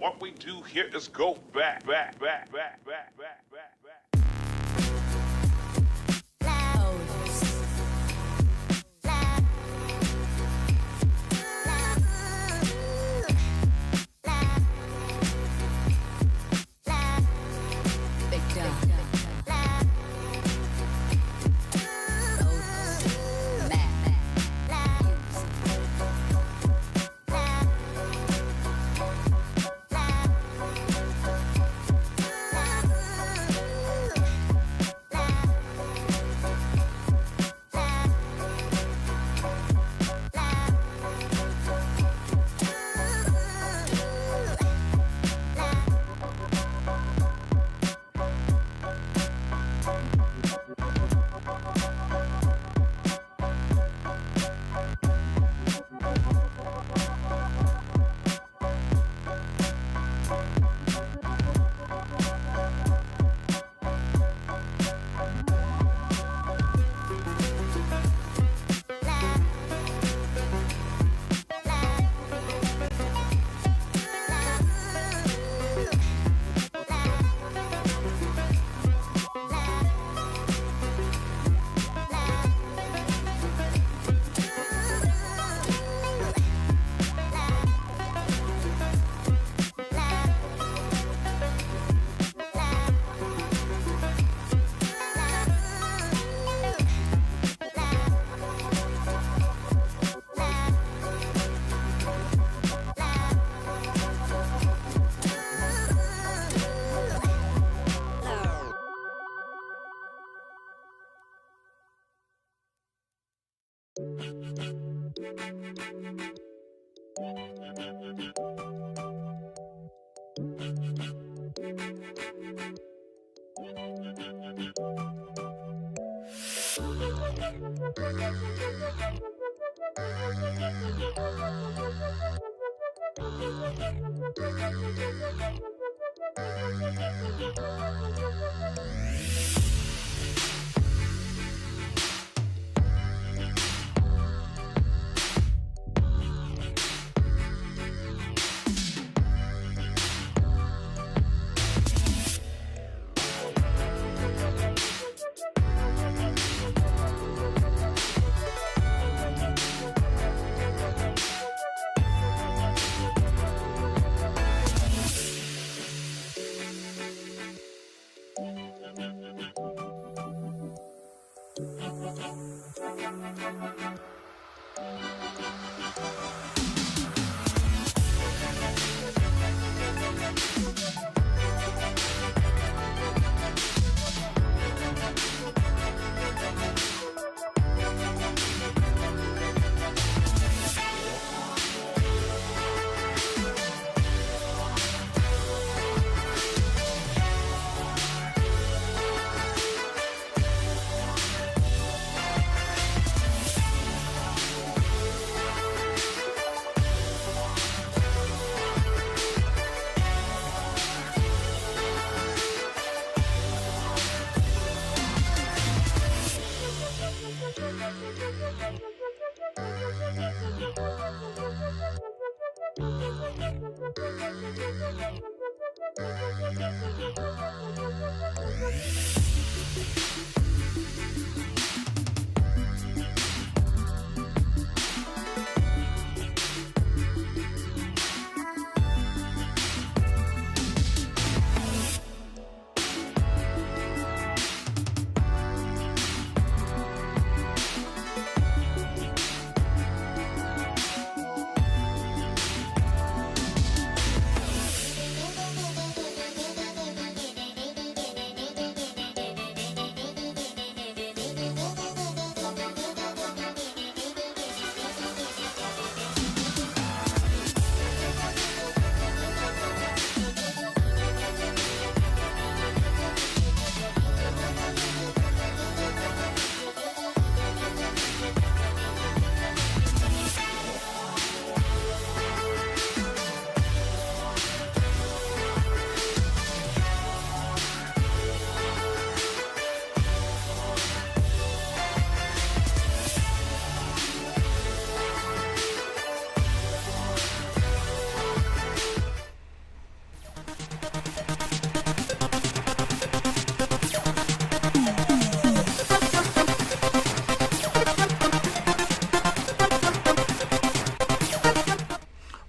what we do here is go back, back, back, back, back, back, back, back.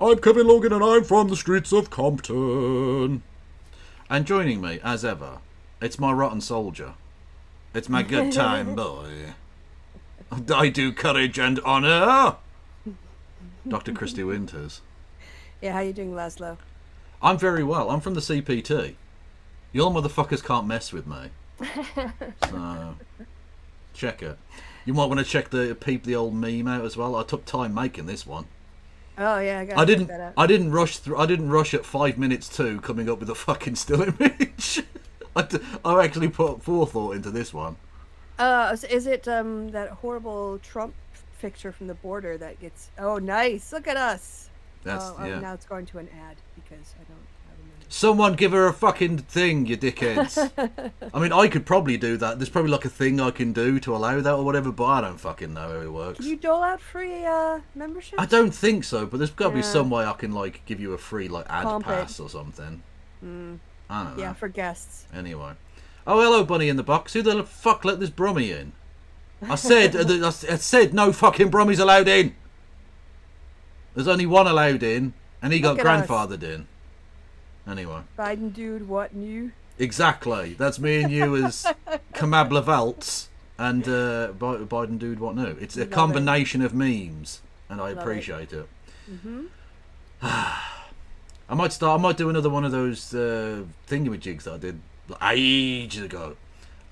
I'm Kevin Logan and I'm from the streets of Compton. And joining me, as ever, it's my rotten soldier. It's my good time boy. I do courage and honour. Dr. Christy Winters. Yeah, how you doing, Laszlo? I'm very well. I'm from the CPT. Your motherfuckers can't mess with me. So, check it. You might want to peep the old meme out as well. I took time making this one. Oh yeah, I check that out. I didn't rush at 5 minutes to coming up with a fucking still image. I actually put forethought into this one. Is it that horrible Trump picture from the border that gets? Oh, nice! Look at us. Yeah. Now it's going to an ad because I don't remember. Someone give her a fucking thing, you dickheads. I mean, I could probably do that. There's probably like a thing I can do to allow that or whatever, but I don't fucking know how it works. Can you dole out free memberships? I don't think so, but there's got to be some way I can like give you a free like ad pass or something. I don't know. Yeah, for guests. Anyway. Oh, hello, Bunny in the box. Who the fuck let this Brummie in? I said no fucking Brummies allowed in. There's only one allowed in, and he got grandfathered in. Anyway. Biden dude, what new? Exactly. That's me and you as Kamabla Veltz and Biden dude, what new? It's a combination of memes, and I appreciate it. I might do another one of those thingamajigs that I did ages ago.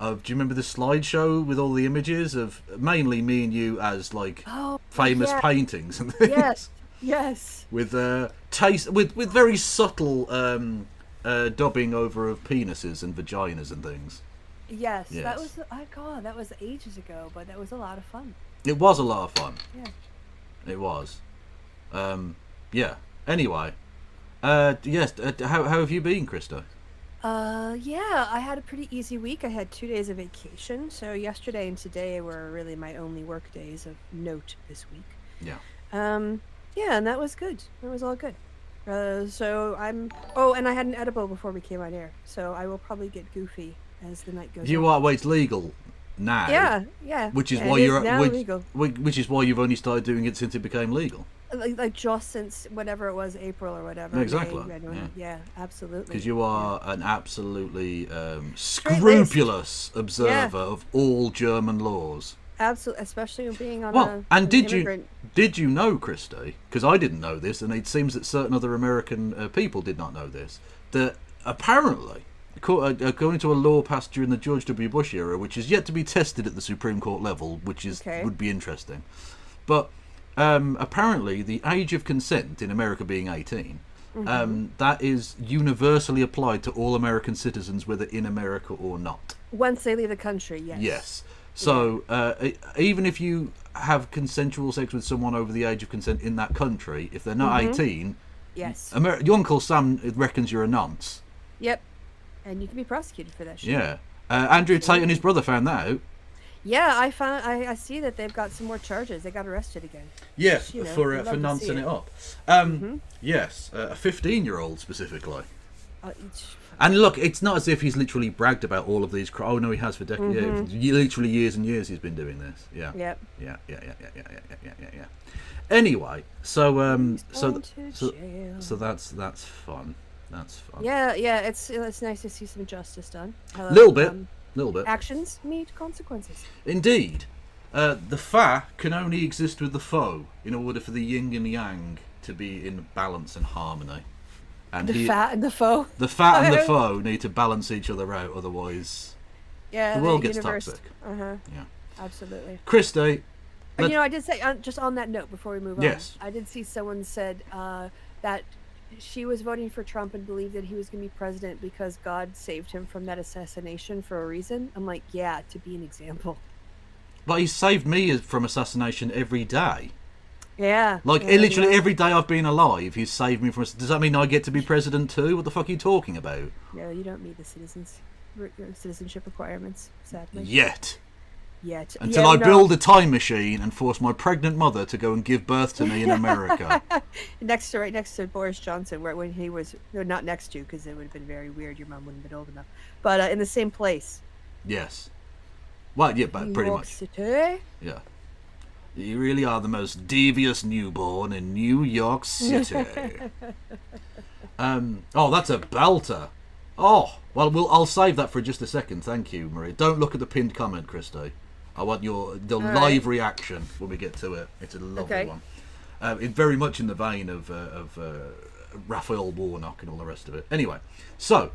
Do you remember the slideshow with all the images of mainly me and you as like famous paintings and things? Yes. With with very subtle dubbing over of penises and vaginas and things. Yes. That was that was ages ago, but that was a lot of fun. It was a lot of fun. Yeah. It was. Yeah. Anyway. Yes. How have you been, Krista? Yeah, I had a pretty easy week. I had 2 days of vacation, so yesterday and today were really my only work days of note this week. Yeah. Yeah, and that was good. It was all good. So I'm. Oh, and I had an edible before we came on air, so I will probably get goofy as the night goes on. Well, it's legal now. Yeah. Which is and why legal. Which is why you've only started doing it since it became legal. Like just since whatever it was, April or whatever. Exactly. Yeah, absolutely. Because you are an absolutely scrupulous observer of all German laws. Absolutely, especially being on and did you know, Christy? Because I didn't know this, and it seems that certain other American people did not know this. That apparently, according to a law passed during the George W. Bush era, which is yet to be tested at the Supreme Court level, which is would be interesting, but apparently the age of consent in America being 18, that is universally applied to all American citizens, whether in America or not. Once they leave the country, yes. Yes. So even if you have consensual sex with someone over the age of consent in that country, if they're not 18, yes, your Uncle Sam reckons you're a nonce. Yep, and you can be prosecuted for that shit. Yeah, Andrew Tate and his brother found that out. Yeah, I see that they've got some more charges. They got arrested again. Yes, for noncing it up. Yes, a 15-year-old specifically. And look, it's not as if he's literally bragged about all of these. Oh no, he has for decades. Literally years and years he's been doing this. Yeah. Yep. Yeah. Anyway, so that's fun. That's fun. Yeah. It's nice to see some justice done. Little bit. Actions need consequences. Indeed. The fa can only exist with the foe in order for the yin and yang to be in balance and harmony. And the fat and the foe. The fat and the foe need to balance each other out, otherwise the world gets toxic. Yeah, absolutely. Christy. I did say, just on that note before we move on, I did see someone said that she was voting for Trump and believed that he was going to be president because God saved him from that assassination for a reason. I'm like, yeah, to be an example. But he saved me from assassination every day. Yeah. Literally every day I've been alive, he's saved me from... Does that mean I get to be president too? What the fuck are you talking about? No, you don't meet the citizenship requirements, sadly. Yet. Until I build a time machine and force my pregnant mother to go and give birth to me in America. right next to Boris Johnson, when he was... No, not next to, because it would have been very weird. Your mom wouldn't have been old enough. But in the same place. Yes. Well, yeah, but pretty much. City. Yeah. You really are the most devious newborn in New York City. Oh, that's a belter. Oh, well, I'll save that for just a second. Thank you, Marie. Don't look at the pinned comment, Christy. I want the live reaction when we get to it. It's a lovely one. It's very much in the vein of Raphael Warnock and all the rest of it. Anyway, so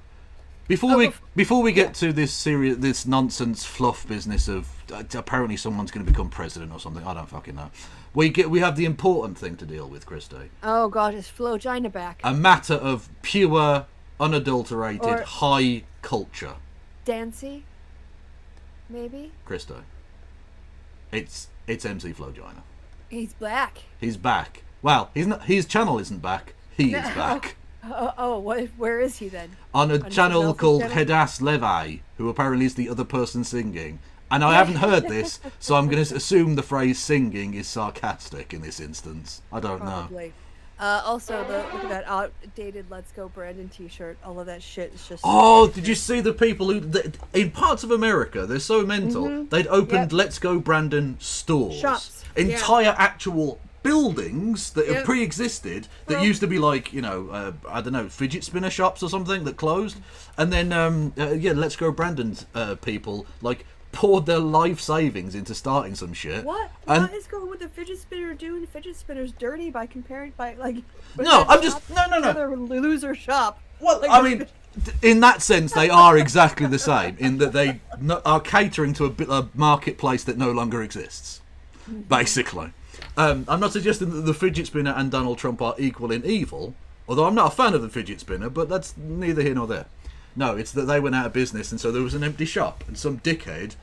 before we get to this nonsense fluff business of apparently someone's going to become president or something, I don't fucking know. We have the important thing to deal with, Christy. Oh God, is Flogina back? A matter of pure, unadulterated high culture. Dancy, maybe. Christy, it's MC Flogina. He's back. He's back. Well, he's not. His channel isn't back. He is back. Where is he then? On a channel called Hedas Levi, who apparently is the other person singing. And I haven't heard this, so I'm going to assume the phrase singing is sarcastic in this instance. I don't know. Also, look at that outdated Let's Go Brandon t-shirt. All of that shit is just... Oh, did you see the people who... in parts of America, they're so mental. They'd opened Let's Go Brandon stores. Shops. Entire actual buildings that have pre-existed that used to be like, you know, I don't know, fidget spinner shops or something that closed. And then, Let's Go Brandon's people, like... poured their life savings into starting some shit. What is going with the fidget spinner doing fidget spinners dirty by comparing by like? No, I'm just no. Loser shop. Well, like, I mean, in that sense, they are exactly the same in that they are catering to a marketplace that no longer exists. Basically, I'm not suggesting that the fidget spinner and Donald Trump are equal in evil. Although I'm not a fan of the fidget spinner, but that's neither here nor there. No, it's that they went out of business, and so there was an empty shop, and some dickhead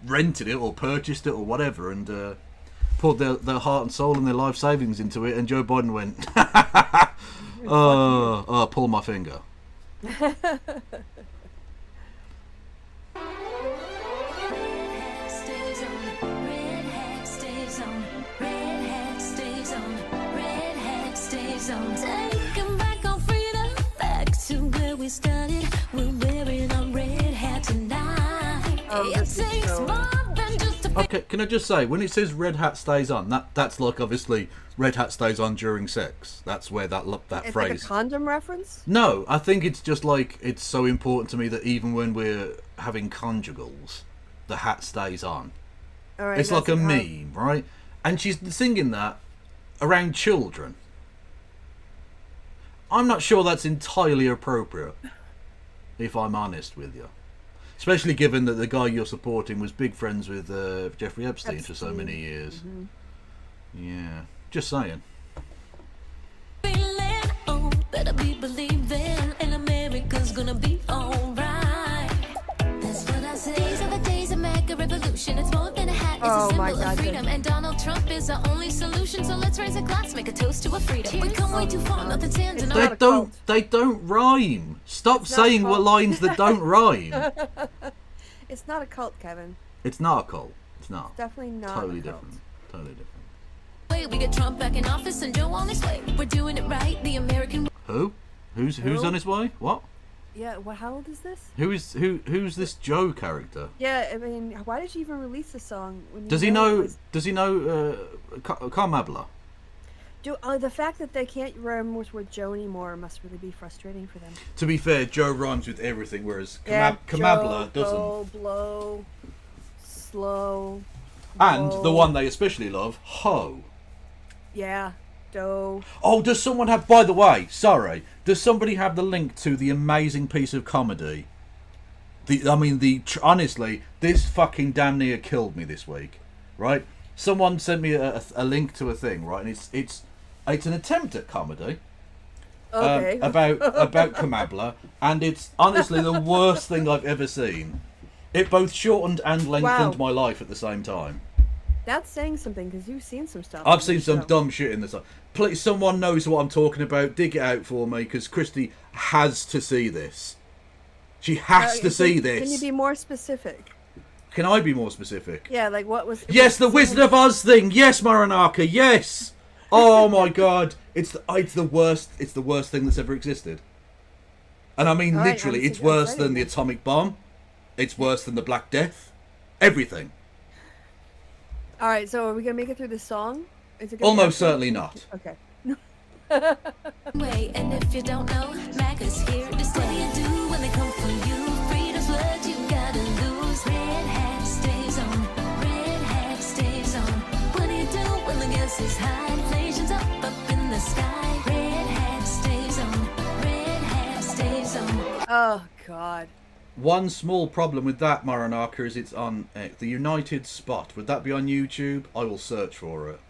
rented it or purchased it or whatever, and poured their heart and soul and their life savings into it. And Joe Biden went, pull my finger. We started, we're wearing our red hat tonight. It takes more than just a... Okay, can I just say, when it says red hat stays on, that's like obviously red hat stays on during sex. That's where that it's phrase... like a condom reference? No, I think it's just like, it's so important to me that even when we're having conjugals, the hat stays on. All right, it's like a meme, right? And she's singing that around children. I'm not sure that's entirely appropriate, if I'm honest with you. Especially given that the guy you're supporting was big friends with Jeffrey Epstein for so many years. Yeah, just saying. Oh, better be believing, and America's gonna be alright. That's what I say. These are the days of mega revolution. It's more than a hat, it's a symbol of freedom. And Donald Trump is our only solution. So let's raise a glass, make a toast to our freedom. We come way too far, nothing stands in our... They don't rhyme. Stop saying what lines that don't rhyme. It's not a cult, Kevin. It's not a cult. It's not. It's definitely not totally a cult. different. Totally different. Wait, we get Trump back in office and Joe on his way. We're doing it right, the American... Who? Who's on his way? What? Yeah, how old is this? Who's this Joe character? Yeah, I mean, why did you even release the song? When Does he know Carmabla? The fact that they can't rhyme with Joe anymore must really be frustrating for them. To be fair, Joe rhymes with everything, whereas Carmabla doesn't. Blow, slow. And the one they especially love, Ho. Yeah, Doe. Oh, does someone have... By the way, sorry. Does somebody have the link to the amazing piece of comedy? Honestly, this fucking damn near killed me this week. Right? Someone sent me a link to a thing, right? And it's an attempt at comedy. Okay. About Kamabla, and it's honestly the worst thing I've ever seen. It both shortened and lengthened my life at the same time. That's saying something, because you've seen some stuff. I've seen some dumb shit in this. Please, someone knows what I'm talking about. Dig it out for me, because Christy has to see this. She has to see this. Can you be more specific? Can I be more specific? Yeah, like what was... Yes, the Wizard of Oz thing. Yes, Maranaka. Yes. Oh my God. It's the worst. It's the worst thing that's ever existed. And I mean, literally, it's worse than the atomic bomb. It's worse than the Black Death. Everything. All right, so are we gonna make it through this song? Is it Almost certainly not. Okay. Wait, and if you don't know, Mac is here. Just what do you do when they come for you? Freedom's what you gotta lose. Red hat stays on. Red hat stays on. What do you do when the gas is high? Inflation's up in the sky. Red hat stays on. Red hat stays on. Oh God. One small problem with that, Maranaka, is it's on the United Spot. Would that be on YouTube? I will search for it.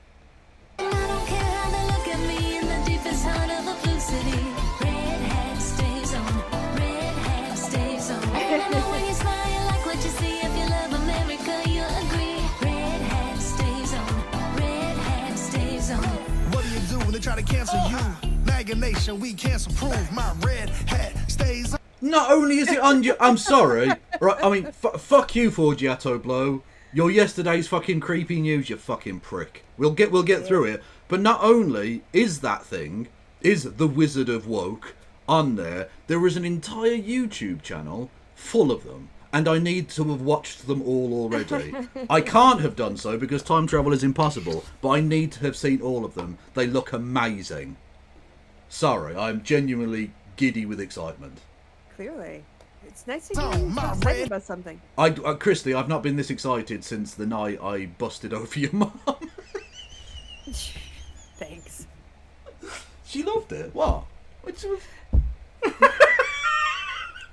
I don't care how they look at me in the deepest heart of a blue city. Red hat stays on. Red hat stays on. And I know when you smile, you like what you see. If you love America, you'll agree. Red hat stays on. Red hat stays on. What do you do when they try to cancel you? MAGA Nation, we cancel proof. My red hat stays on. Not only is it on you, I'm sorry. Right, I mean, fuck you, Forgiato Blow. You're yesterday's fucking creepy news, you fucking prick. We'll get through it. But not only is that thing, is the Wizard of Woke on there, there is an entire YouTube channel full of them. And I need to have watched them all already. I can't have done so because time travel is impossible. But I need to have seen all of them. They look amazing. Sorry, I'm genuinely giddy with excitement. Clearly. It's nice to get excited about something. Christy, I've not been this excited since the night I busted over your mum. Thanks. She loved it. What?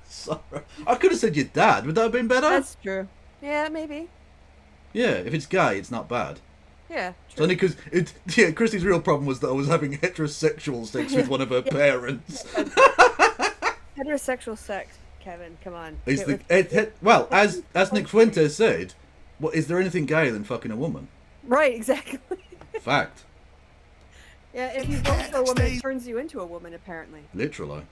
Sorry. I could have said your dad. Would that have been better? That's true. Yeah, maybe. Yeah, if it's gay, it's not bad. Yeah. It's only because Christy's real problem was that I was having heterosexual sex with one of her parents. Heterosexual sex, Kevin. Come on. Well, as Nick Fuentes said, is there anything gayer than fucking a woman? Right, exactly. Fact. Yeah, if you vote for a woman, it turns you into a woman, apparently. Literally.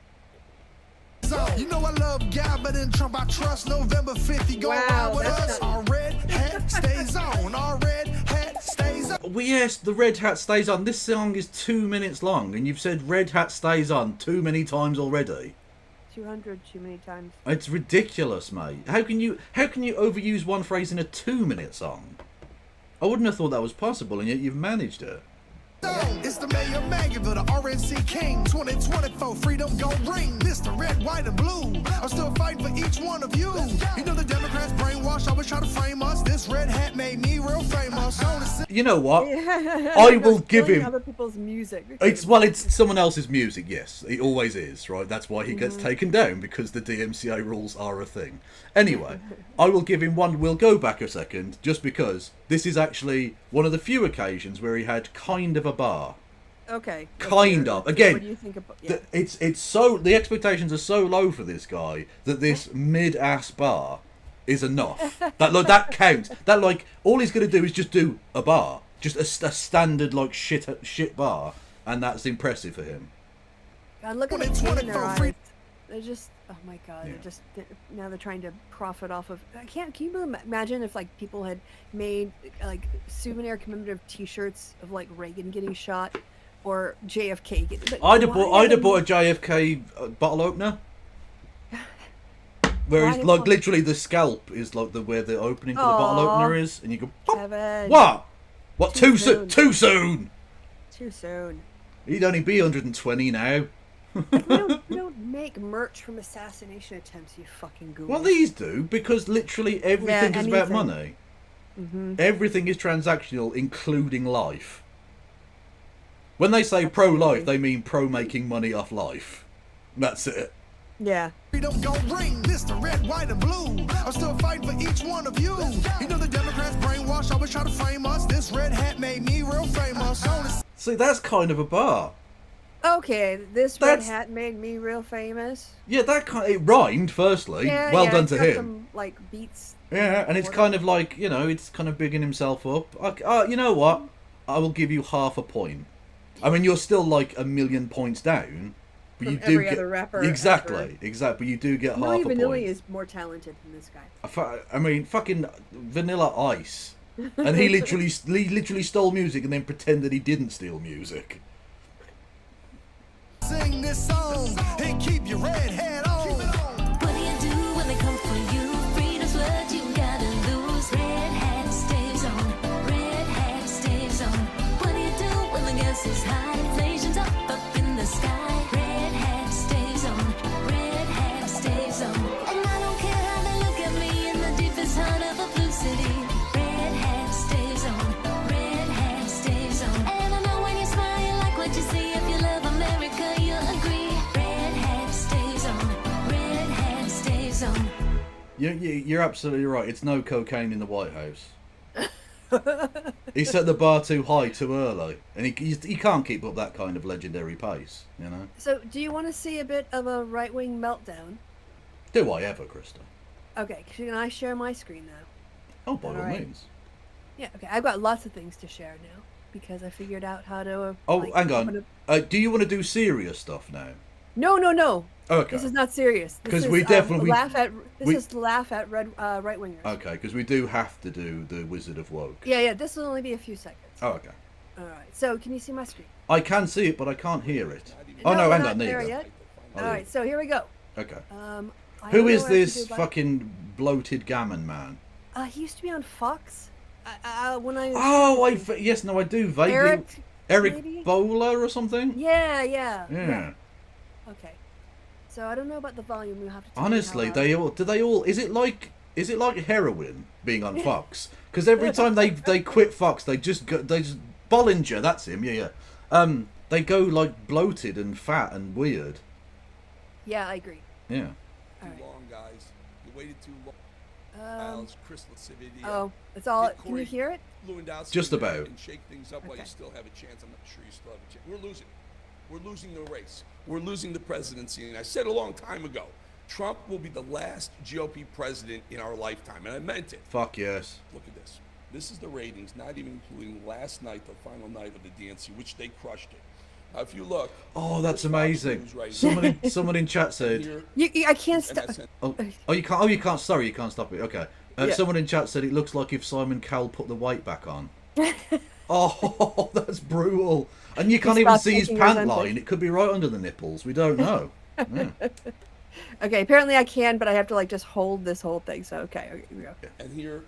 You know I love God, but in Trump I trust. November 5th, he go wild with us. Our red hat stays on. Our red hat stays on. Well, yes, the red hat stays on. This song is 2 minutes long, and you've said red hat stays on too many times already. 200 too many times. It's ridiculous, mate. How can you overuse one phrase in a 2-minute song? I wouldn't have thought that was possible, and yet you've managed it. It's the mayor of Maggieville, the RNC King. 2024, freedom gon' ring. Mr. Red, White, and Blue. I'm still fighting for each one of you. You know the Democrats brainwashed, always try to frame us. This red hat made me real famous. You know what? I will give him other people's music. It's someone else's music, yes. It always is, right? That's why he gets taken down, because the DMCA rules are a thing. Anyway, I will give him one. We'll go back a second, just because this is actually one of the few occasions where he had kind of a bar. Okay. Kind of. Again, what do you think about, yeah. it's so, the expectations are so low for this guy that this mid-ass bar is enough. That counts. That, like, all he's going to do is just do a bar. Just a standard, like, shit bar. And that's impressive for him. God, look at the pain in their eyes. They're just, oh my God, yeah. Now they're trying to profit off of, can you imagine if, like, people had made, like, souvenir commemorative t-shirts of, like, Reagan getting shot or JFK getting, I'd have bought a JFK bottle opener. Whereas, like, literally the scalp is, like, where the opening for the bottle opener is, and you go, Kevin. What? Too soon? Too soon! Too soon. He'd only be 120 now. we don't make merch from assassination attempts, you fucking goof. Well, these do, because literally everything is about money. Mm-hmm. Everything is transactional, including life. When they say pro-life, they mean pro-making money off life. That's it. Yeah. Freedom gon' ring, Mr. Red, White, and Blue. I'm still fighting for each one of you. You know the Democrats brainwashed, always try to frame us. This red hat made me real famous. See, that's kind of a bar. Okay, this red hat made me real famous. Yeah, it rhymed, firstly. Yeah, well done to him. Some, like, beats. Yeah, and it's kind of like, you know, it's kind of bigging himself up. You know what? I will give you half a point. I mean, you're still like a million points down. But from you do every get, other rapper. Exactly. But you do get half a point. Vanilli is more talented than this guy. I mean, fucking Vanilla Ice. And he literally stole music and then pretended he didn't steal music. Sing this song and keep your red hat on. What do you do when they come for you? Freedom's what you gotta lose. Red hat stays on. Red prices high, inflation's up in the sky. Red hat stays on, red hat stays on. And I don't care how they look at me in the deepest heart of a blue city. Red hat stays on, red hat stays on. And I know when you smile, you like what you see. If you love America, you'll agree. Red hat stays on, red hat stays on. You're absolutely right. It's no cocaine in the White House. He set the bar too high too early, and he can't keep up that kind of legendary pace, you know. So, do you want to see a bit of a right-wing meltdown? Do I ever, Krista? Okay, can I share my screen now? Oh, by all means. Yeah, okay. I've got lots of things to share now because I figured out how to. Hang on. Do you want to do serious stuff now? No. Okay. This is not serious. Because we definitely laugh at. This is laugh at right wingers. Okay, because we do have to do the Wizard of Woke. Yeah. This will only be a few seconds. Oh, okay. All right. So, can you see my screen? I can see it, but I can't hear it. Oh no, hang on. There you go. Yet. All right. So here we go. Okay. Who is this fucking bloated gammon man? He used to be on Fox. When I. Oh, yes, no, I do vaguely. Eric maybe? Bowler or something? Yeah. Okay. So I don't know about the volume. You have to. Honestly, they all? Is it like heroin being on Fox? Because every time they quit Fox, they just Bollinger. That's him. Yeah. They go like bloated and fat and weird. Yeah, I agree. Yeah. All right. Too long, guys. You waited too long. It's all. Can you hear it? Just about. And shake things up while you still have a chance. I'm not sure you still have a chance. We're losing. We're losing the race. We're losing the presidency. And I said a long time ago, Trump will be the last GOP president in our lifetime. And I meant it. Fuck yes. Look at this. This is the ratings, not even including last night, the final night of the DNC, which they crushed it. Now, if you look. Oh, that's amazing. Right someone in chat said. I can't stop. You can't. Oh, you can't. Sorry, you can't stop it. Okay. Yeah. Someone in chat said it looks like if Simon Cowell put the weight back on. Oh, that's brutal. And you can't even see his pant line. It could be right under the nipples. We don't know. Yeah. Okay, apparently I can, but I have to just hold this whole thing. So okay, here we go. And here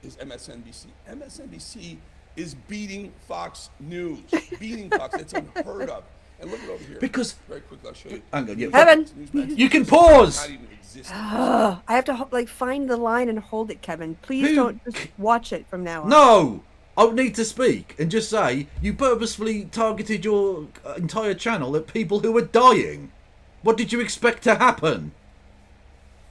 is MSNBC. MSNBC is beating Fox News. Beating Fox. It's unheard of. And look it over here. Because very quickly, I'll show you. Hang on, Kevin, you can pause. Not even existing. I have to find the line and hold it, Kevin. Please don't just watch it from now on. No, I would need to speak and just say you purposefully targeted your entire channel at people who were dying. What did you expect to happen?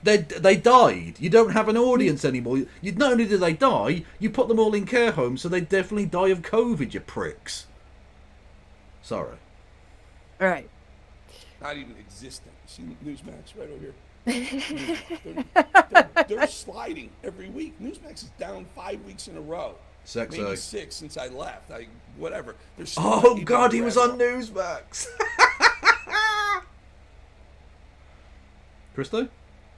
They died. You don't have an audience anymore. Not only did they die, you put them all in care homes, so they definitely die of COVID, you pricks. Sorry. All right. Not even existing. See Newsmax right over here? They're sliding every week. Newsmax is down 5 weeks in a row. Maybe 6 since I left. Whatever. Oh, God, he was on Newsmax. Krista?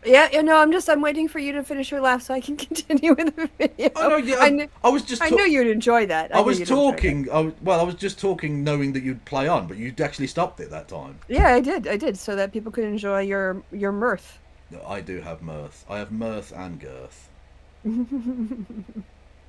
Yeah, I'm waiting for you to finish your laugh so I can continue with the video. Oh, no, yeah, I knew you'd enjoy that. I was just talking knowing that you'd play on, but you actually stopped it that time. Yeah, I did, so that people could enjoy your mirth. I do have mirth. I have mirth and girth.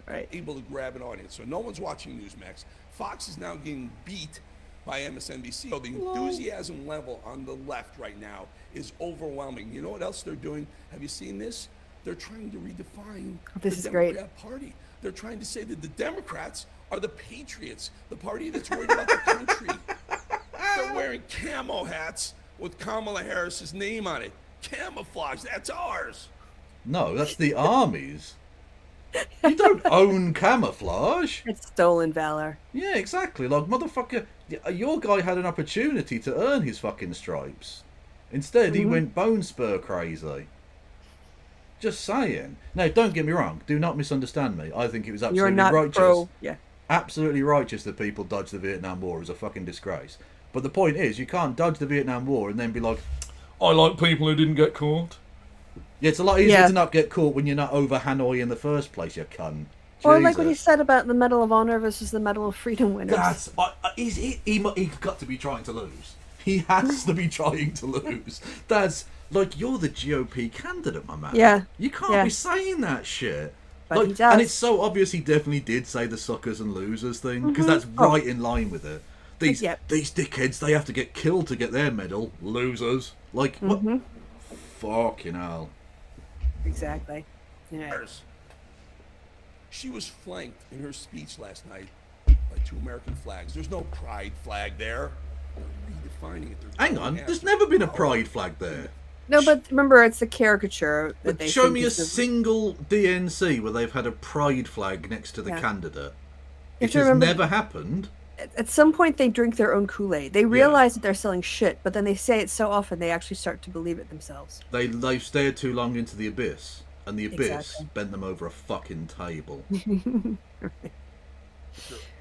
Right. Able to grab an audience. So no one's watching Newsmax. Fox is now getting beat by MSNBC. So the enthusiasm level on the left right now is overwhelming. You know what else they're doing? Have you seen this? They're trying to redefine the Democrat Party. They're trying to say that the Democrats are the patriots, the party that's worried about the country. They're wearing camo hats with Kamala Harris's name on it. Camouflage, that's ours. No, that's the army's. You don't own camouflage. It's stolen valor. Yeah, exactly. Like, motherfucker, your guy had an opportunity to earn his fucking stripes. Instead, he went bone spur crazy. Just saying. Now, don't get me wrong. Do not misunderstand me. I think it was absolutely righteous. Absolutely righteous that people dodged the Vietnam War. It was a fucking disgrace. But the point is, you can't dodge the Vietnam War and then be like, I like people who didn't get caught. Yeah, it's a lot easier to not get caught when you're not over Hanoi in the first place, you cunt. Or like what he said about the Medal of Honor versus the Medal of Freedom winners. That's he's got to be trying to lose. He has to be trying to lose. That's like, you're the GOP candidate, my man. Yeah. You can't be saying that shit. But like, he does. And it's so obvious he definitely did say the suckers and losers thing, because that's right in line with it. these dickheads, they have to get killed to get their medal. Losers. Like, what? Fucking hell. Exactly. Yeah. She was flanked in her speech last night by 2 American flags. There's no pride flag there. They're redefining it. Hang on, there's never been a pride flag there. No, but remember, it's a caricature. That they show me a single DNC where they've had a pride flag next to the candidate. It has never happened. At some point, they drink their own Kool-Aid. They realize that they're selling shit, but then they say it so often they actually start to believe it themselves. They've stared too long into the abyss, and the abyss bent them over a fucking table.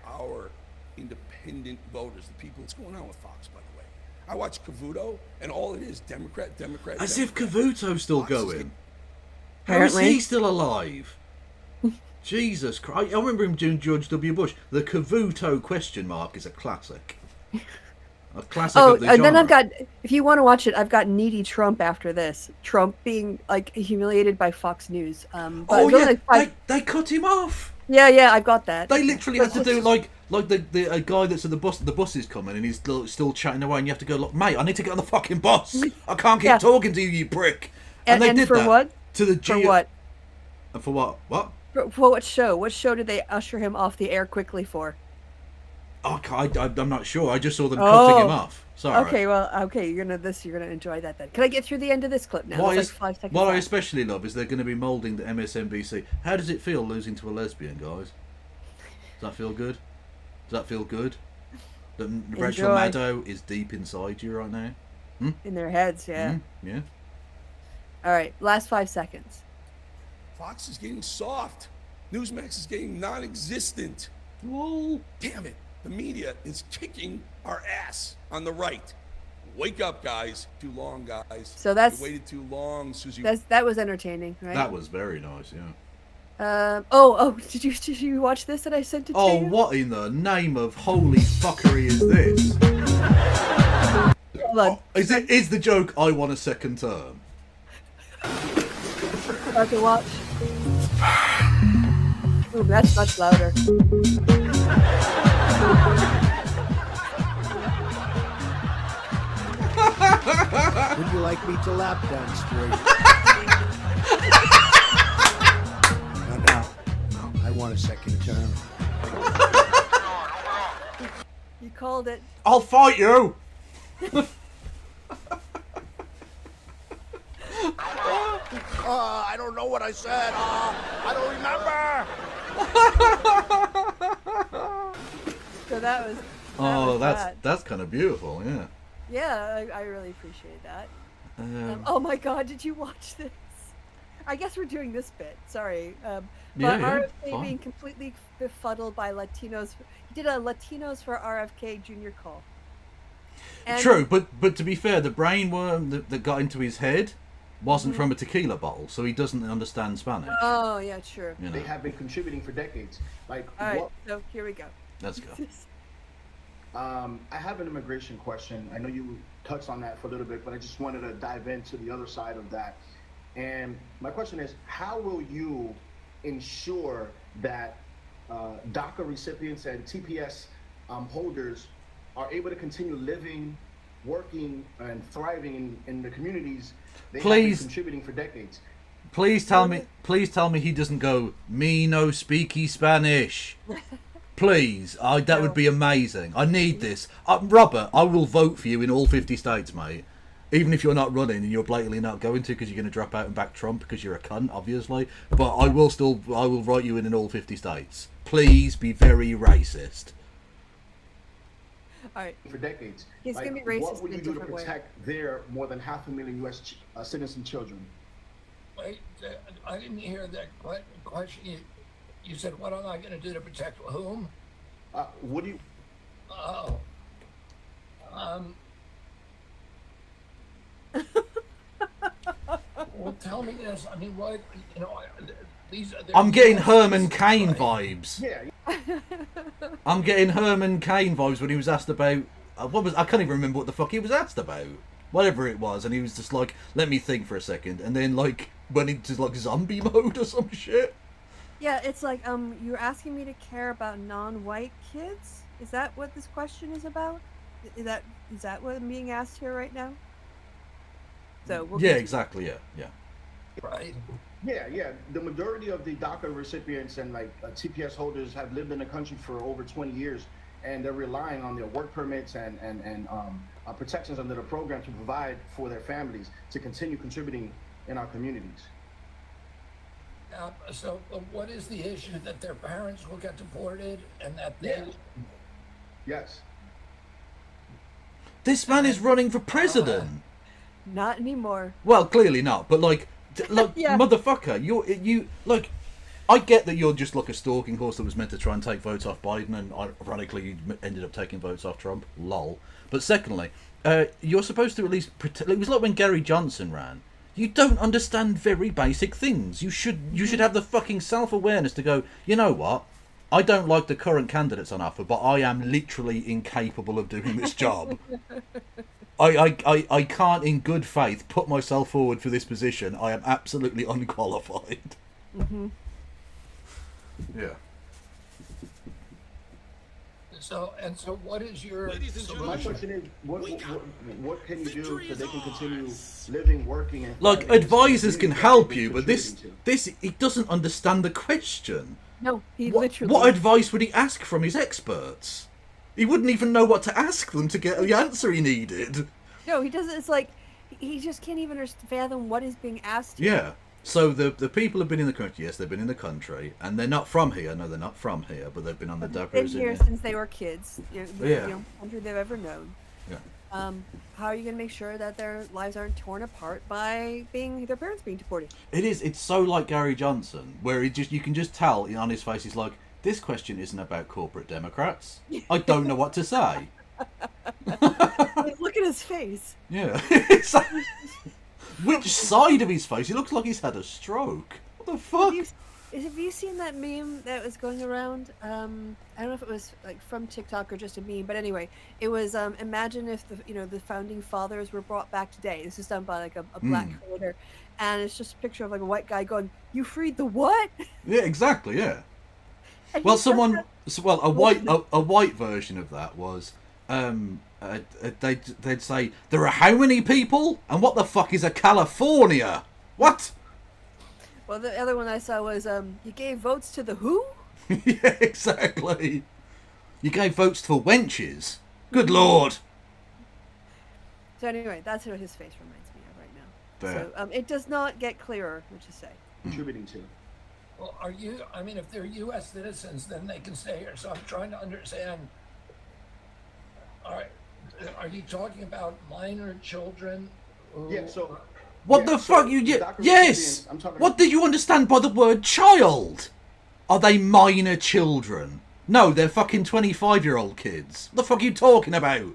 Our independent voters, the people. What's going on with Fox, by the way? I watch Cavuto, and all it is Democrat. As if Cavuto's still going. How Apparently. is he still alive? Jesus Christ. I remember him doing George W. Bush. The Cavuto question mark is a classic. A classic of the genre. And then I've got, if you want to watch it, I've got Needy Trump after this. Trump being, like, humiliated by Fox News. They cut him off. Yeah, I've got that. They literally had to do, like the guy that's at the bus is coming, and he's still chatting away, and you have to go, look, mate, I need to get on the fucking bus. I can't keep talking to you, you prick. And they did for that. What? To the For what? And for what? What? For what show? What show did they usher him off the air quickly for? Oh, I'm not sure. I just saw them cutting him off. Sorry. Okay, well, you're gonna enjoy that then. Can I get through the end of this clip now? What like 5 seconds. What I especially love is they're going to be moulding the MSNBC. How does it feel losing to a lesbian, guys? Does that feel good? Does that feel good? That Rachel Maddow is deep inside you right now? In their heads, yeah. Yeah. All right, last 5 seconds. Fox is getting soft. Newsmax is getting non-existent. Whoa. Damn it. The media is kicking our ass on the right. Wake up, guys. Too long, guys. So that's... You waited too long, Susie. That was entertaining, right? That was very nice, yeah. Did you watch this that I sent it to you? Oh, what in the name of holy fuckery is this? Hold on. Is the joke, I want a second term? Start to watch. Ooh, that's much louder. Would you like me to lap dance for you? No, I want a second term. You called it. I'll fight you! I don't know what I said. I don't remember. So that was. That's kind of beautiful, yeah. Yeah, I really appreciate that. Oh my God, did you watch this? I guess we're doing this bit. Sorry, but RFK being completely befuddled by Latinos. He did a Latinos for RFK Jr. call. And true, but to be fair, the brainworm that got into his head wasn't from a tequila bottle, so he doesn't understand Spanish. Oh yeah, true. You know. They have been contributing for decades. Like, all right, so here we go. Let's go. I have an immigration question. I know you touched on that for a little bit, but I just wanted to dive into the other side of that. And my question is, how will you ensure that DACA recipients and TPS holders are able to continue living, working, and thriving in the communities they have been contributing for decades? Please tell me he doesn't go, me no speaky Spanish. Please, that would be amazing. I need this. Robert, I will vote for you in all 50 states, mate. Even if you're not running and you're blatantly not going to because you're going to drop out and back Trump because you're a cunt, obviously. But I will write you in all 50 states. Please be very racist. All right. For decades. He's going to be racist. What would you do to protect their more than 500,000 U.S. citizen children? Wait, I didn't hear that question. You said, what am I going to do to protect whom? What do you... Well, tell me this. I mean, what, you know, I'm getting Herman Cain vibes. Yeah. I'm getting Herman Cain vibes when he was asked about... I can't even remember what the fuck he was asked about. Whatever it was, and he was just like, let me think for a second. And then, like, went into, like, zombie mode or some shit. Yeah, it's like you're asking me to care about non-white kids. Is that what this question is about? Is that what I'm being asked here right now? So we'll Yeah, continue. exactly. Yeah, yeah. Right. Yeah. The majority of the DACA recipients and like TPS holders have lived in the country for over 20 years, and they're relying on their work permits and protections under the program to provide for their families to continue contributing in our communities. So what is the issue that their parents will get deported and that they? Yes. This man is running for president. Not anymore. Well, clearly not. But like, Yeah. motherfucker, you like. I get that you're just like a stalking horse that was meant to try and take votes off Biden, and ironically, you ended up taking votes off Trump. Lol. But secondly, you're supposed to at least pretend. It was like when Gary Johnson ran. You don't understand very basic things. You should have the fucking self-awareness to go, you know what? I don't like the current candidates on offer, but I am literally incapable of doing this job. I can't in good faith put myself forward for this position. I am absolutely unqualified. Mm-hmm. Yeah. So what is your solution? My question is, what can you do so they can continue living, working, and like advisors can help you, but this he doesn't understand the question. No, he What literally. advice would he ask from his experts? He wouldn't even know what to ask them to get the answer he needed. No, he doesn't. It's like he just can't even fathom what is being asked. Yeah. So the people have been in the country. Yes, they've been in the country, and they're not from here. No, they're not from here, but they've been on the They've DACA. been here since they were kids. Yeah. Country they've ever known. Yeah. How are you going to make sure that their lives aren't torn apart by their parents being deported? It is. It's so like Gary Johnson, where you can just tell on his face. He's like, this question isn't about corporate Democrats. I don't know what to say. Look at his face. Yeah. Which side of his face? He looks like he's had a stroke. What the fuck? Have you seen that meme that was going around? I don't know if it was like from TikTok or just a meme, but anyway, it was imagine if the founding fathers were brought back today. This is done by like a black creator, and it's just a picture of like a white guy going, "You freed the what?" Yeah, exactly. Yeah. And Well, a white version of that was, they'd say there are how many people, and what the fuck is a California? What? Well, the other one I saw was you gave votes to the who? Yeah, exactly. You gave votes for wenches. Good lord. So anyway, that's what his face reminds me of right now. There. So it does not get clearer what you say. Contributing to. Well, if they're U.S. citizens, then they can stay here. So I'm trying to understand. Are you talking about minor children? Yeah. So. What the fuck you did? Yes. What did you understand by the word child? Are they minor children? No, they're fucking 25-year-old kids. What the fuck are you talking about?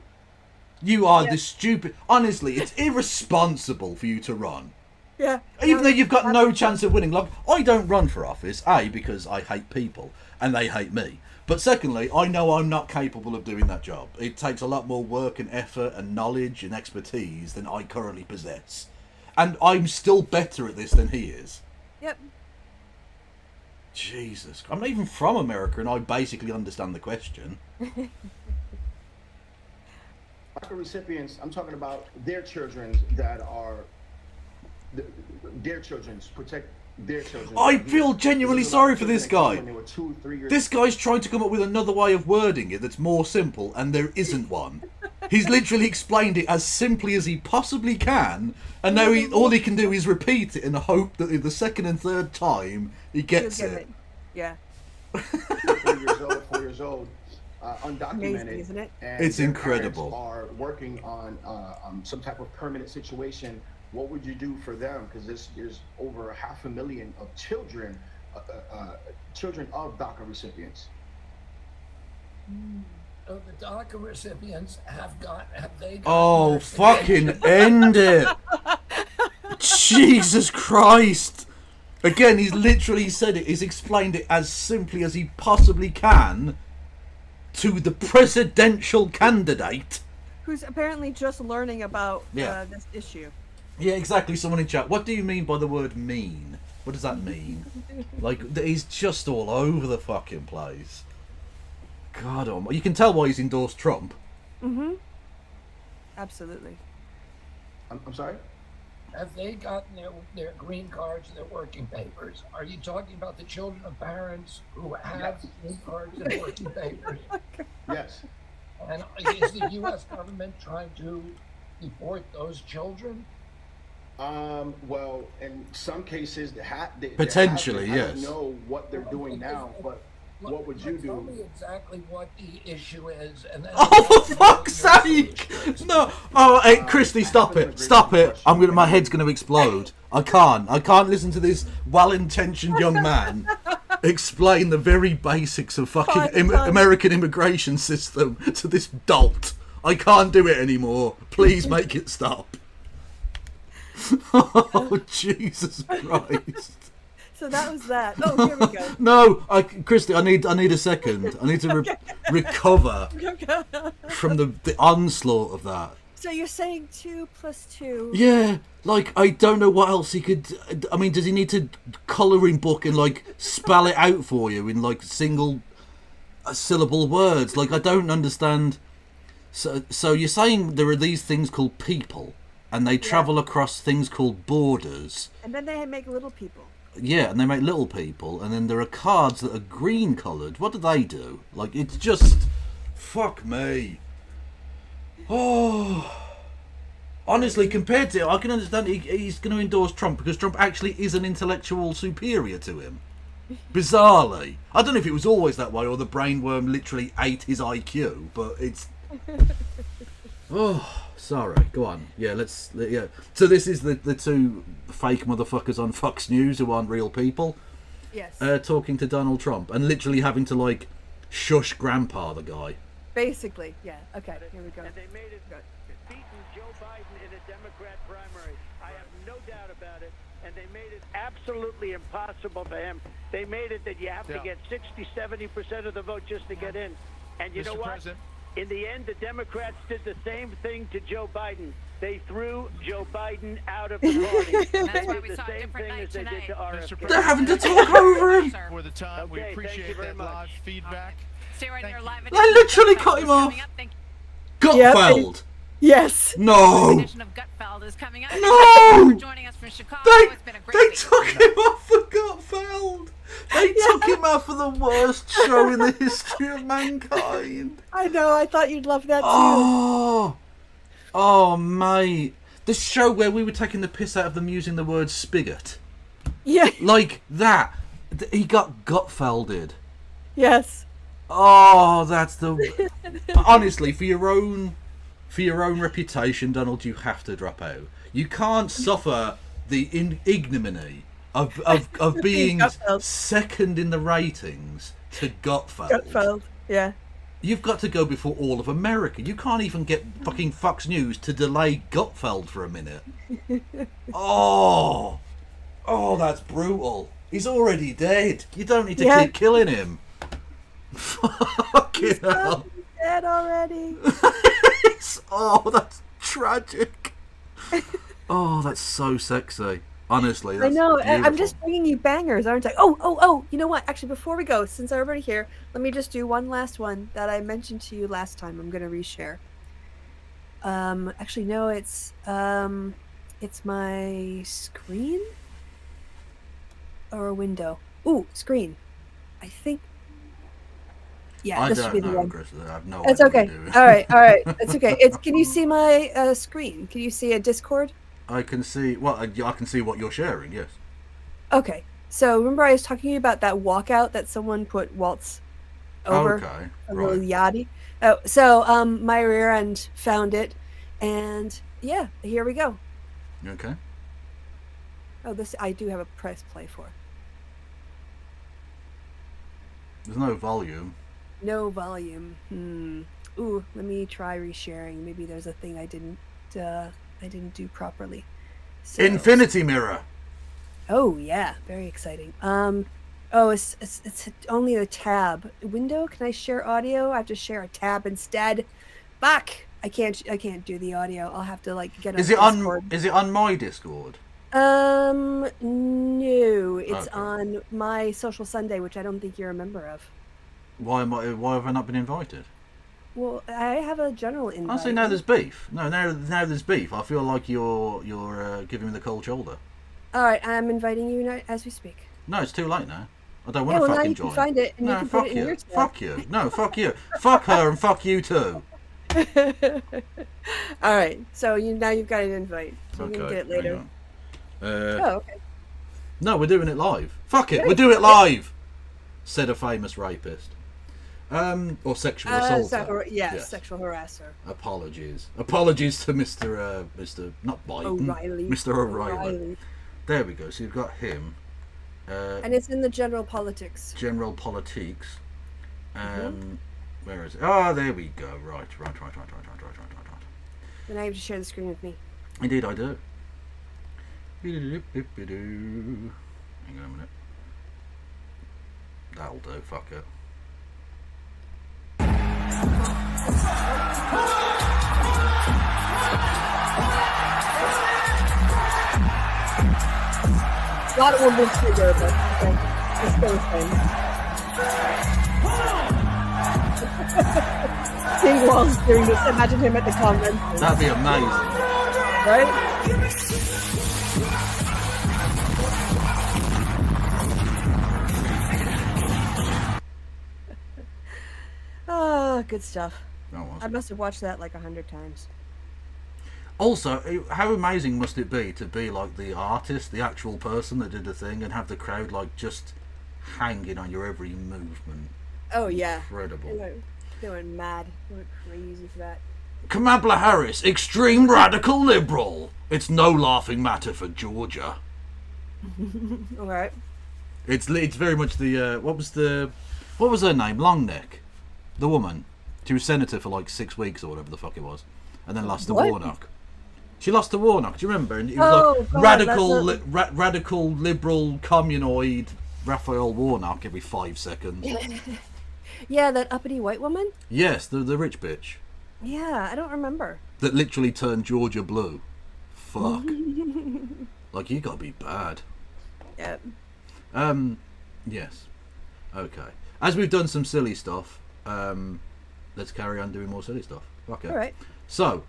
You are the stupid. Honestly, it's irresponsible for you to run. Yeah. Even though you've got no chance of winning. Like, I don't run for office, A, because I hate people, and they hate me. But secondly, I know I'm not capable of doing that job. It takes a lot more work and effort and knowledge and expertise than I currently possess. And I'm still better at this than he is. Yep. Jesus. I'm not even from America, and I basically understand the question. DACA recipients, I'm talking about their children that are their children, protect their children. I feel genuinely sorry for this guy. When they were 2, 3 years This guy's trying to come up with another way of wording it that's more simple, and there isn't one. He's literally explained it as simply as he possibly can, and now all he can do is repeat it in the hope that in the second and third time he gets it. Yeah. 4 years old, undocumented. Amazing, isn't it? And It's their incredible. parents are working on some type of permanent situation. What would you do for them? Because there's over 500,000 of children, children of DACA recipients. So the DACA recipients have they got Oh, fucking end it. Jesus Christ. Again, he's literally said it. He's explained it as simply as he possibly can to the presidential candidate. Who's apparently just learning about Yeah. this issue. Yeah, exactly. Someone in chat. What do you mean by the word mean? What does that mean? Like, he's just all over the fucking place. God, you can tell why he's endorsed Trump. Mm-hmm. Absolutely. I'm sorry? Have they gotten their green cards and their working papers? Are you talking about the children of parents who have green cards and working papers? Yes. And is the U.S. government trying to deport those children? Well, in some cases, they potentially, have, yes. I don't know what they're doing now, but what would you Tell do? me exactly what the issue is, and then Oh, for fuck's sake! No! Oh, hey, Christy, stop it! Stop it! My head's gonna explode. I can't listen to this well-intentioned young man explain the very basics of fucking American immigration system to this dolt. I can't do it anymore. Please make it stop. Oh, Jesus Christ. So that was that. Oh, here we go. No, Christy, I need a second. I need to recover from the onslaught of that. So you're saying 2 + 2? Yeah, like, I don't know what else he could... I mean, does he need to colouring book and, like, spell it out for you in, like, single syllable words? Like, I don't understand. So you're saying there are these things called people, and they travel across things called borders. And then they make little people. Yeah, and they make little people, and then there are cards that are green coloured. What do they do? Like, it's just... Fuck me. Oh... Honestly, compared to... I can understand he's going to endorse Trump, because Trump actually is an intellectual superior to him. Bizarrely. I don't know if it was always that way, or the brainworm literally ate his IQ, but it's... Oh... Sorry, go on. Yeah, yeah. So this is the two fake motherfuckers on Fox News who aren't real people. Yes. Talking to Donald Trump and literally having to, like, shush Grandpa, the guy. Basically, yeah. Okay, here we go. And they made it beaten Joe Biden in a Democrat primary. I have no doubt about it. And they made it absolutely impossible for him. They made it that you have to get 60-70% of the vote just to get in. And you know what? President. In the end, the Democrats did the same thing to Joe Biden. They threw Joe Biden out of the party. That's why we saw a different night tonight. They're having to talk over him. For the time, we appreciate that live feedback. Stay right there live. I literally cut him off. Gutfeld. Yes. No. Edition of Gutfeld is coming up. No. For joining us from Chicago. They It's been a great took him off for Gutfeld. They took him out for the worst show in the history of mankind. I know, I thought you'd love that too. Oh, mate. The show where we were taking the piss out of them using the word spigot. Yeah. Like that. He got Gutfelded. Yes. Oh, that's the... Honestly, for your own reputation, Donald, you have to drop out. You can't suffer the ignominy of being second in the ratings to Gutfeld. Gutfeld, yeah. You've got to go before all of America. You can't even get fucking Fox News to delay Gutfeld for a minute. Oh, that's brutal. He's already dead. You don't need to keep killing him. Fucking hell. He's dead already. Oh, that's tragic. Oh, that's so sexy. Honestly, that's I know. beautiful. I'm just bringing you bangers, aren't I? Oh! You know what? Actually, before we go, since I'm already here, let me just do one last one that I mentioned to you last time. I'm gonna reshare. Actually, no. It's my screen or a window. Ooh, screen. I think. Yeah, this should be the one. Chris, I have no It's idea okay. All right. It's okay. Can you see my screen? Can you see a Discord? I can see. Well, I can see what you're sharing. Yes. Okay. So remember, I was talking to you about that walkout that someone put Waltz over. Okay. A little yachty. Oh, so my rear end found it, and yeah, here we go. Okay. Oh, this I do have a press play for. There's no volume. No volume. Ooh, let me try resharing. Maybe there's a thing I didn't do properly. So, Infinity Mirror. Oh yeah, very exciting. Oh, it's only a tab window. Can I share audio? I have to share a tab instead. Fuck! I can't do the audio. I'll have to like get. Is it on my Discord? No. It's Okay. on my Social Sunday, which I don't think you're a member of. Why have I not been invited? Well, I have a general invite. I say now there's beef. No, now there's beef. I feel like you're giving me the cold shoulder. All right, I'm inviting you now as we speak. No, it's too late now. I don't want to fucking join. You can find it and no, you can fuck put it in you. your chat. Fuck you. No, fuck you. Fuck her and fuck you too. All right, so now you've got an invite. So Okay, you can get it later. Oh, okay. No, we're doing it live. Fuck it, we'll do it live. Said a famous rapist. Or sexual assaulter. Yes, sexual harasser. Apologies to Mr. not Biden. O'Reilly. Mr. O'Reilly. There we go. So you've got him. And it's in the general politics. General politics. Where is it? Oh, there we go. Right. Then I have to share the screen with me. Indeed, I do. Hang on a minute. That'll do. Fuck it. A lot of women trigger, but okay. Let's go with him. Seeing Walls doing this, imagine him at the convention. That'd be amazing. Right? Oh, good stuff. I must have watched that like 100 times. Also, how amazing must it be to be like the artist, the actual person that did the thing, and have the crowd like just hanging on your every movement? Oh yeah, incredible. They went mad. They went crazy for that. Kamala Harris, extreme radical liberal. It's no laughing matter for Georgia. All right. It's very much the what was her name? Longneck, the woman. She was senator for like 6 weeks or whatever the fuck it was, and then lost to Warnock. She lost to Warnock. Do you remember? And it was radical liberal communoid Raphael Warnock every 5 seconds. Yeah, that uppity white woman. Yes, the rich bitch. Yeah, I don't remember. That literally turned Georgia blue. Fuck. Like, you gotta be bad. Yep. Yes. Okay. As we've done some silly stuff, let's carry on doing more silly stuff. Okay. All right. So,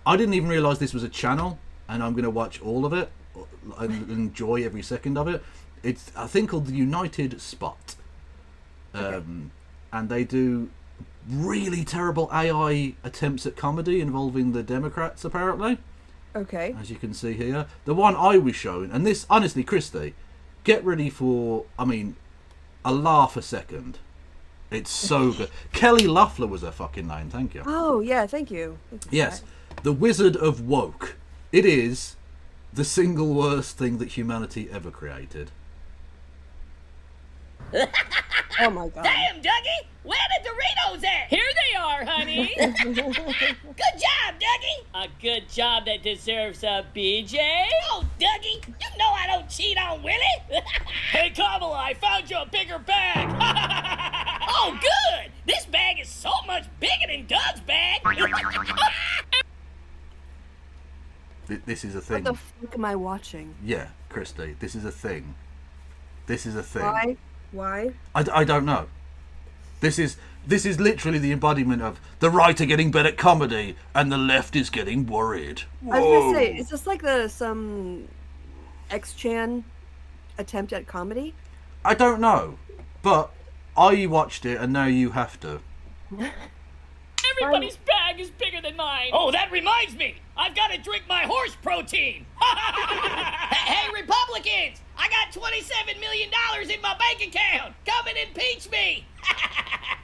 I didn't even realise this was a channel, and I'm going to watch all of it and enjoy every second of it. It's a thing called the United Spot. And they do really terrible AI attempts at comedy involving the Democrats, apparently. Okay. As you can see here. The one I was shown, and this, honestly, Christy, get ready for, a laugh a second. It's so good. Kelly Loeffler was her fucking name, thank you. Oh, yeah, thank you. Yes. The Wizard of Woke. It is the single worst thing that humanity ever created. Oh my god. Damn, Dougie! Where the Doritos at? Here they are, honey! Good job, Dougie! A good job that deserves a BJ? Oh, Dougie, you know I don't cheat on Willie! Hey, Kamala, I found you a bigger bag! Oh, good! This bag is so much bigger than Doug's bag! This is a thing. What the fuck am I watching? Yeah, Christy, this is a thing. This is a thing. Why? I don't know. This is literally the embodiment of the right are getting better at comedy and the left is getting worried. Whoa. I was gonna say, is this like some X-Chan attempt at comedy? I don't know, but I watched it and now you have to. Everybody's bag is bigger than mine. Oh, that reminds me. I've got to drink my horse protein. Hey, Republicans, I got $27 million in my bank account. Come and impeach me.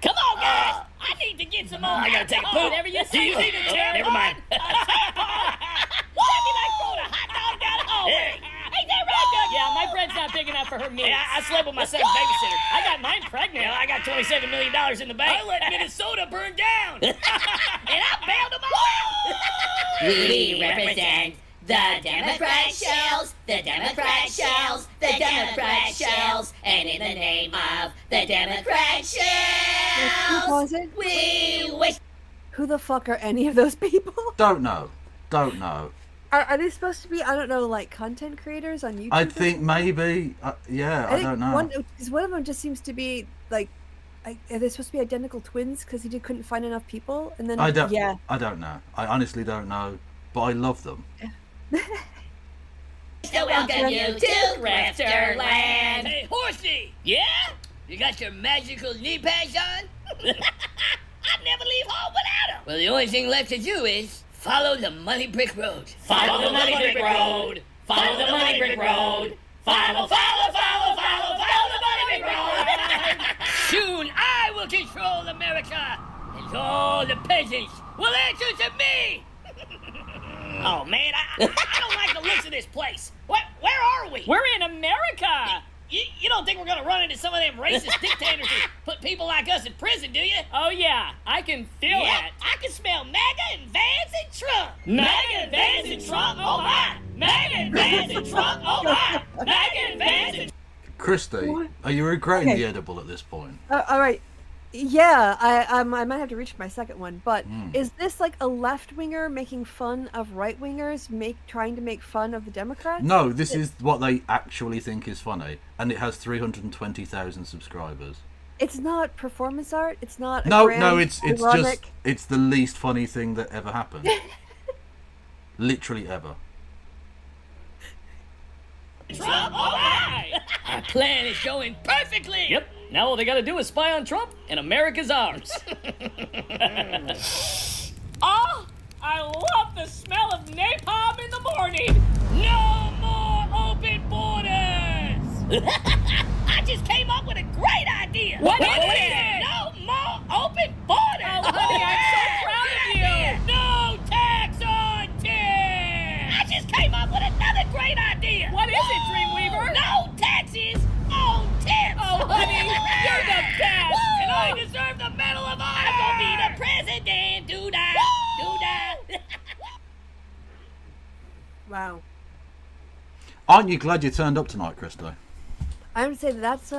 Come on, guys. I need to get some more. I got to take a poop. Whatever you say. See the chair? Never mind. That'd be like throwing a hot dog down the hallway. Ain't that right, Doug? Yeah, my bread's not big enough for her meals. Yeah, I slept with my son's babysitter. I got mine pregnant. Yeah, I got $27 million in the bank. I let Minnesota burn down. And I bailed them out. We represent the Democrat shells, the Democrat shells, the Democrat shells, and in the name of the Democrat shells, we wish. Who the fuck are any of those people? Don't know. Are they supposed to be, I don't know, like content creators on YouTube? I think maybe. Yeah, I don't know. One of them just seems to be like, are they supposed to be identical twins because he couldn't find enough people? And then I don't know. I honestly don't know, but I love them. So welcome you to Grifterland. Hey, Horsey! Yeah? You got your magical knee pads on? I'd never leave home without them. Well, the only thing left to do is follow the Money Brick Road. Follow the Money Brick Road. Follow the Money Brick Road. Follow the Money Brick Road. Soon I will control America, and all the peasants will answer to me. Oh man, I don't like the looks of this place. Where are we? We're in America. You don't think we're gonna run into some of them racist dictators who put people like us in prison, do you? Oh yeah, I can feel it. I can smell MAGA and Vans and Trump. MAGA and Vans and Trump, oh my. MAGA and Vans and Trump, oh my. MAGA and Vans and... Christy, are you regretting the edible at this point? All right. Yeah, I might have to reach my second one, but is this like a left-winger making fun of right-wingers trying to make fun of the Democrats? No, this is what they actually think is funny, and it has 320,000 subscribers. It's not performance art. It's not. No, it's just it's the least funny thing that ever happened. Literally ever. Trump, all right! Our plan is going perfectly. Yep. Now all they gotta do is spy on Trump, and America's ours. Oh, I love the smell of napalm in the morning. No more open borders. I just came up with a great idea. What is it? No more open borders. Oh, honey, I'm so proud of you. No tax on tips. I just came up with another great idea. What is it, Dreamweaver? No taxes on tips. Oh, honey, you're the best. And I deserve the Medal of Honor. I'm gonna be the president. Do that. Wow. Aren't you glad you turned up tonight, Christy? I would say that's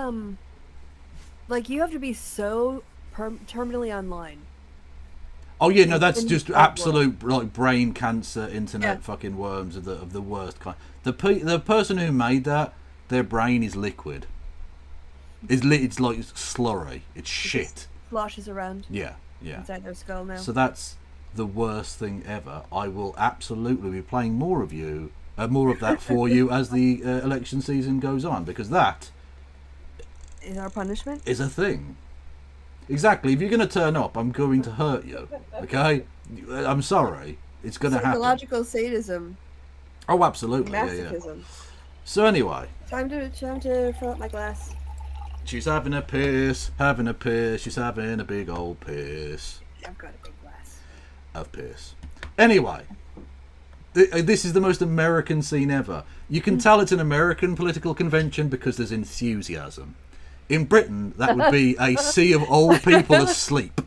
like you have to be so terminally online. Oh yeah, no, that's just absolute like brain cancer, internet fucking worms of the worst kind. The person who made that, their brain is liquid. It's like slurry. It's shit. Sloshes around. Yeah. Inside their skull now. So that's the worst thing ever. I will absolutely be playing more of that for you as the election season goes on, because that is our punishment. Is a thing. Exactly. If you're going to turn up, I'm going to hurt you. Okay? I'm sorry. It's going to happen. Psychological sadism. Oh, absolutely. Masochism. Yeah. So anyway. Time to fill up my glass. She's having a piss. She's having a big old piss. I've got a big glass of piss. Anyway. This is the most American scene ever. You can tell it's an American political convention because there's enthusiasm. In Britain, that would be a sea of old people asleep.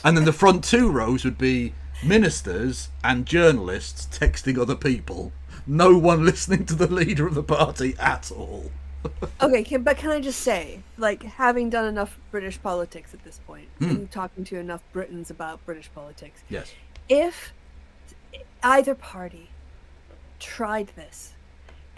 And then the front two rows would be ministers and journalists texting other people. No one listening to the leader of the party at all. Okay, but can I just say, like, having done enough British politics at this point, and talking to enough Britons about British politics, yes, if either party tried this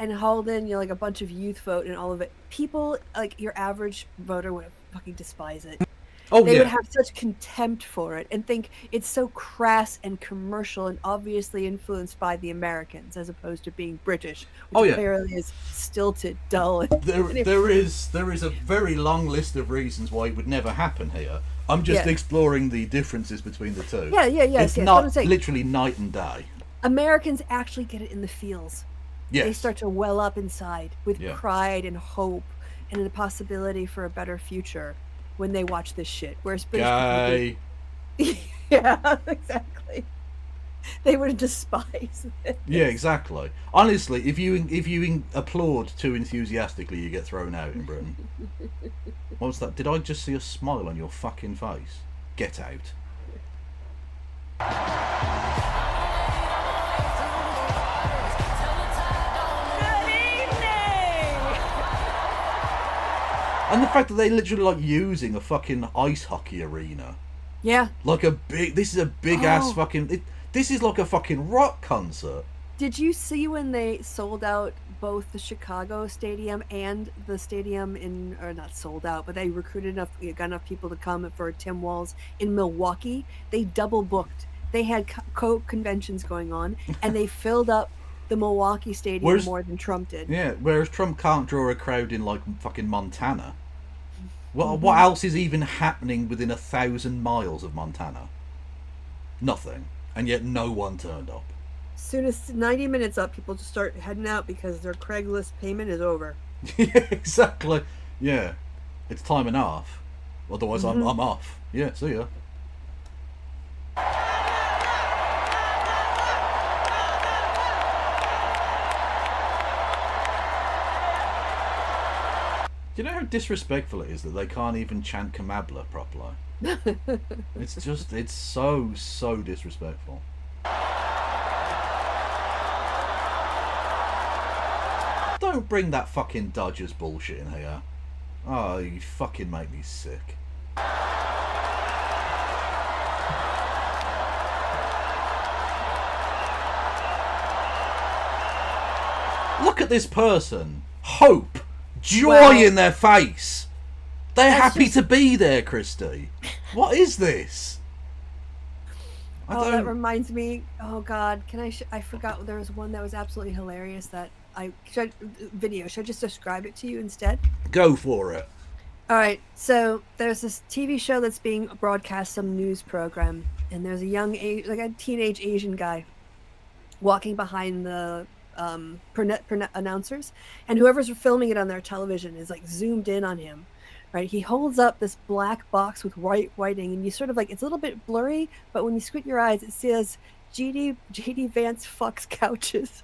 and hauled in, like a bunch of youth vote and all of it, people like your average voter would fucking despise it. They would have such contempt for it and think it's so crass and commercial and obviously influenced by the Americans as opposed to being British, which clearly is stilted, dull. There is a very long list of reasons why it would never happen here. I'm just exploring the differences between the two. It's not literally night and day. Americans actually get it in the feels. Yes. They start to well up inside with pride and hope and the possibility for a better future when they watch this shit. Whereas British people, yeah, exactly. They would despise it. Yeah, exactly. Honestly, if you applaud too enthusiastically, you get thrown out in Britain. What was that? Did I just see a smile on your fucking face? Get out. And the fact that they literally like using a fucking ice hockey arena. Yeah. Like this is a big ass fucking. This is like a fucking rock concert. Did you see when they sold out both the Chicago stadium and the stadium or not sold out, but they recruited got enough people to come for Tim Walz in Milwaukee? They double booked. They had conventions going on, and they filled up the Milwaukee stadium more than Trump did. Yeah, whereas Trump can't draw a crowd in like fucking Montana. What else is even happening within 1,000 miles of Montana? Nothing. And yet no one turned up. As soon as 90 minutes up, people just start heading out because their Craigslist payment is over. Yeah, exactly. Yeah. It's time and a half. Otherwise I'm off. Yeah, see ya. Do you know how disrespectful it is that they can't even chant Kamabla properly? It's so disrespectful. Don't bring that fucking Dodgers bullshit in here. Oh, you fucking make me sick. Look at this person. Hope. Joy in their face. They're happy to be there, Christy. What is this? That reminds me. Oh God, can I forgot there was one that was absolutely hilarious that should I just describe it to you instead? Go for it. All right. So there's this TV show that's being broadcast, some news program, and there's a teenage Asian guy walking behind the announcers, and whoever's filming it on their television is like zoomed in on him. Right, he holds up this black box with white writing, and you sort of it's a little bit blurry, but when you squint your eyes, it says JD Vance fucks couches.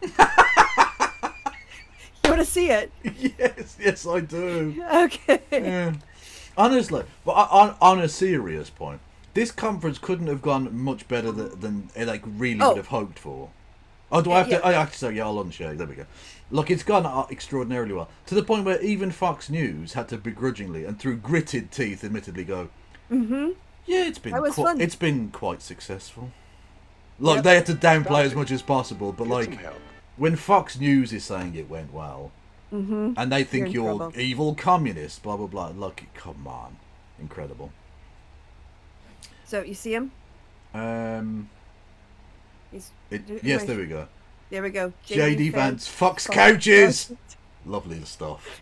You want to see it? Yes, I do. Okay. Yeah. Honestly, but on a serious point, this conference couldn't have gone much better than like really would have hoped for. Oh, do I have to? I have to say, yeah, I'll unshare. There we go. Look, it's gone extraordinarily well. To the point where even Fox News had to begrudgingly and through gritted teeth admittedly go, yeah, it's been quite successful. Like, they had to downplay as much as possible, but like, when Fox News is saying it went well, and they think you're evil communists, blah, blah, blah, look, come on. Incredible. So, you see him? Yes, there we go. There we go. JD Vance fucks couches. Lovely stuff.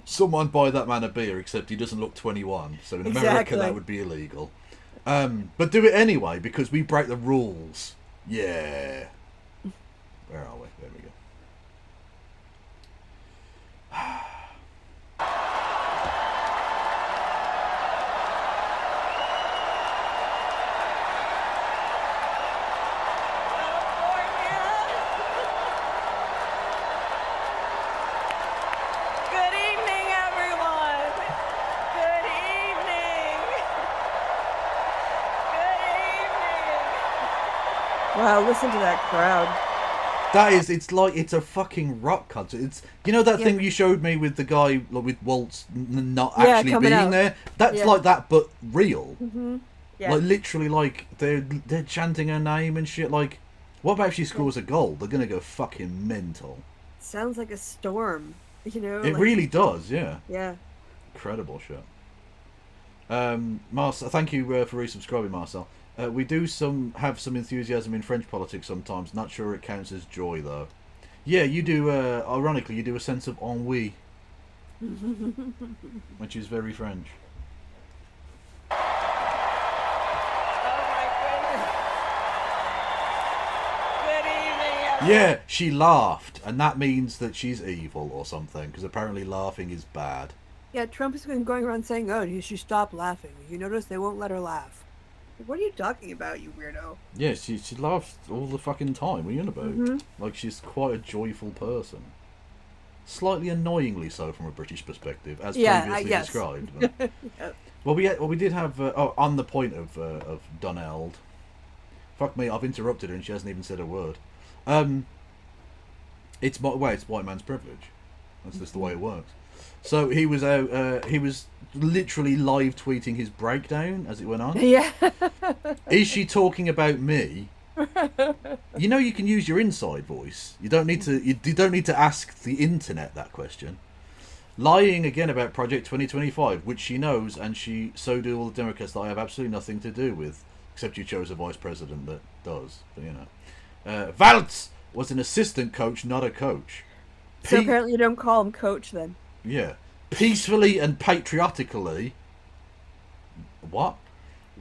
Someone buy that man a beer, except he doesn't look 21. So in America that would be illegal. But do it anyway because we break the rules. Yeah. Where are we? There we go. Wow, listen to that crowd. It's like it's a fucking rock concert. It's that thing you showed me with the guy with Waltz not actually being there. That's like that, but real. Yeah. Like literally, like they're chanting her name and shit. Like, what about if she scores a goal? They're gonna go fucking mental. Sounds like a storm. It really does. Yeah. Yeah. Incredible shit. Marcel, thank you for resubscribing, Marcel. We do have some enthusiasm in French politics sometimes. Not sure it counts as joy, though. Yeah, you do, ironically, you do a sense of ennui. Which is very French. Oh, my goodness. Good evening, everyone. Yeah, she laughed, and that means that she's evil or something, because apparently laughing is bad. Yeah, Trump has been going around saying, oh, you should stop laughing. You notice they won't let her laugh. What are you talking about, you weirdo? Yeah, she laughs all the fucking time. What are you on about? Like, she's quite a joyful person. Slightly annoyingly so from a British perspective, as previously described. But... Well, we did have on the point of Donald. Fuck me, I've interrupted her and she hasn't even said a word. It's white man's privilege. That's just the way it works. So he was he was literally live tweeting his breakdown as it went on. Yeah. Is she talking about me? You know, you can use your inside voice. You don't need to. You don't need to ask the internet that question. Lying again about Project 2025, which she knows, and so do all the Democrats that I have absolutely nothing to do with, except you chose a vice president that does. But you know, Valtz was an assistant coach, not a coach. So apparently you don't call him coach then. Yeah, peacefully and patriotically. What?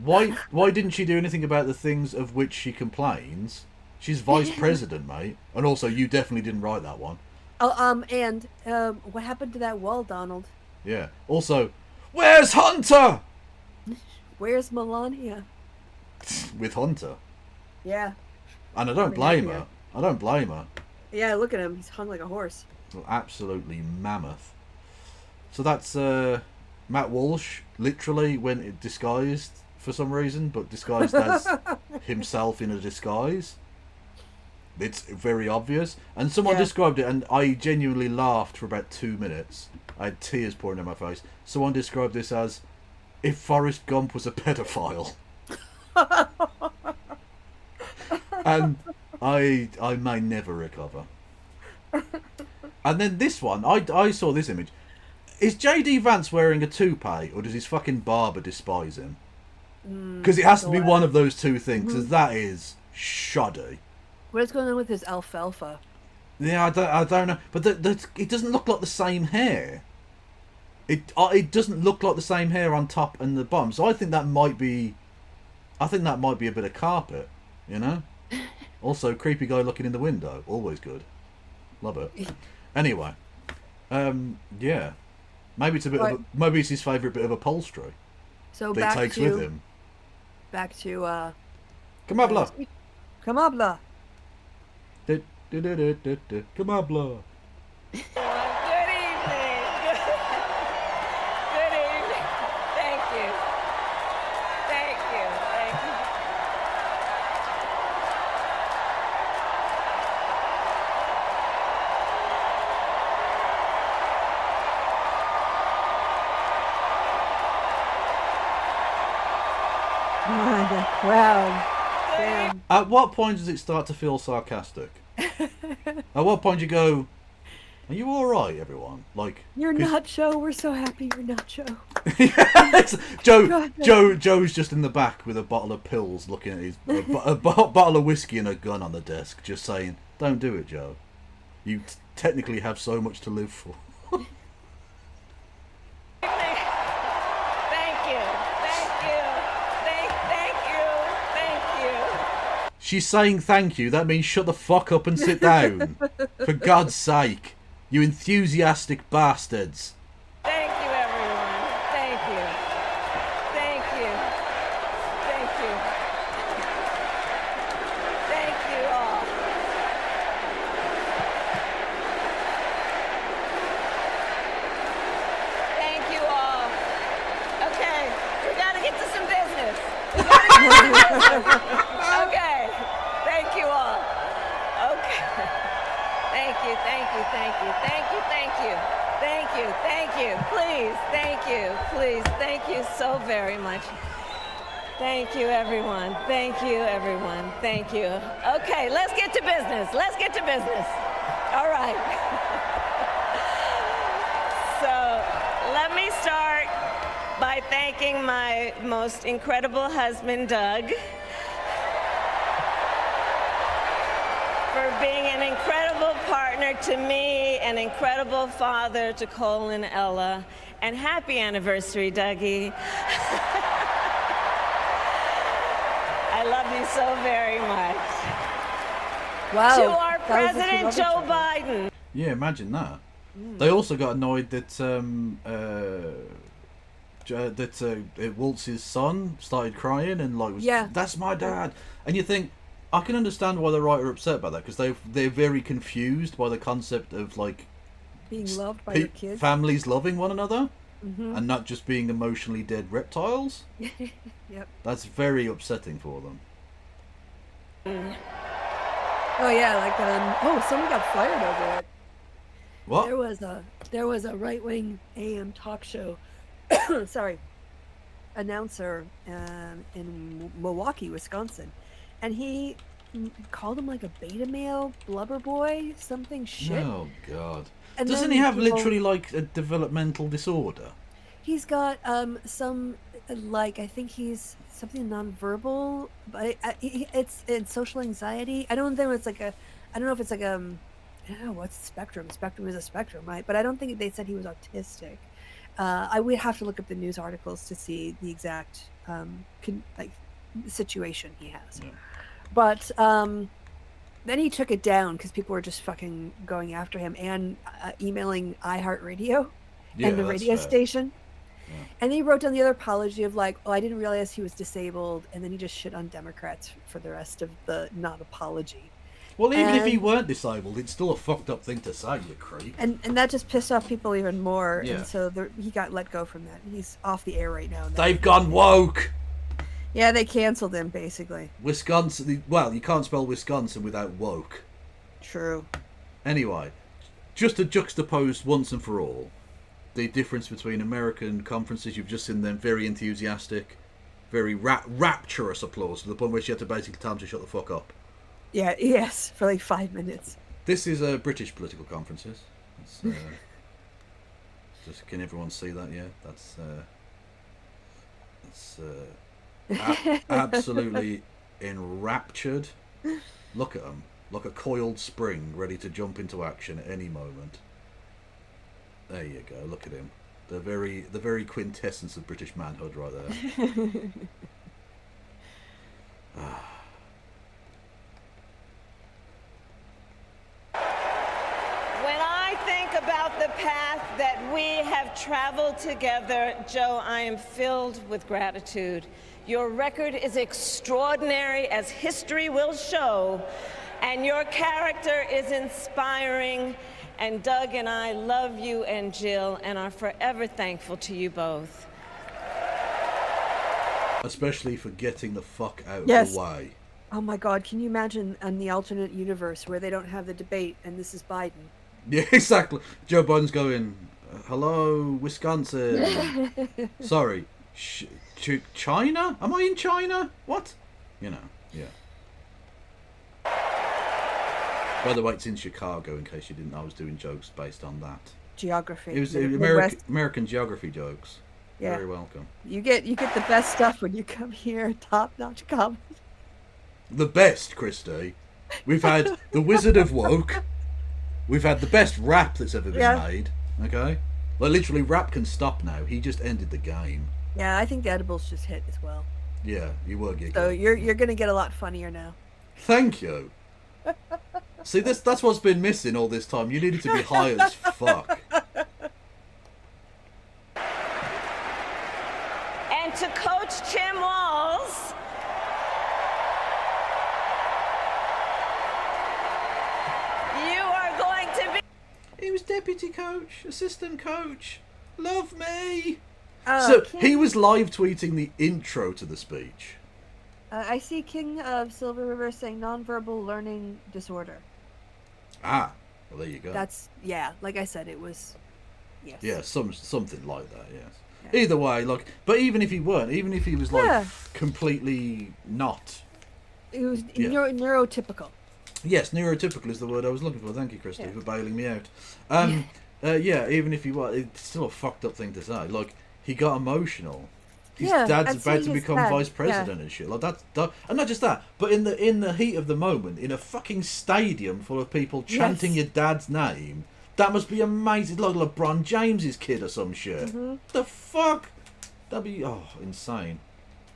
Why didn't she do anything about the things of which she complains? She's vice president, mate, and also you definitely didn't write that one. Oh, and what happened to that wall, Donald? Yeah. Also, where's Hunter? Where's Melania? With Hunter. Yeah. And I don't blame her. I don't blame her. Yeah, look at him. He's hung like a horse. Well, absolutely mammoth. So that's Matt Walsh, literally went disguised for some reason, but disguised as himself in a disguise. It's very obvious. And someone described it, and I genuinely laughed for about 2 minutes. I had tears pouring down my face. Someone described this as if Forrest Gump was a pedophile. And I may never recover. And then this one, I saw this image. Is J.D. Vance wearing a toupee, or does his fucking barber despise him? Because it has to be one of those two things, because that is shoddy. What is going on with his alfalfa? Yeah, I don't know, but it doesn't look like the same hair. It doesn't look like the same hair on top and the bottom. So I think that might be a bit of carpet, you know. Also, creepy guy looking in the window, always good. Love it. Anyway, yeah, maybe it's a bit of maybe it's his favourite bit of upholstery. So that he takes with him. Back to Kamabla. Kamabla. Kamabla. Good evening. Good evening. Thank you. Thank you. Thank you. Oh, the crowd. Damn. At what point does it start to feel sarcastic? At what point do you go, are you alright, everyone? Like, you're not Joe. We're so happy you're not Joe. Joe's just in the back with a bottle of pills, looking at his a bottle of whiskey and a gun on the desk, just saying, "Don't do it, Joe. You technically have so much to live for." She's saying thank you. That means shut the fuck up and sit down. For God's sake. You enthusiastic bastards. Thank you, everyone. Thank you. Thank you. Thank you. Thank you all. Thank you all. Okay, we gotta get to some business. We gotta get to some business. Okay. Thank you all. Okay. Thank you, thank you, thank you, thank you, thank you, thank you, thank you, please, thank you, please, thank you so very much. Thank you, everyone. Thank you, everyone. Thank you. Okay, let's get to business. Let's get to business. All right. So, let me start by thanking my most incredible husband, Doug, for being an incredible partner to me, an incredible father to Cole and Ella, and happy anniversary, Dougie. I love you so very much. Wow. To our President Joe Biden. Yeah, imagine that. They also got annoyed that Waltz's son started crying and like, that's my dad. And you think, I can understand why the right are upset about that, because they're very confused by the concept of like being loved by your kids, families loving one another, and not just being emotionally dead reptiles. Yep. That's very upsetting for them. Oh yeah, like someone got fired over it. What? There was a right-wing AM talk show. Sorry, announcer in Milwaukee, Wisconsin. And he called him like a beta male, blubber boy, something shit. Oh God! And Doesn't he have literally like a developmental disorder? He's got some like I think he's something nonverbal, but it's social anxiety. I don't know if it's like I don't know what's the spectrum. Spectrum is a spectrum, right? But I don't think they said he was autistic. I would have to look up the news articles to see the exact situation he has. Yeah. But then he took it down because people were just fucking going after him and emailing iHeartRadio and the radio station. Yeah. And he wrote down the other apology of like, oh, I didn't realize he was disabled. And then he just shit on Democrats for the rest of the not apology. Well, even if he weren't disabled, it's still a fucked up thing to say, you creep. And that just pissed off people even more. Yeah. And so he got let go from that. He's off the air right now. They've gone woke. Yeah, they canceled him, basically. Wisconsin, well, you can't spell Wisconsin without woke. True. Anyway, just to juxtapose once and for all the difference between American conferences, you've just seen them very enthusiastic, very rapturous applause to the point where she had to basically tell them to shut the fuck up. Yeah, yes, for like 5 minutes. This is British political conferences. Just can everyone see that? Yeah, that's absolutely enraptured. Look at them, like a coiled spring, ready to jump into action at any moment. There you go. Look at him. The very quintessence of British manhood, right there. About the path that we have traveled together, Joe, I am filled with gratitude. Your record is extraordinary, as history will show, and your character is inspiring. And Doug and I love you and Jill and are forever thankful to you both. Especially for getting the fuck out of the way. Oh my God, can you imagine in the alternate universe where they don't have the debate and this is Biden? Yeah, exactly. Joe Biden's going, hello, Wisconsin. Sorry, China? Am I in China? What? You know, yeah. By the way, it's in Chicago, in case you didn't know. I was doing jokes based on that. Geography. It was American geography jokes. Yeah. Very welcome. You get the best stuff when you come here. Top-notch comedy. The best, Christy. We've had The Wizard of Woke. We've had the best rap that's ever been made. Okay? Like, literally, rap can stop now. He just ended the game. Yeah, I think the edibles just hit as well. Yeah, you were giggling. So you're going to get a lot funnier now. Thank you. See, that's what's been missing all this time. You needed to be high as fuck. And to Coach Tim Walls, you are going to be... He was deputy coach, assistant coach. Love me. So he was live tweeting the intro to the speech. I see King of Silver River saying nonverbal learning disorder. Ah, well, there you go. That's, yeah, like I said, it was, yes. Yeah, something like that, yes. Yeah. Either way, like, but even if he weren't, even if he was, like, completely not. It was neurotypical. Yes, neurotypical is the word I was looking for. Thank you, Christy, for bailing me out. Even if he was, it's still a fucked up thing to say. Like, he got emotional. His dad's about to become vice president and shit. Like that, and not just that, but in the heat of the moment, in a fucking stadium full of people chanting your dad's name, that must be amazing. Like LeBron James's kid or some shit. Mm-hmm. The fuck? That'd be insane.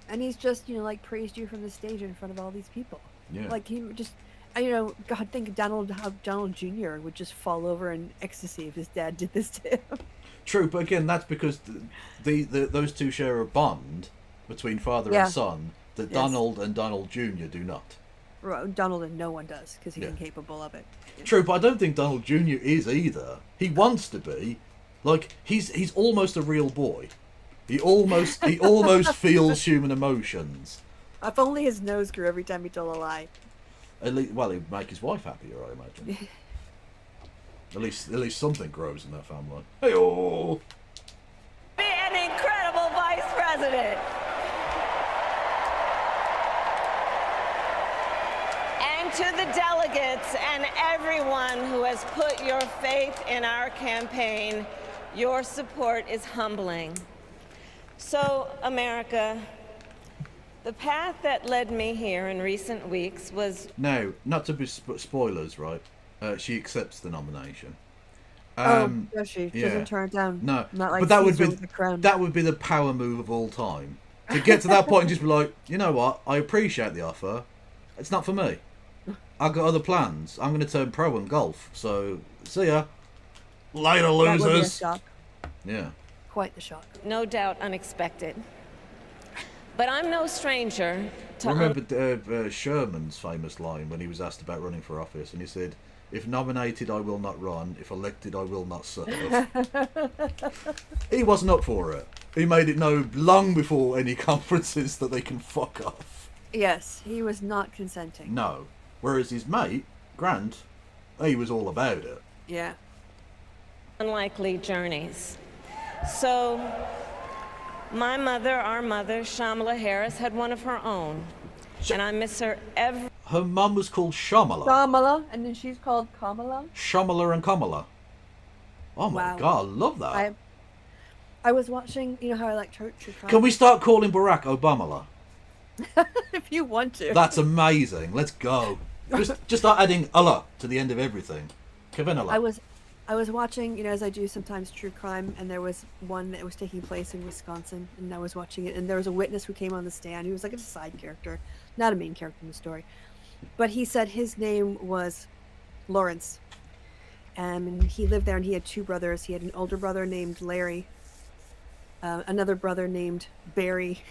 And he's just like praised you from the stage in front of all these people. Yeah. Like he just, God, think how Donald Jr. would just fall over in ecstasy if his dad did this to him. True, but again, that's because those two share a bond between father and son that Donald and Donald Jr. do not. Right, Donald and no one does because he's incapable of it. True, but I don't think Donald Jr. is either. He wants to be. Like he's almost a real boy. He almost feels human emotions. If only his nose grew every time he told a lie. Well, it'd make his wife happier, I imagine. At least something grows in that family. Hey-oh! Be an incredible vice president. to the delegates and everyone who has put your faith in our campaign, your support is humbling. So, America, the path that led me here in recent weeks was... No, not to be spoilers, right? She accepts the nomination. Does she? She doesn't turn it down. No, not like but that would Caesar be with the crown. that would be the power move of all time. To get to that point and just be like, you know what? I appreciate the offer. It's not for me. I've got other plans. I'm going to turn pro in golf. So see ya later, losers. That would be a shock. Yeah. Quite the shock. No doubt unexpected. But I'm no stranger to... Remember Sherman's famous line when he was asked about running for office, and he said, "If nominated, I will not run. If elected, I will not serve." He wasn't up for it. He made it known long before any conferences that they can fuck off. Yes, he was not consenting. No. Whereas his mate, Grant, he was all about it. Yeah. Unlikely journeys. So, my mother, our mother, Shamala Harris, had one of her own. And I miss her every... Her mum was called Shamala. Shamala, and then she's called Kamala. Shamala and Kamala. Oh my God, I love that. I was watching, you know how I like true crime? Can we start calling Barack Obama? If you want to. That's amazing. Let's go. Just start adding Allah to the end of everything. Kevin Allah. I was watching, you know, as I do sometimes, true crime, and there was one that was taking place in Wisconsin, and I was watching it, and there was a witness who came on the stand. He was like a side character, not a main character in the story. But he said his name was Lawrence. And he lived there, and he had two brothers. He had an older brother named Larry, another brother named Barry.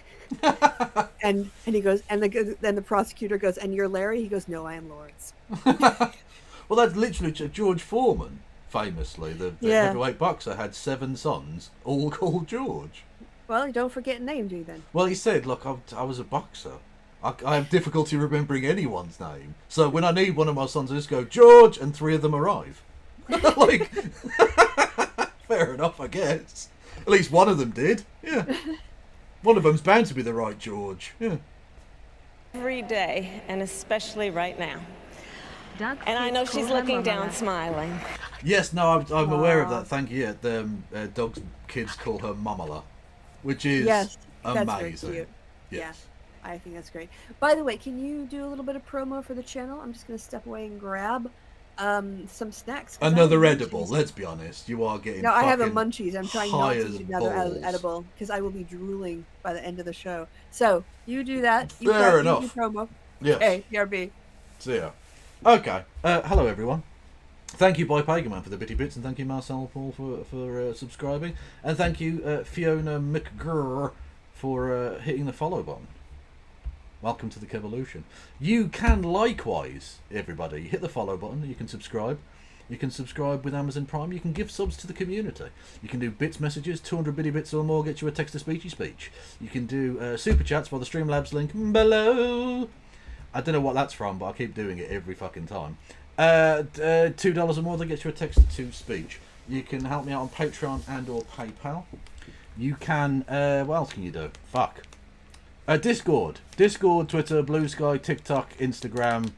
and he goes, and then the prosecutor goes, "And you're Larry?" He goes, "No, I am Lawrence." Well, that's literally George Foreman, famously, the heavyweight boxer, had 7 sons, all called George. Well, don't forget name, do you then? Well, he said, "Look, I was a boxer. I have difficulty remembering anyone's name. So when I need one of my sons, I just go, George, and 3 of them arrive." Like, fair enough, I guess. At least one of them did. Yeah. One of them's bound to be the right George. Yeah. Every day, and especially right now. And I know she's looking down, smiling. Yes, no, I'm aware of that. Thank you. Yeah, Doug's kids call her Mamala, which is amazing. That's very cute. Yes. Yeah, I think that's great. By the way, can you do a little bit of promo for the channel? I'm just going to step away and grab some snacks. Another edible. Let's be honest. You are getting. No, I have a munchies. I'm trying not to as eat another edible because I will be drooling by the end of the show. So you do that. Fair enough. You do promo. Yes. Hey, BRB. See ya. Okay. Hello everyone. Thank you, Boy Pagan for the bitty bits, and thank you, Marcel Paul, for subscribing, and thank you, Fiona McGurr, for hitting the follow button. Welcome to the Kevolution. You can likewise, everybody, hit the follow button. You can subscribe. You can subscribe with Amazon Prime. You can give subs to the community. You can do bits messages, 200 bitty bits or more, get you a text-to-speechy speech. You can do super chats via the Streamlabs link below. I don't know what that's from, but I keep doing it every fucking time. $2 or more, that gets you a text-to-speech. You can help me out on Patreon and or PayPal. You can, what else can you do? Fuck. Discord, Twitter, Blue Sky, TikTok, Instagram,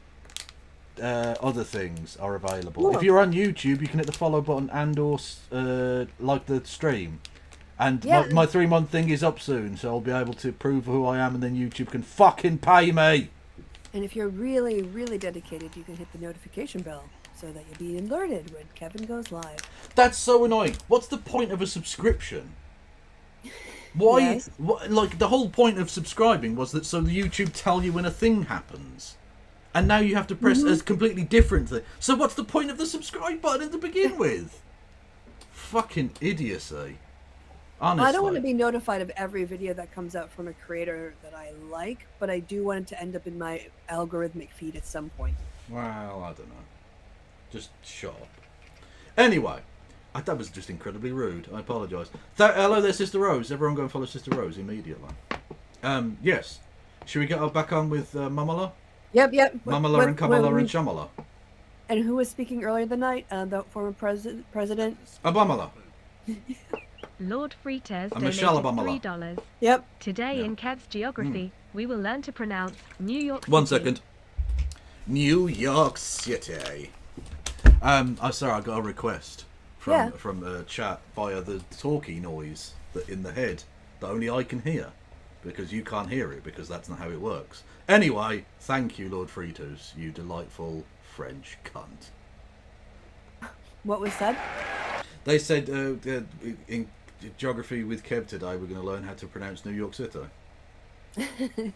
other things are available. If you're on YouTube, you can hit the follow button and or like the stream. And my 3-month thing is up soon, so I'll be able to prove who I am, and then YouTube can fucking pay me. And if you're really, really dedicated, you can hit the notification bell so that you'll be alerted when Kevin goes live. That's so annoying. What's the point of a subscription? Why? Yes. Like, the whole point of subscribing was that so the YouTube tell you when a thing happens. And now you have to press a completely different thing. So what's the point of the subscribe button to begin with? Fucking idiocy. Honestly. I don't want to be notified of every video that comes out from a creator that I like, but I do want it to end up in my algorithmic feed at some point. Well, I don't know. Just shut up. Anyway, that was just incredibly rude. I apologise. Hello there, Sister Rose. Everyone go and follow Sister Rose immediately. Yes. Should we get back on with Mamala? Yep. Mamala and Kamala and Shamala. And who was speaking earlier tonight? The former president? Obamala. Lord Frites I'm donated $3. Yep. Today in Kev's Geography, we will learn to pronounce New York City. 1 second. New York City. I'm sorry, I got a request from chat via the talkie noise that in the head that only I can hear, because you can't hear it, because that's not how it works. Anyway, thank you, Lord Fritos, you delightful French cunt. What was said? They said in geography with Kev today, we're going to learn how to pronounce New York City.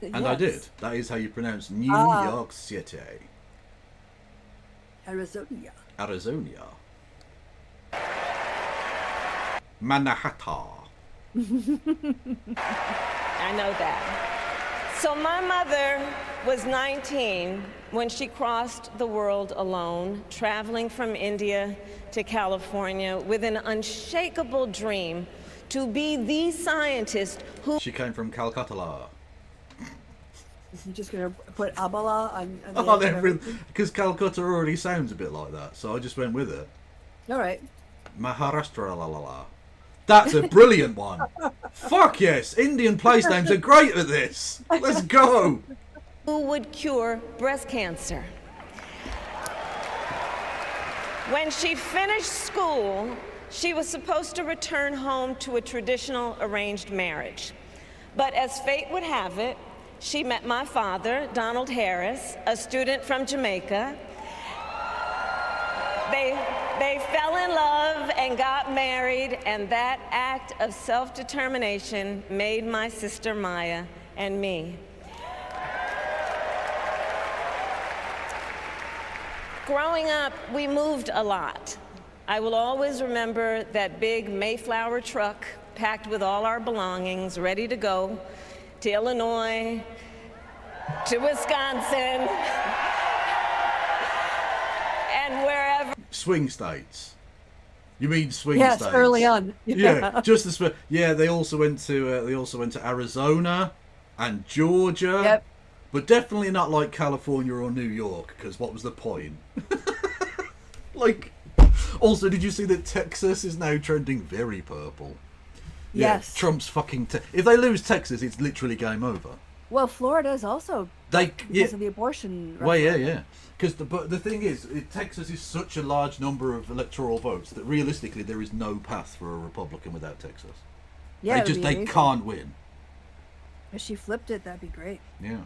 And I did. That is how you pronounce New York City. Arizona. Manhattan. I know that. So my mother was 19 when she crossed the world alone, traveling from India to California with an unshakable dream to be the scientist who... She came from Calcutta. You're just going to put Abala on the end because Calcutta already sounds a bit like that, so I just went with it. All right. Maharashtra la la la. That's a brilliant one. Fuck yes, Indian place names are great at this. Let's go. Who would cure breast cancer. When she finished school, she was supposed to return home to a traditional arranged marriage. But as fate would have it, she met my father, Donald Harris, a student from Jamaica. They fell in love and got married, and that act of self-determination made my sister Maya and me. Growing up, we moved a lot. I will always remember that big Mayflower truck packed with all our belongings, ready to go to Illinois, to Wisconsin, and wherever. Swing states. You mean swing states? Yes, early on. Yeah, just as yeah. They also went to Arizona and Georgia. Yep. But definitely not like California or New York, because what was the point? Like, also, did you see that Texas is now trending very purple? Yes. Yeah, Trump's fucking... if they lose Texas, it's literally game over. Well, Florida is also because of the abortion. Well, yeah. But the thing is, Texas is such a large number of electoral votes that realistically there is no path for a Republican without Texas. Yeah, they can't win. If she flipped it, that'd be great. Yeah.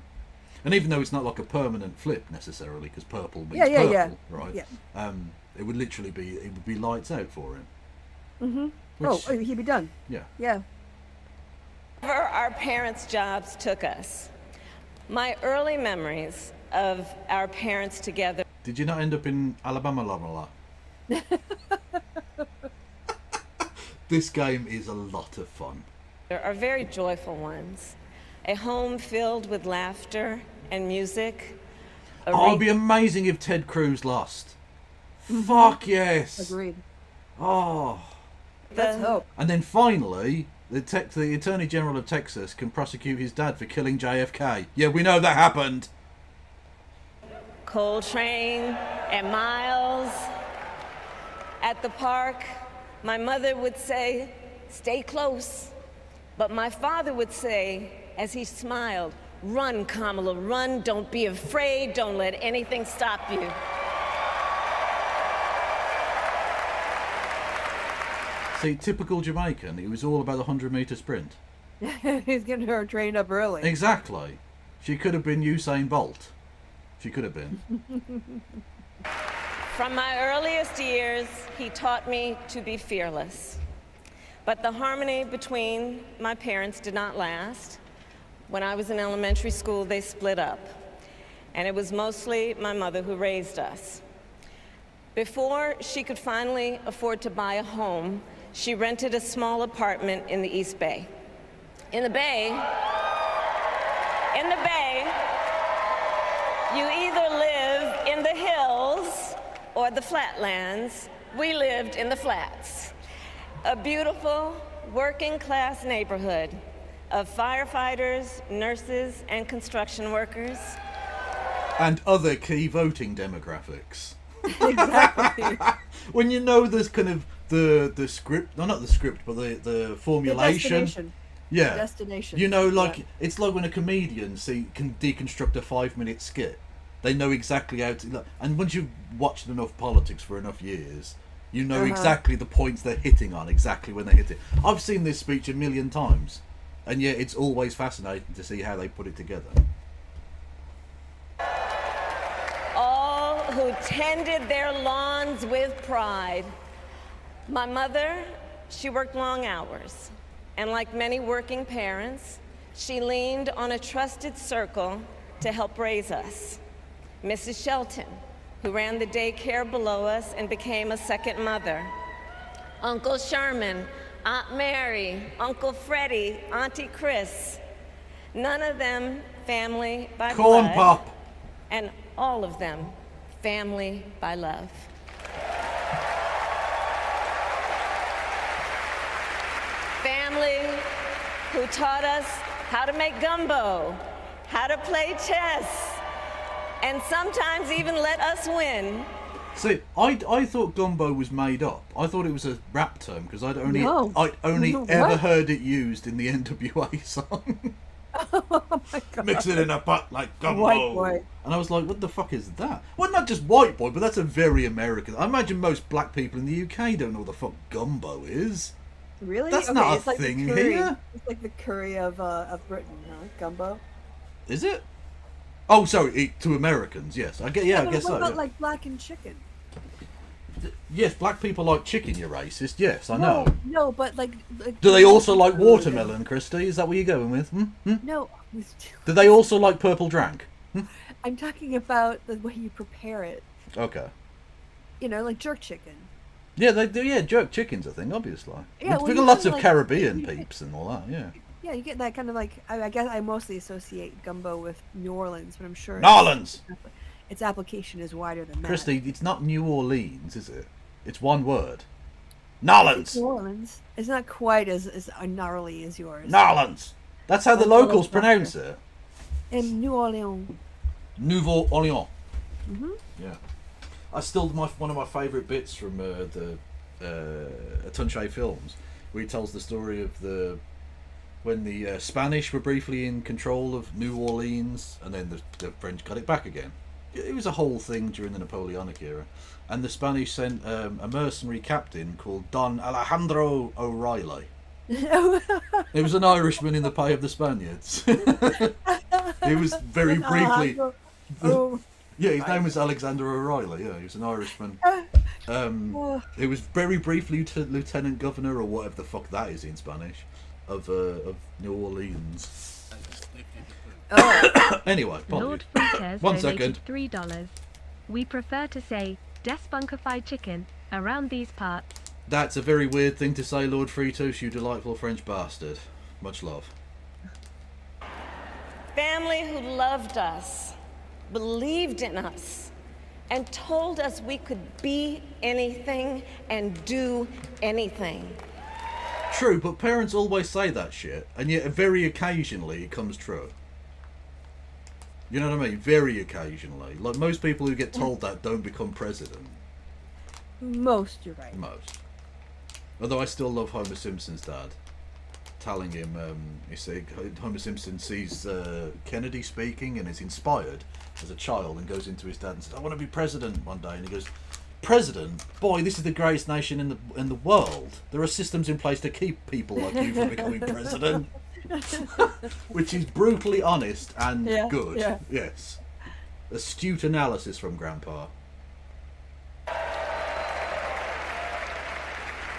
And even though it's not like a permanent flip necessarily, because purple means purple, right? Yeah. It would literally be lights out for him. Mm-hmm. He'd be done. Yeah. Yeah. Wherever our parents' jobs took us, my early memories of our parents together. Did you not end up in Alabama, la la la? This game is a lot of fun. There are very joyful ones. A home filled with laughter and music. It'd be amazing if Ted Cruz lost. Fuck yes. Agreed. Oh. Let's hope. And then finally, the Attorney General of Texas can prosecute his dad for killing JFK. Yeah, we know that happened. Coltrane and Miles. At the park, my mother would say, "Stay close." But my father would say, as he smiled, "Run, Kamala, run. Don't be afraid. Don't let anything stop you." See, typical Jamaican, it was all about the 100-metre sprint. He's getting her trained up early. Exactly. She could have been Usain Bolt. She could have been. From my earliest years, he taught me to be fearless. But the harmony between my parents did not last. When I was in elementary school, they split up. And it was mostly my mother who raised us. Before she could finally afford to buy a home, she rented a small apartment in the East Bay. In the Bay, you either live in the hills or the flatlands. We lived in the flats. A beautiful, working-class neighborhood of firefighters, nurses, and construction workers. And other key voting demographics. Exactly. When you know there's kind of the script, no, not the script, but the formulation. Yeah. Destination. You know, like it's like when a comedian can deconstruct a 5-minute skit. They know exactly how to... And once you've watched enough politics for enough years, you know exactly the points they're hitting on, exactly when they hit it. I've seen this speech a million times, and yet it's always fascinating to see how they put it together. All who tended their lawns with pride. My mother, she worked long hours, and like many working parents, she leaned on a trusted circle to help raise us. Mrs. Shelton, who ran the daycare below us and became a second mother. Uncle Sherman, Aunt Mary, Uncle Freddie, Auntie Chris. None of them family by Corn blood. Pop. And all of them family by love. Family who taught us how to make gumbo, how to play chess, and sometimes even let us win. See, I thought gumbo was made up. I thought it was a rap term because I'd only ever heard it used in the NWA song. Oh my god! Mix it in a pot like gumbo. White boy. And I was like, what the fuck is that? Well, not just white boy, but that's a very American. I imagine most black people in the UK don't know what the fuck gumbo is. Really? That's okay, not it's a like thing the curry. here. It's like the curry of Britain, huh? Gumbo. Is it? Oh, sorry, to Americans, yes. I guess so. What about Yeah. like blackened chicken? Yes, black people like chicken, you're racist. Yes, I know. No, but like Do they also like watermelon, Christy? Is that what you're going with? No. Do they also like purple drank? I'm talking about the way you prepare it. Okay. You know, like jerk chicken. Yeah, they do. Yeah, jerk chickens, I think, obviously. Yeah, We've well, got you lots can, of like, Caribbean you get- peeps and all that, yeah. Yeah, you get that kind of like. I guess I mostly associate gumbo with New Orleans, but I'm sure. New Orleans! Its application is wider than that. Christy, it's not New Orleans, is it? It's one word. Nolans! New Orleans. It's not quite as gnarly as yours. Nolans! That's how the locals pronounce it. In New Orleans. Nouveau Orleans. Yeah. I still one of my favourite bits from the Tunche films, where he tells the story of when the Spanish were briefly in control of New Orleans, and then the French got it back again. It was a whole thing during the Napoleonic era, and the Spanish sent a mercenary captain called Don Alejandro O'Reilly. He was an Irishman in the pay of the Spaniards. He was very briefly. Yeah, his name was Alexander O'Reilly. Yeah, he was an Irishman. He was very briefly lieutenant governor, or whatever the fuck that is in Spanish, of New Orleans. Anyway, Lord Frites one donated second. $3. We prefer to say despunkified chicken around these parts. That's a very weird thing to say, Lord Fritos, you delightful French bastard. Much love. Family who loved us, believed in us, and told us we could be anything and do anything. True, but parents always say that shit, and yet very occasionally it comes true. You know what I mean? Very occasionally. Like, most people who get told that don't become president. Most, you're right. Most. Although I still love Homer Simpson's dad telling him, Homer Simpson sees Kennedy speaking and is inspired as a child and goes into his dad and says, I want to be president one day. And he goes, President? Boy, this is the greatest nation in the world. There are systems in place to keep people like you from becoming president. Which is brutally honest and good. Yeah. Yes. Astute analysis from Grandpa.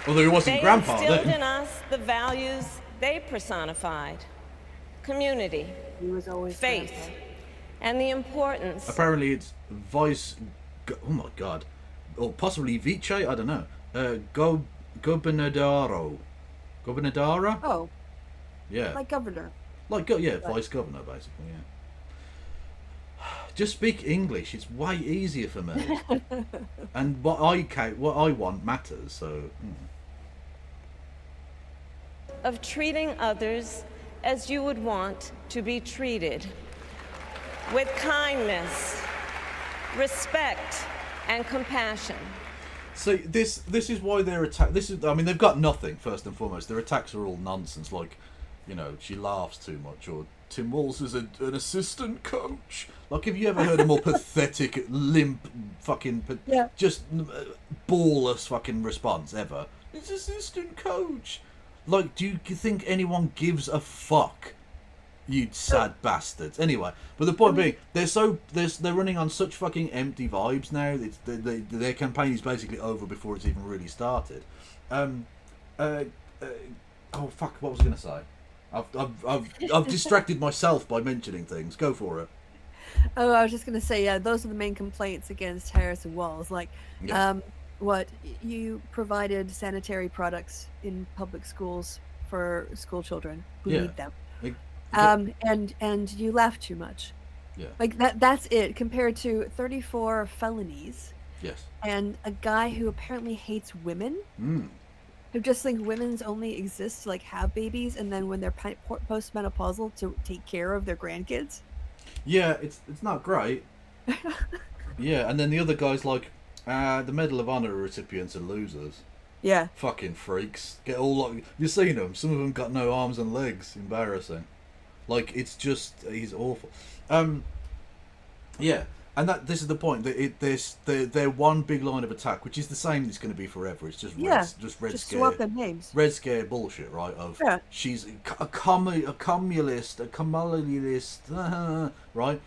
Although he wasn't Grandpa then. They instilled in us the values they personified. Community, faith, Grandpa. and the importance. Apparently it's oh my god. Or possibly Vice, I don't know. Gobernadoro. Gobernadora? Oh. Yeah. Like governor. Vice governor, basically, yeah. Just speak English, it's way easier for me. And what I want matters, so... Of treating others as you would want to be treated. With kindness, respect, and compassion. So this is why they're attack. I mean, they've got nothing, first and foremost. Their attacks are all nonsense. Like, she laughs too much, or Tim Walz is an assistant coach. Like, have you ever heard a more pathetic, limp, fucking, just ballless fucking response ever? It's assistant coach. Like, do you think anyone gives a fuck? You sad bastards. Anyway, but the point being, they're running on such fucking empty vibes now. Their campaign is basically over before it's even really started. Oh fuck! What was I going to say? I've distracted myself by mentioning things. Go for it. Oh, I was just going to say, yeah, those are the main complaints against Harrison Walz. Like, what you provided sanitary products in public schools for school children who need them. And you laugh too much. Yeah. Like that's it compared to 34 felonies. Yes. And a guy who apparently hates women. Who just think women's only exist to like have babies, and then when they're postmenopausal to take care of their grandkids. Yeah, it's not great. Yeah, and then the other guy's like, the Medal of Honor recipients are losers. Yeah. Fucking freaks. Get all like, you've seen them. Some of them got no arms and legs. Embarrassing. Like, it's just, he's awful. Yeah, and this is the point. They're one big line of attack, which is the same it's going to be forever. It's just red scare. Swap their names. Red scare bullshit, right? Of she's a communist, right?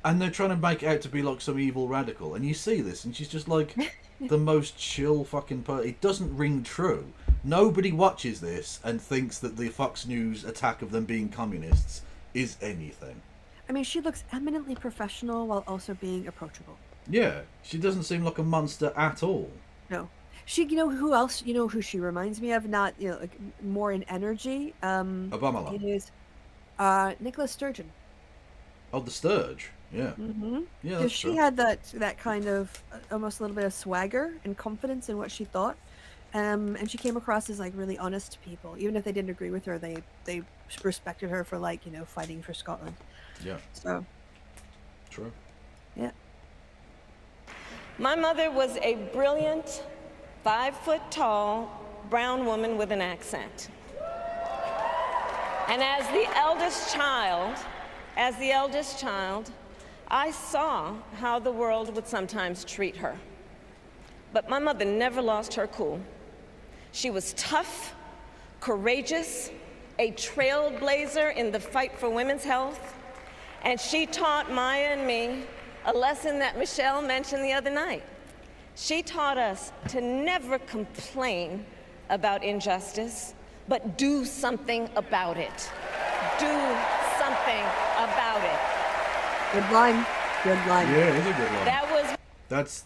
And they're trying to make it out to be like some evil radical, and you see this, and she's just like the most chill fucking person. It doesn't ring true. Nobody watches this and thinks that the Fox News attack of them being communists is anything. I mean, she looks eminently professional while also being approachable. Yeah, she doesn't seem like a monster at all. No. She, who else, who she reminds me of, not, like more in energy? Obama. It is Nicola Sturgeon. Oh, the Sturge. Yeah. Mm-hmm. Yeah, that's she had that kind of almost a little bit of swagger and confidence in what she thought. And she came across as like really honest to people. Even if they didn't agree with her, they respected her for like, fighting for Scotland. Yeah. So. True. Yeah. My mother was a brilliant, 5-foot-tall, brown woman with an accent. And as the eldest child, I saw how the world would sometimes treat her. But my mother never lost her cool. She was tough, courageous, a trailblazer in the fight for women's health, and she taught Maya and me a lesson that Michelle mentioned the other night. She taught us to never complain about injustice, but do something about it. Do something about it. Good line. Good line. Yeah, it's a good line. That was...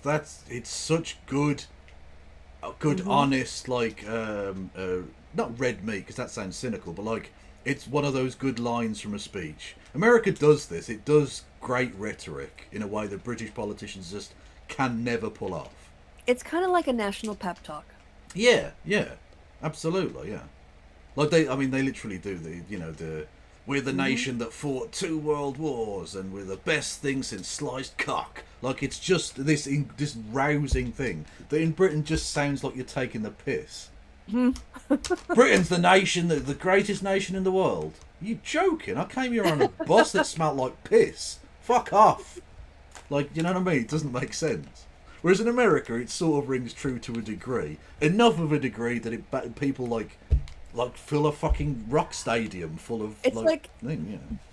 That's it's such good honest, like not red meat, because that sounds cynical, but like it's one of those good lines from a speech. America does this. It does great rhetoric in a way that British politicians just can never pull off. It's kind of like a national pep talk. Yeah, absolutely, yeah. Like they literally do the we're the nation that fought 2 world wars, and we're the best thing since sliced cock. Like, it's just this rousing thing that in Britain just sounds like you're taking the piss. Britain's the nation, the greatest nation in the world. Are you joking? I came here on a bus that smelled like piss. Fuck off. Like, you know what I mean? It doesn't make sense. Whereas in America, it sort of rings true to a degree. Enough of a degree that people like fill a fucking rock stadium full of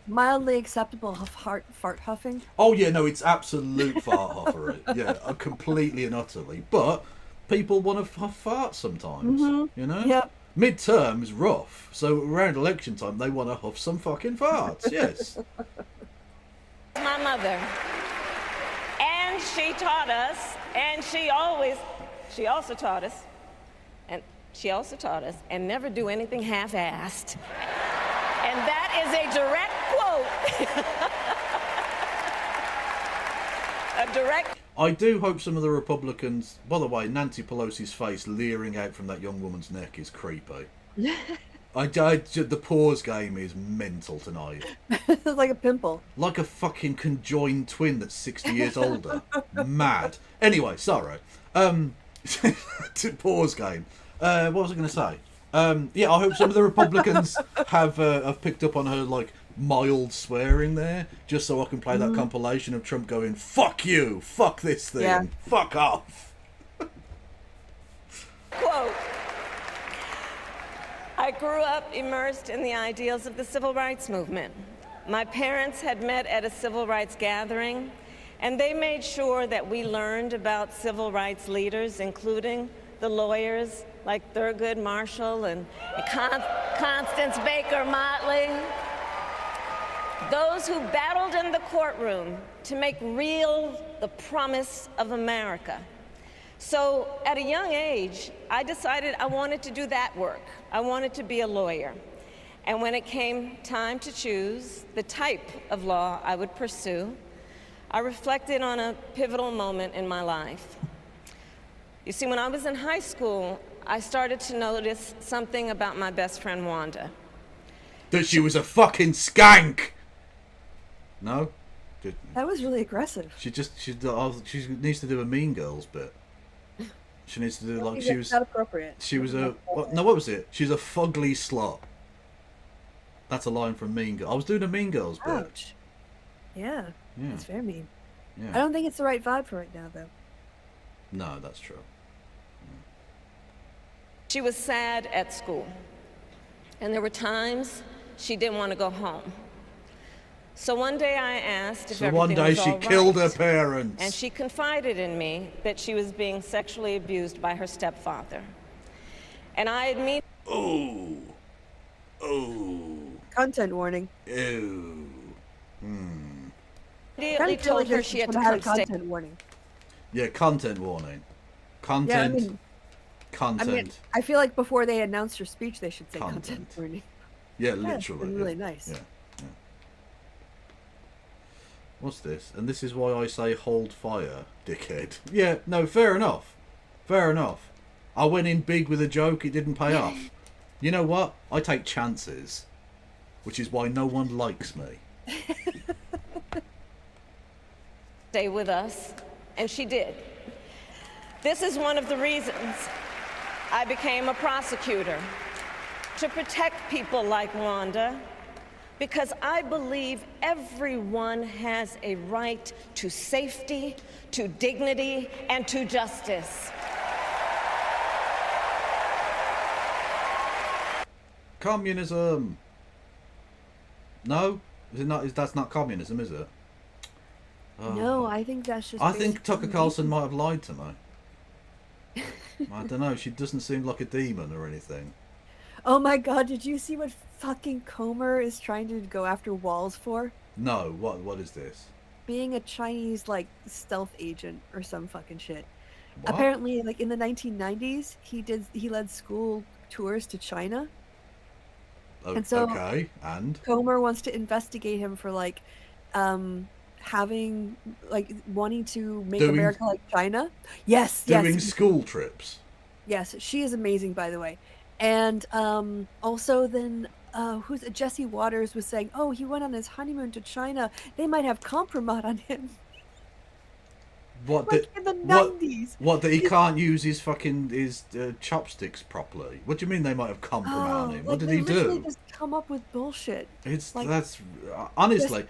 mildly acceptable fart huffing. Oh yeah, no, it's absolute fart huffery. Yeah, completely and utterly. But people want to huff farts sometimes. You know. Yep. Midterm is rough, so around election time they want to huff some fucking farts. Yes. My mother, and she taught us, and she also taught us. She also taught us, and never do anything half-assed. And that is a direct quote. A direct... I do hope some of the Republicans... By the way, Nancy Pelosi's face leering out from that young woman's neck is creepy. The pause game is mental tonight. It's like a pimple. Like a fucking conjoined twin that's 60 years older. Mad. Anyway, sorry. Pause game. What was I going to say? Yeah, I hope some of the Republicans have picked up on her like mild swearing there, just so I can play that compilation of Trump going "fuck you, fuck this thing, fuck off." Quote, I grew up immersed in the ideals of the civil rights movement. My parents had met at a civil rights gathering, and they made sure that we learned about civil rights leaders, including the lawyers like Thurgood Marshall and Constance Baker Motley, those who battled in the courtroom to make real the promise of America. So at a young age, I decided I wanted to do that work. I wanted to be a lawyer. And when it came time to choose the type of law I would pursue, I reflected on a pivotal moment in my life. You see, when I was in high school, I started to notice something about my best friend Wanda. That she was a fucking skank! No? That was really aggressive. She needs to do a Mean Girls bit. She needs to do like she was. Not appropriate. She was a what was it? She's a fugly slut. That's a line from Mean Girls. I was doing a Mean Girls bit. Ouch. Yeah. That's very mean. Yeah. I don't think it's the right vibe for it now, though. No, that's true. She was sad at school, and there were times she didn't want to go home. So one day I asked if everything was all right. So one day she killed her parents. And she confided in me that she was being sexually abused by her stepfather. And I immediately... Oh. Oh. Content warning. Ew. Immediately told her she had to come stay. Content warning. Yeah, content warning. Content. Yeah, content. I mean, I feel like before they announce her speech, they should say content warning. Yeah, literally. That's really nice. Yeah. What's this? And this is why I say hold fire, dickhead. Yeah, no, fair enough. Fair enough. I went in big with a joke, it didn't pay off. You know what? I take chances. Which is why no one likes me. Stay with us, and she did. This is one of the reasons I became a prosecutor, to protect people like Wanda, because I believe everyone has a right to safety, to dignity, and to justice. Communism. No? Is it not? That's not communism, is it? No, I think that's just... I think Tucker Carlson might have lied to me. I don't know. She doesn't seem like a demon or anything. Oh my god, did you see what fucking Kommie is trying to go after Walls for? No, what is this? Being a Chinese, like, stealth agent or some fucking shit. What? Apparently, like, in the 1990s, he led school tours to China. And so, okay, and? Kommie wants to investigate him for, like, wanting to make America like China. Yes, doing school trips. Yes, she is amazing, by the way. And also then Jesse Waters was saying, oh, he went on his honeymoon to China. They might have compromise on him. What? Like in the 90s. What, that he can't use his chopsticks properly? What do you mean they might have compromise on him? What did he do? They just come up with bullshit. It's like, honestly,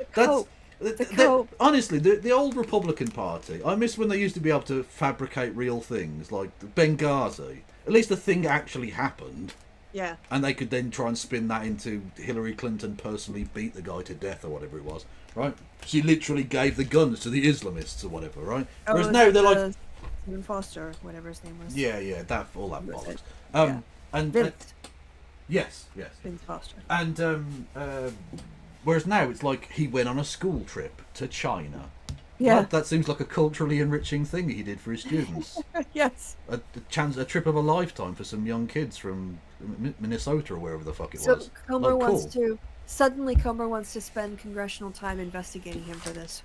honestly, the old Republican Party, I miss when they used to be able to fabricate real things, like Benghazi. At least the thing actually happened. Yeah. And they could then try and spin that into Hillary Clinton personally beat the guy to death or whatever it was, right? She literally gave the guns to the Islamists or whatever, right? Whereas now they're like... Stephen Foster, whatever his name was. Yeah, all that bollocks. Vince. Yes. Vince Foster. And whereas now it's like he went on a school trip to China. Yeah. Well, that seems like a culturally enriching thing he did for his students. Yes. A trip of a lifetime for some young kids from Minnesota or wherever the fuck it was. So Kommie wants to spend congressional time investigating him for this.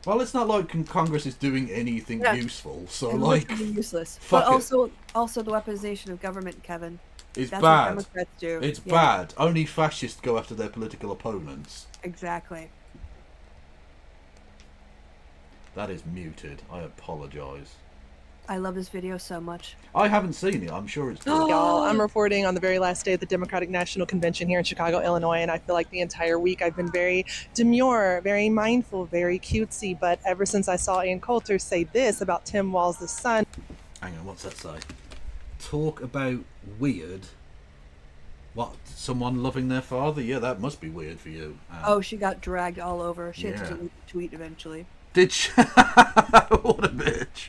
Well, it's not like Congress is doing anything useful, so and like useless. But also the weaponization of government, Kevin. It's That's bad. What Democrats do. It's bad. Only fascists go after their political opponents. Exactly. That is muted. I apologise. I love this video so much. I haven't seen it. I'm sure it's good. Y'all, I'm reporting on the very last day of the Democratic National Convention here in Chicago, Illinois, and I feel like the entire week I've been very demure, very mindful, very cutesy, but ever since I saw Ann Coulter say this about Tim Walz' son... Hang on, what's that say? Talk about weird. What, someone loving their father? Yeah, that must be weird for you. Oh, she got dragged all over. She had to delete the tweet eventually. Did she? What a bitch.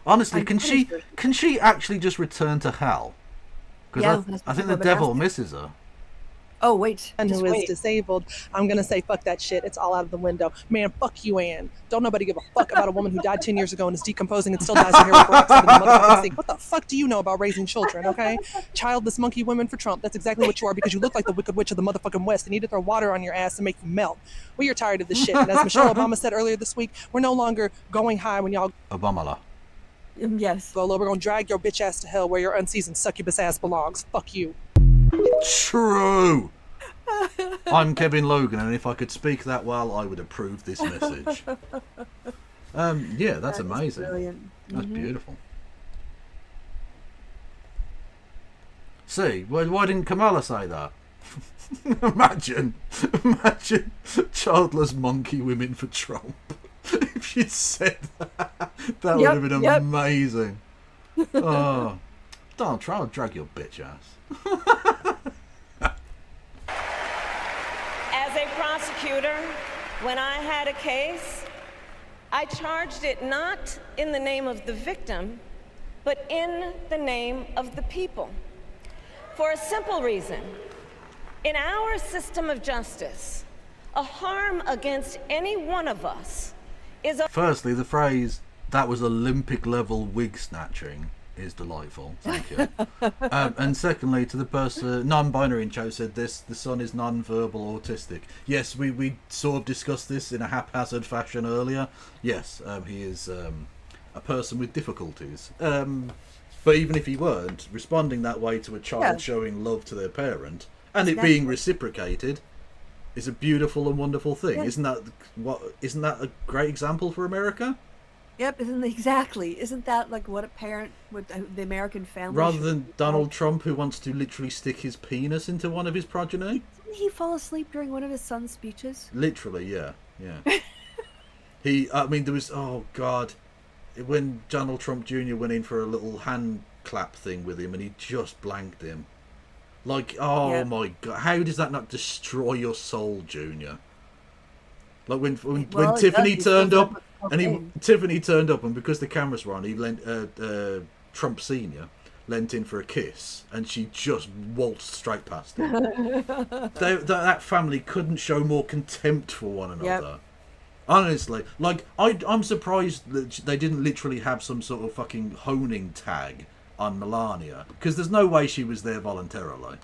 Honestly, can she actually just return to hell? Because I think the devil misses her. Oh, wait. And who is disabled, I'm going to say, fuck that shit. It's all out of the window. Man, fuck you, Ann. Don't nobody give a fuck about a woman who died 10 years ago and is decomposing and still dies in here with peroxide in the motherfucking sink. What the fuck do you know about raising children, okay? Childless monkey women for Trump. That's exactly what you are because you look like the Wicked Witch of the motherfucking West. They need to throw water on your ass and make you melt. We are tired of this shit. And as Michelle Obama said earlier this week, we're no longer going high when y'all... Obama. Yes. Go low. We're going to drag your bitch ass to hell where your unseasoned succubus ass belongs. Fuck you. True. I'm Kevin Logan, and if I could speak that well, I would approve this message. Yeah, that's amazing. Brilliant. That's beautiful. See, why didn't Kamala say that? Imagine childless monkey women for Trump. If she'd said that, that would have been amazing. Oh, Donald Trump, drag your bitch ass. As a prosecutor, when I had a case, I charged it not in the name of the victim, but in the name of the people. For a simple reason. In our system of justice, a harm against any one of us is a... Firstly, the phrase, that was Olympic level wig snatching, is delightful. Thank you. And secondly, to the person, non-binary in chat said this, the son is non-verbal autistic. Yes, we sort of discussed this in a haphazard fashion earlier. Yes, he is a person with difficulties. But even if he weren't, responding that way to a child showing love to their parent, and it being reciprocated, is a beautiful and wonderful thing. Yeah. Isn't that a great example for America? Yep, isn't that like what a parent with the American family rather than Donald Trump, who wants to literally stick his penis into one of his progeny? Didn't he fall asleep during one of his son's speeches? Literally, yeah. There was, oh God, when Donald Trump Jr. went in for a little hand clap thing with him and he just blanked him. Like, oh my God, how does that not destroy your soul, Junior? Like when Tiffany turned up, Tiffany turned up, and because the cameras were on, he lent Trump Senior lent in for a kiss, and she just waltzed straight past him. that family couldn't show more contempt for one another. Yep. Honestly, like I'm surprised that they didn't literally have some sort of fucking honing tag on Melania, because there's no way she was there voluntarily.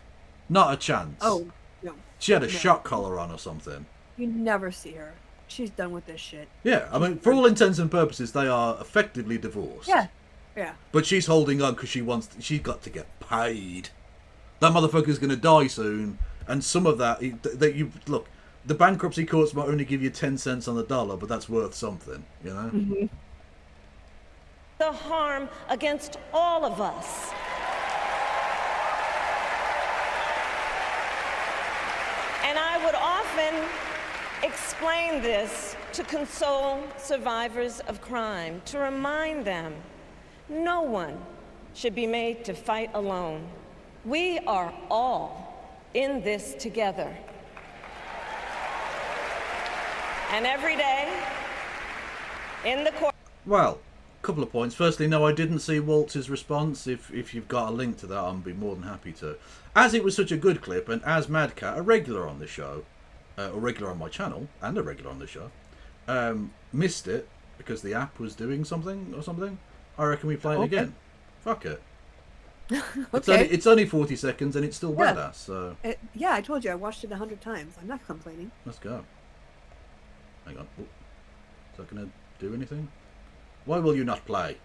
Not a chance. Oh no. She had a shock collar on or something. You never see her. She's done with this shit. Yeah, I mean, for all intents and purposes, they are effectively divorced. Yeah. But she's holding on because she's got to get paid. That motherfucker's going to die soon, and some of that look, the bankruptcy courts might only give you 10 cents on the dollar, but that's worth something, you know? Mm-hmm. The harm against all of us. And I would often explain this to console survivors of crime, to remind them no one should be made to fight alone. We are all in this together. And every day in the court... Well, a couple of points. Firstly, no, I didn't see Waltz's response. If you've got a link to that, I'd be more than happy to. As it was such a good clip, and as Mad Cat, a regular on the show, a regular on my channel, and a regular on the show, missed it because the app was doing something or something, I reckon we play it again. Fuck it. Okay. It's only 40 seconds and it's still badass. So. Yeah, I told you, I watched it 100 times. I'm not complaining. Let's go. Hang on. Oh. Is that going to do anything? Why will you not play?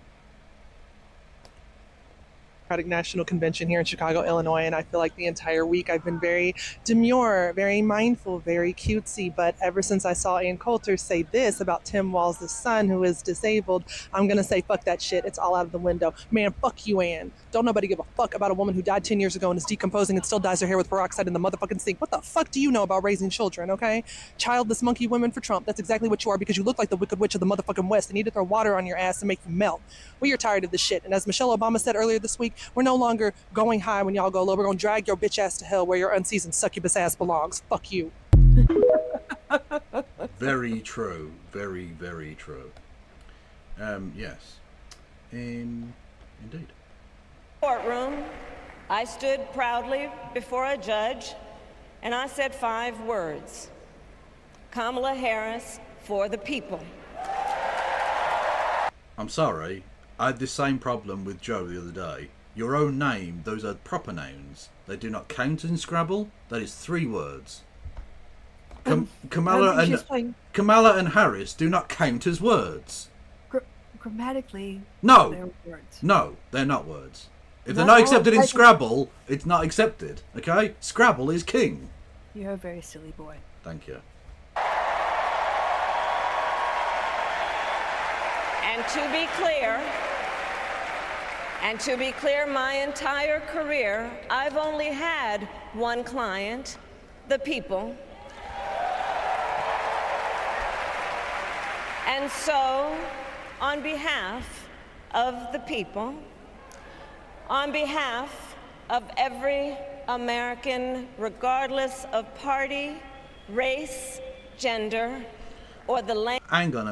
Democratic National Convention here in Chicago, Illinois, and I feel like the entire week I've been very demure, very mindful, very cutesy. But ever since I saw Ann Coulter say this about Tim Walz' son, who is disabled, I'm going to say, fuck that shit. It's all out of the window. Man, fuck you, Ann. Don't nobody give a fuck about a woman who died 10 years ago and is decomposing and still dyes her hair with peroxide in the motherfucking sink. What the fuck do you know about raising children, okay? Childless monkey women for Trump. That's exactly what you are, because you look like the Wicked Witch of the motherfucking West and need to throw water on your ass and make you melt. We are tired of this shit. And as Michelle Obama said earlier this week, we're no longer going high when y'all go low. We're going to drag your bitch ass to hell where your unseasoned succubus ass belongs. Fuck you. Very true. Very, very true. Yes. Indeed. Courtroom, I stood proudly before a judge and I said 5 words. Kamala Harris for the people. I'm sorry, I had this same problem with Joe the other day. Your own name, those are proper nouns. They do not count in Scrabble. That is 3 words. Kamala and Harris do not count as words. Grammatically, no, they're words. No, they're not words. If they're not accepted in Scrabble, it's not accepted. Okay, Scrabble is king. You're a very silly boy. Thank you. And to be clear, my entire career, I've only had one client, the people. And so, on behalf of the people, on behalf of every American, regardless of party, race, gender, or the language. Hang on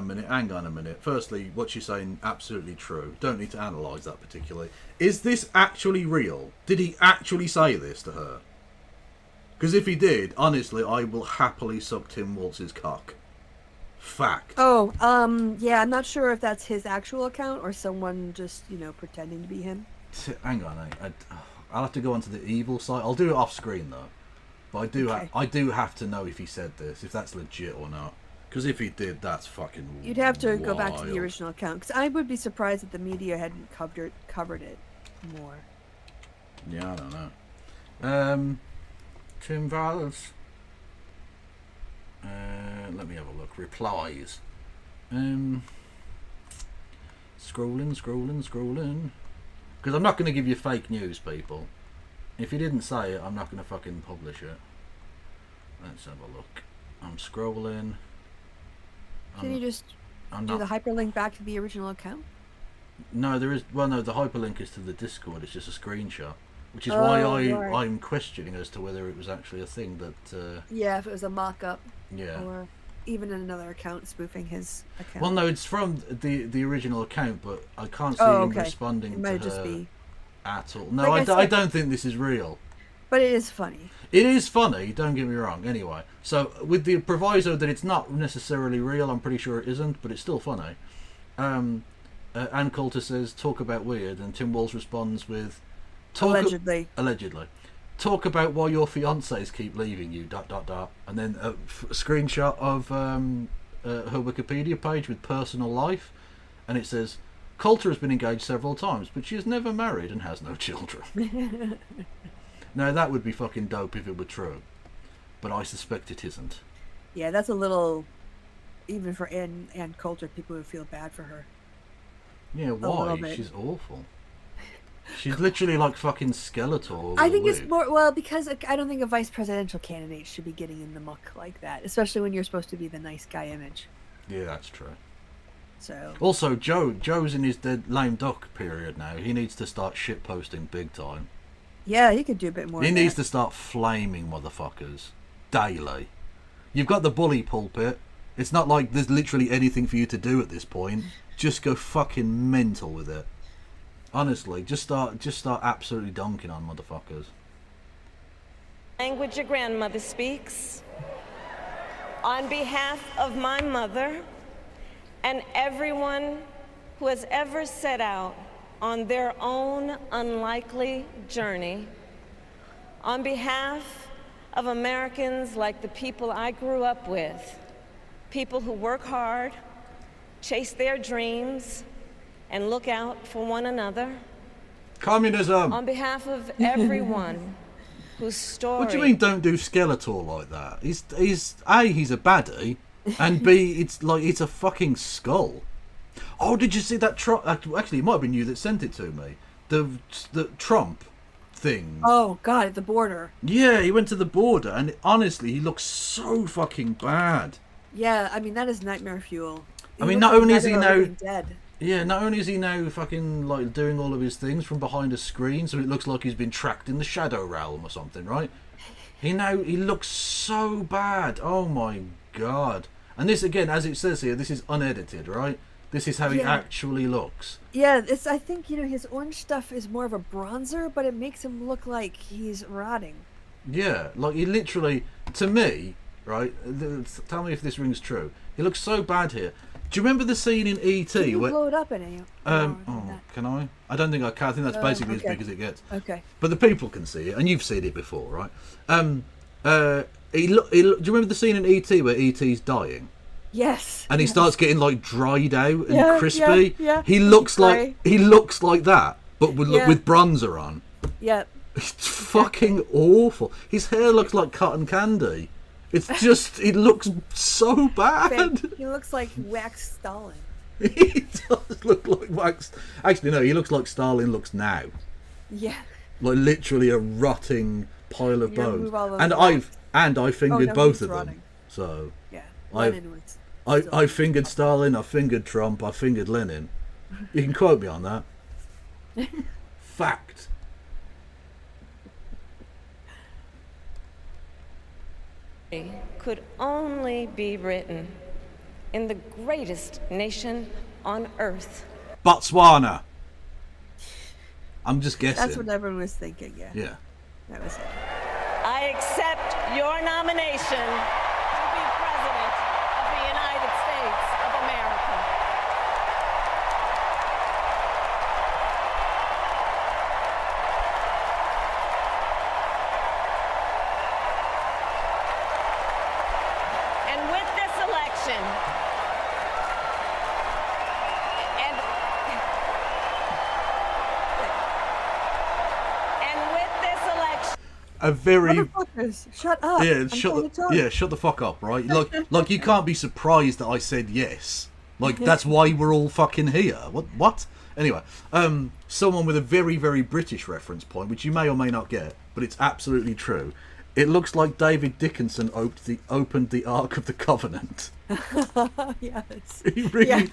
a minute. Firstly, what she's saying, absolutely true. Don't need to analyse that particularly. Is this actually real? Did he actually say this to her? Because if he did, honestly, I will happily suck Tim Walz's cock. Fact. Oh, yeah, I'm not sure if that's his actual account or someone just, pretending to be him. Hang on, I'll have to go onto the evil side. I'll do it off screen though. But I do have to know if he said this, if that's legit or not. Because if he did, that's fucking You'd have to wild. go back to the original account. Because I would be surprised if the media hadn't covered it more. Yeah, I don't know. Tim Valls. Let me have a look. Replies. Scrolling. Because I'm not going to give you fake news, people. If you didn't say it, I'm not going to fucking publish it. Let's have a look. I'm scrolling. Can you just do the hyperlink back to the original account? No, there is. Well, no, the hyperlink is to the Discord. It's just a screenshot, which is why I'm questioning as to whether it was actually a thing that. Yeah, if it was a mock-up. Yeah. Or even another account spoofing his account. Well, no, it's from the original account, but I can't see him responding to her at all. No, like I don't think this is real. But it is funny. It is funny, don't get me wrong, anyway. So, with the proviso that it's not necessarily real, I'm pretty sure it isn't, but it's still funny. Ann Coulter says, talk about weird, and Tim Walz responds with... Allegedly. Allegedly. Talk about why your fiancés keep leaving you, ... And then a screenshot of her Wikipedia page with personal life, and it says, Coulter has been engaged several times, but she is never married and has no children. Now, that would be fucking dope if it were true. But I suspect it isn't. Yeah, that's a little... Even for Ann Coulter, people would feel bad for her. Yeah, why? She's awful. She's literally like fucking Skeletor. I think it's more... Well, because I don't think a vice presidential candidate should be getting in the muck like that. Especially when you're supposed to be the nice guy image. Yeah, that's true. So... Also, Joe's in his dead lame duck period now. He needs to start shitposting big time. Yeah, he could do a bit more. He needs to start flaming motherfuckers daily. You've got the bully pulpit. It's not like there's literally anything for you to do at this point. Just go fucking mental with it. Honestly, just start absolutely dunking on motherfuckers. Language your grandmother speaks. On behalf of my mother and everyone who has ever set out on their own unlikely journey, on behalf of Americans like the people I grew up with, people who work hard, chase their dreams, and look out for one another, Communism. On behalf of everyone whose story... What do you mean don't do Skeletor like that? He's A, he's a baddie, and B, it's a fucking skull. Oh, did you see that Trump... Actually, it might have been you that sent it to me. The Trump thing. Oh, God, at the border. Yeah, he went to the border, and honestly, he looks so fucking bad. Yeah, I mean, that is nightmare fuel. I mean, not only is he now... dead. Yeah, not only is he now fucking, like, doing all of his things from behind a screen, so it looks like he's been tracked in the Shadow Realm or something, right? He looks so bad. Oh, my God. And this, again, as it says here, this is unedited, right? This is how he actually looks. Yeah, I think, his orange stuff is more of a bronzer, but it makes him look like he's rotting. Yeah, like he literally, to me, right, tell me if this rings true, he looks so bad here. Do you remember the scene in E.T. Can you where... blow it up in it? Can I? I don't think I can. I think that's basically okay. as big as it gets. Okay. But the people can see it, and you've seen it before, right? Do you remember the scene in E.T. where E.T.'s dying? Yes. And he starts getting like dried out and crispy. Yeah. He looks like that, but with bronzer on. Yep. It's fucking awful. His hair looks like cotton candy. It's just, it looks so bad. He looks like wax Stalin. He does look like wax. Actually, no, he looks like Stalin looks now. Yeah. Like literally a rotting pile of bones. And I fingered no, both of rotting. them. So yeah, I fingered Stalin. I fingered Trump. I fingered Lenin. You can quote me on that. Fact. Could only be written in the greatest nation on earth. Botswana. I'm just guessing. That's what everyone was thinking, yeah. Yeah. That was it. I accept your nomination to be President of the United States of America. And with this election, a very shut up. Yeah, shut the fuck up, right? Like you can't be surprised that I said yes. Like that's why we're all fucking here. What? Anyway, someone with a very, very British reference point, which you may or may not get, but it's absolutely true. It looks like David Dickinson opened the Ark of the Covenant. Yes. He really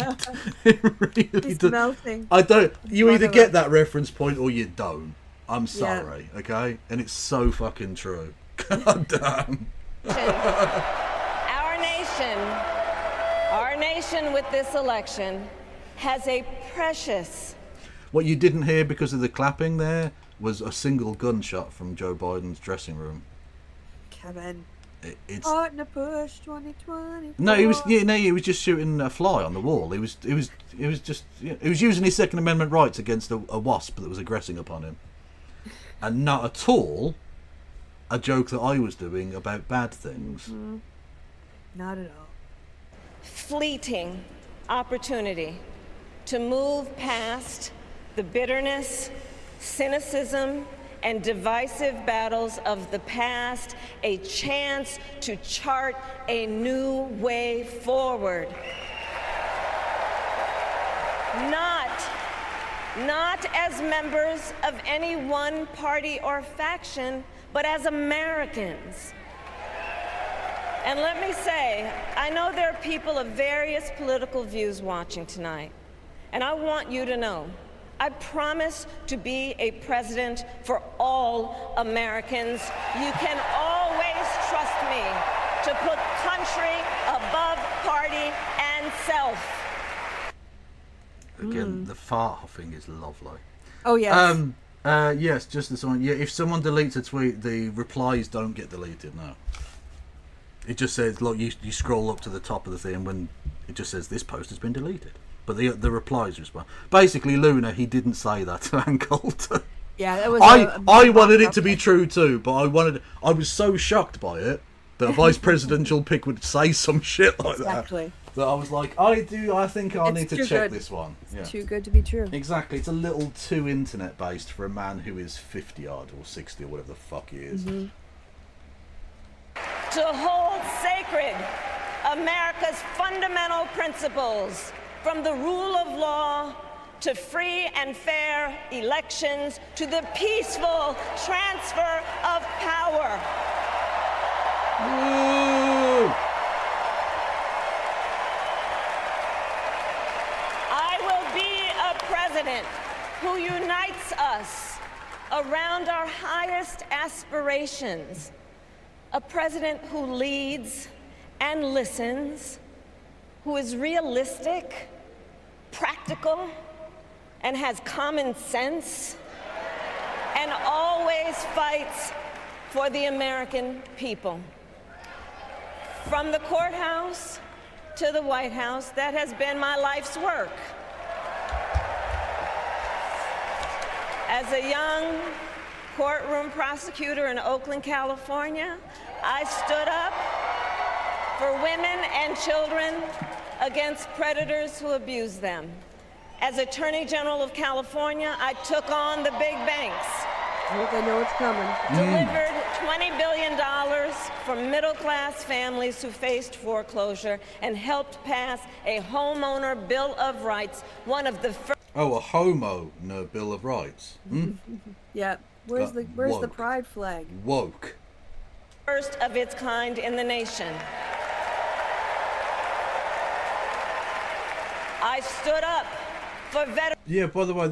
He's does. melting. I don't. You either get that reference point or you don't. I'm sorry, okay? And it's so fucking true. God damn. Our nation with this election has a precious... What you didn't hear because of the clapping there was a single gunshot from Joe Biden's dressing room. Kevin. It's Partner push 2020. No, he was just shooting a fly on the wall. He was using his Second Amendment rights against a wasp that was aggressing upon him. And not at all a joke that I was doing about bad things. Mm-hmm. Not at all. Fleeting opportunity to move past the bitterness, cynicism, and divisive battles of the past, a chance to chart a new way forward. Not as members of any one party or faction, but as Americans. And let me say, I know there are people of various political views watching tonight, and I want you to know, I promise to be a president for all Americans. You can always trust me to put country above party and self. Again, the fart huffing is lovely. Oh, yes. Yes, just the one. Yeah, if someone deletes a tweet, the replies don't get deleted now. It just says, look, you scroll up to the top of the thing when it just says this post has been deleted. But the replies respond. Basically, Luna, he didn't say that to Ann Coulter. Yeah, that was. I wanted it to be true too, but I was so shocked by it that a vice presidential pick would say some shit like exactly. that. But I was like, I think I need to check this one. It's too good to be true. Exactly. It's a little too internet-based for a man who is 50-odd or 60 or whatever the fuck he is. To hold sacred America's fundamental principles, from the rule of law to free and fair elections to the peaceful transfer of power. Woo! I will be a president who unites us around our highest aspirations. A president who leads and listens, who is realistic, practical, and has common sense, and always fights for the American people. From the courthouse to the White House, that has been my life's work. As a young courtroom prosecutor in Oakland, California, I stood up for women and children against predators who abuse them. As Attorney General of California, I took on the big banks. I hope they know it's coming. Delivered $20 billion for middle-class families who faced foreclosure and helped pass a homeowner Bill of Rights, one of the first. Oh, a homo no Bill of Rights. Yeah. Where's the pride flag? Woke. First of its kind in the nation. I stood up for veterans. Yeah, by the way,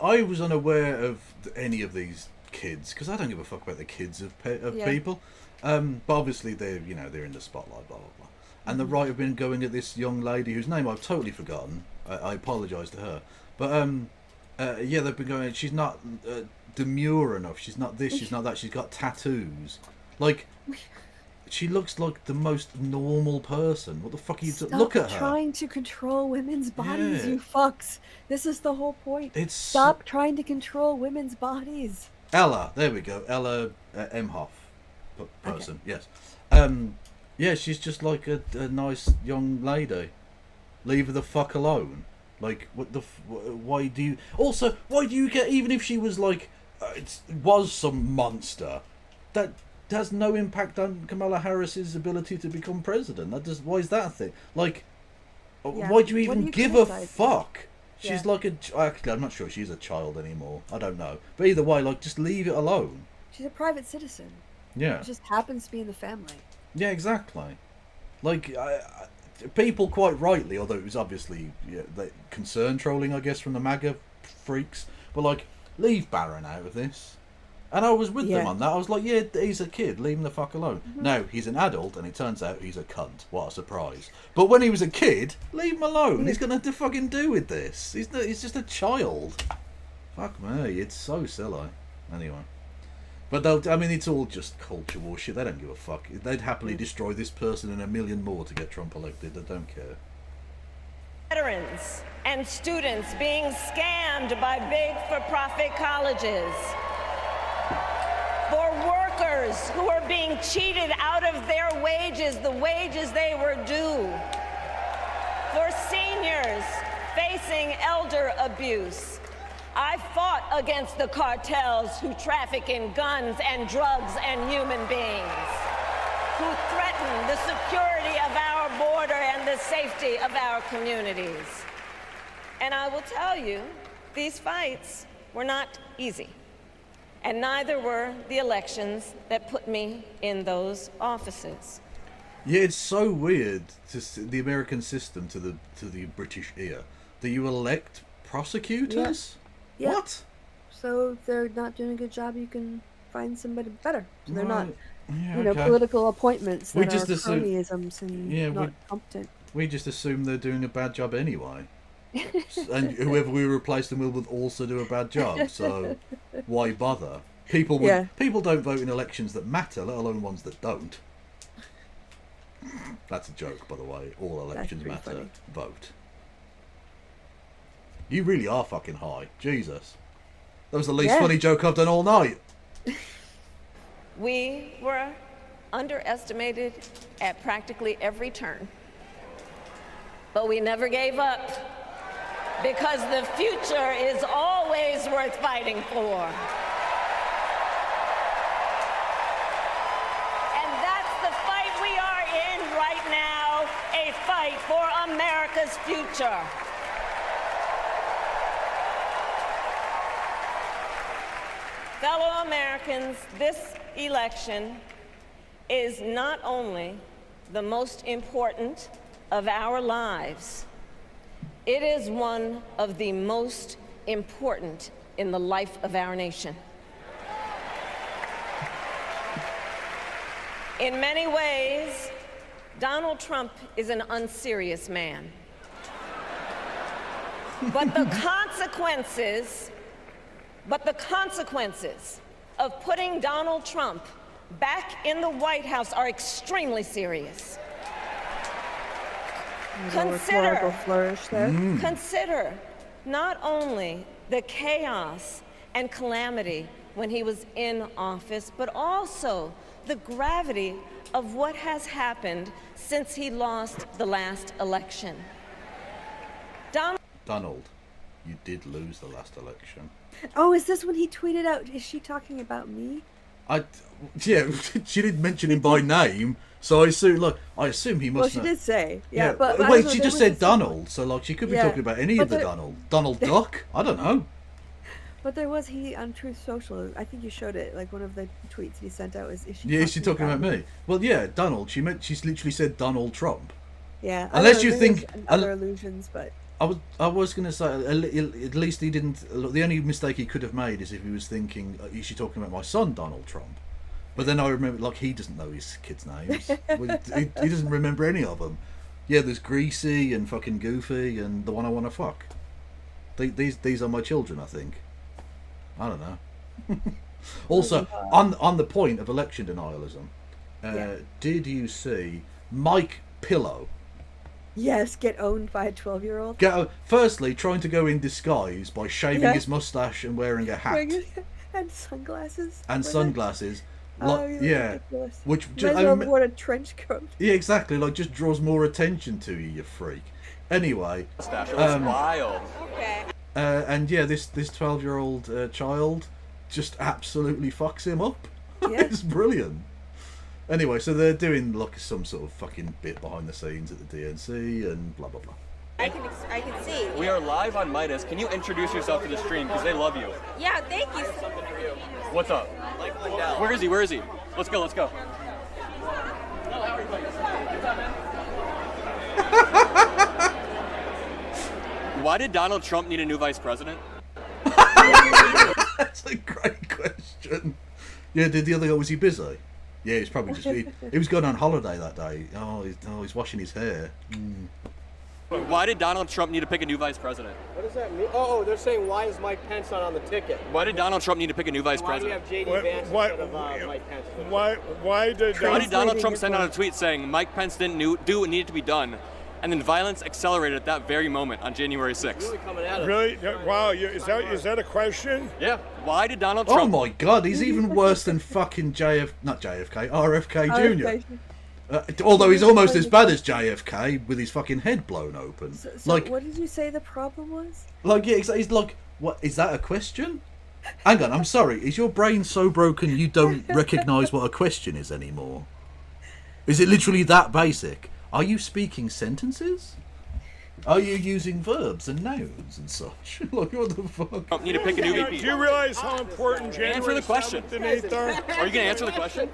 I was unaware of any of these kids because I don't give a fuck about the kids of people. But obviously they're in the spotlight, blah blah blah. And the right have been going at this young lady whose name I've totally forgotten. I apologise to her, but yeah, they've been going. She's not demure enough. She's not this. She's not that. She's got tattoos. Like, she looks like the most normal person. What the fuck are you doing? Look at her. Trying to control women's bodies, you fucks. This is the whole point. Stop trying to control women's bodies. Ella, there we go. Ella Emhoff person. Okay. Yes. Yeah, she's just like a nice young lady. Leave her the fuck alone. Like, what the? Why do you? Also, why do you get? Even if she was like, was some monster, that has no impact on Kamala Harris's ability to become president. Why is that a thing? Like, why do you even give a fuck? She's like actually, I'm not sure she's a child anymore. I don't know. But either way, like, just leave it alone. She's a private citizen. Yeah. It just happens to be in the family. Yeah, exactly. Like, people quite rightly, although it was obviously concern trolling, I guess, from the MAGA freaks, but like, leave Barron out of this. And I was with them on that. I was like, yeah, he's a kid. Leave him the fuck alone. No, he's an adult, and it turns out he's a cunt. What a surprise. But when he was a kid, leave him alone. He's got nothing to fucking do with this. He's just a child. Fuck me. It's so silly. Anyway. But it's all just culture war shit. They don't give a fuck. They'd happily destroy this person and a million more to get Trump elected. They don't care. Veterans and students being scammed by big for-profit colleges. For workers who are being cheated out of their wages, the wages they were due. For seniors facing elder abuse. I fought against the cartels who traffic in guns and drugs and human beings, who threaten the security of our border and the safety of our communities. And I will tell you, these fights were not easy. And neither were the elections that put me in those offices. Yeah, it's so weird to see the American system to the British ear that you elect prosecutors. Yeah. What? So if they're not doing a good job, you can find somebody better. So they're not, Yeah, political appointments that just are assume, cronyisms and not competent. We just assume they're doing a bad job anyway. And whoever we replace them with would also do a bad job, so why bother? People don't vote in elections that matter, let alone ones that don't. That's a joke, by the way. All elections matter. Funny. Vote. You really are fucking high. Jesus. That was the least funny joke I've done all night. We were underestimated at practically every turn. but we never gave up because the future is always worth fighting for. And that's the fight we are in right now, a fight for America's future. Fellow Americans, this election is not only the most important of our lives, it is one of the most important in the life of our nation. In many ways, Donald Trump is an unserious man. But the consequences of putting Donald Trump back in the White House are extremely serious. Consider not only the chaos and calamity when he was in office, but also the gravity of what has happened since he lost the last election. Donald, you did lose the last election. Oh, is this when he tweeted out, is she talking about me? Yeah, she didn't mention him by name, so I assume he must. Well, she did say, yeah. But wait, she just said Donald, so like she could be talking about any of the Donald Duck. I don't know. But there was on Truth Social. I think you showed it. Like one of the tweets he sent out is she? Yeah, is she talking about me? Well, yeah, Donald. She's literally said Donald Trump. Yeah. Unless you think other illusions, but. I was going to say, at least he didn't. The only mistake he could have made is if he was thinking, is she talking about my son, Donald Trump? But then I remember, like, he doesn't know his kids' names. he doesn't remember any of them. Yeah, there's Greasy and fucking Goofy and the one I want to fuck. These are my children, I think. I don't know. Also, on the point of election denialism, did you see Mike Pillow? Yes, get owned by a 12-year-old. Firstly, trying to go in disguise by shaving his mustache and wearing a hat. And sunglasses. Which just might as well wear a trench coat. Yeah, exactly. Like, just draws more attention to you, you freak. Anyway, mustache. It was wild. Okay. And yeah, this 12-year-old child just absolutely fucks him up. Yeah. It's brilliant. Anyway, so they're doing like some sort of fucking bit behind the scenes at the DNC and blah blah blah. I can see. We are live on Midas. Can you introduce yourself to the stream because they love you? Yeah, thank you. What's up? Where is he? Let's go. Why did Donald Trump need a new vice president? That's a great question. Yeah, did the other guy, was he busy? Yeah, he's probably just he was going on holiday that day. He's washing his hair. Why did Donald Trump need to pick a new vice president? What does that mean? Oh, they're saying why is Mike Pence not on the ticket? Why did Donald Trump need to pick a new vice president? Why do we have JD Vance instead of Mike Pence? Why did Donald Trump send out a tweet saying Mike Pence didn't do what needed to be done, and then violence accelerated at that very moment on January 6th? Really? Wow, is that a question? Yeah. Why did Donald Trump... Oh my God, he's even worse than fucking RFK Jr. Although he's almost as bad as JFK with his fucking head blown open. So like, what did you say the problem was? Like, yeah, he's like, what, is that a question? Hang on, I'm sorry, is your brain so broken you don't recognise what a question is anymore? Is it literally that basic? Are you speaking sentences? Are you using verbs and nouns and such? Like, what the fuck? Need to pick a new VP. Do you realize how important January 7th and 8th are? Are you going to answer the question?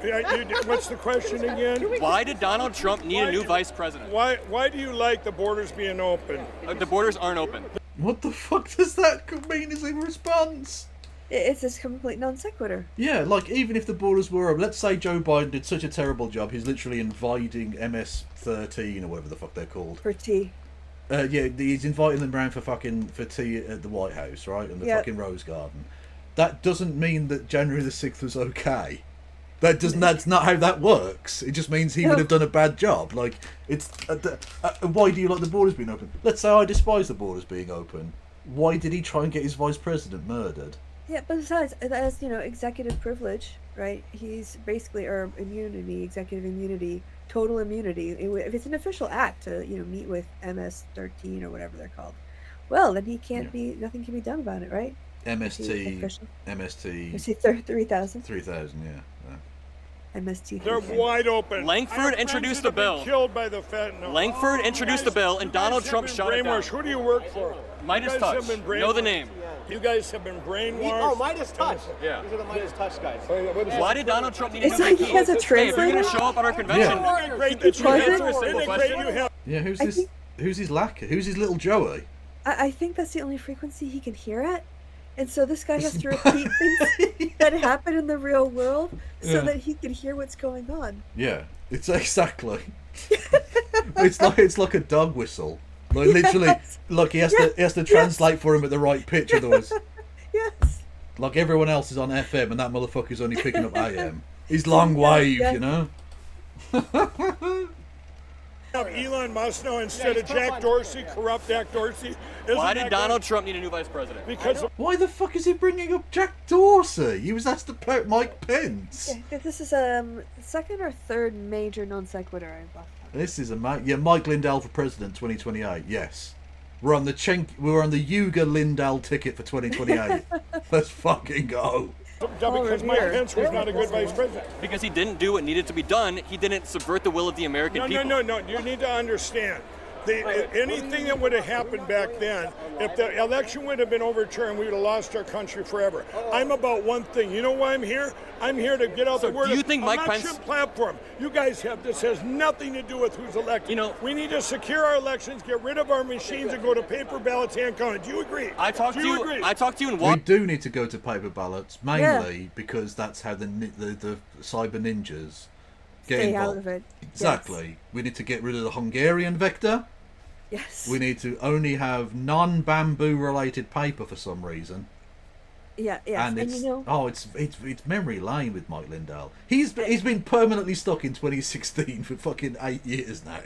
What's the question again? Why did Donald Trump need a new vice president? Why do you like the borders being open? The borders aren't open. What the fuck does that mean as a response? It's just complete non sequitur. Yeah, like, even if the borders were open, let's say Joe Biden did such a terrible job, he's literally inviting MS-13 or whatever the fuck they're called. For tea. Yeah, he's inviting them around for tea at the White House, right? And the fucking Rose Garden. That doesn't mean that January the 6th was okay. That's not how that works. It just means he would have done a bad job. Like, it's why do you like the borders being open? Let's say I despise the borders being open. Why did he try and get his vice president murdered? Yeah, but besides, as executive privilege, right? He's basically, or executive immunity, total immunity. If it's an official act to meet with MS-13 or whatever they're called, well, then he can't be. Nothing can be done about it, right? MST 3000. 3000, yeah. MST. They're wide open. Langford introduced a bill. Killed by the fentanyl. Langford introduced a bill, and Donald Trump shot it down. Who do you work for? Midas Touch. Know the name. You guys have been brainwashed. Midas Touch. Yeah. These are the Midas Touch guys. Why did Donald Trump need It's to like he has a Hey, if translator. you're going to show up at our convention, Yeah, who's this? Who's his lackey? Who's his little Joey? I think that's the only frequency he can hear at. And so this guy has to repeat things that happen in the real world so that he can hear what's going on. Yeah, it's exactly. it's like a dog whistle. Like literally, look, he has to translate for him at the right pitch, otherwise. Yes. Like everyone else is on FM, and that motherfucker's only picking up AM. He's long wave, you know. Elon Musk now instead of Jack Dorsey, corrupt Jack Dorsey. why did Donald Trump need a new vice president? Because why the fuck is he bringing up Jack Dorsey? He was asked about Mike Pence. Yeah, this is second or third major non sequitur I've lost. This is Mike Lindell for president 2028. Yes, we're on the Yuga Lindell ticket for 2028. Let's fucking go. Because Mike Pence was not a good vice president. Because he didn't do what needed to be done. He didn't subvert the will of the American people. No. You need to understand. Anything that would have happened back then, if the election would have been overturned, we would have lost our country forever. I'm about one thing. You know why I'm here? I'm here to get out the word. Do you think Mike Pence? Platform. You guys have this has nothing to do with who's elected. We need to secure our elections, get rid of our machines, and go to paper ballots hand counted. Do you agree? I talked to you in We do need to go to paper ballots, mainly because that's how the cyber ninjas get Stay involved. out of it. Exactly. Yes. We need to get rid of the Hungarian vector. Yes. We need to only have non-bamboo related paper for some reason. Yeah, yeah. And it's memory lane with Mike Lindell. He's been permanently stuck in 2016 for fucking 8 years now.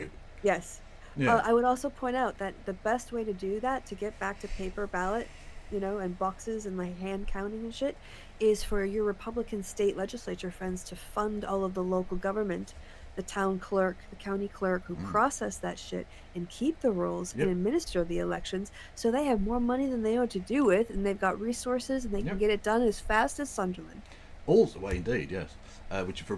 Yes. Yeah. I would also point out that the best way to do that, to get back to paper ballot, and boxes and like hand counting and shit, is for your Republican state legislature friends to fund all of the local government, the town clerk, the county clerk who process that shit and keep the rules and administer the elections, so they have more money than they know what to do with, and they've got resources and they can get it done as fast as Sunderland. Also, well, indeed, yes. Which for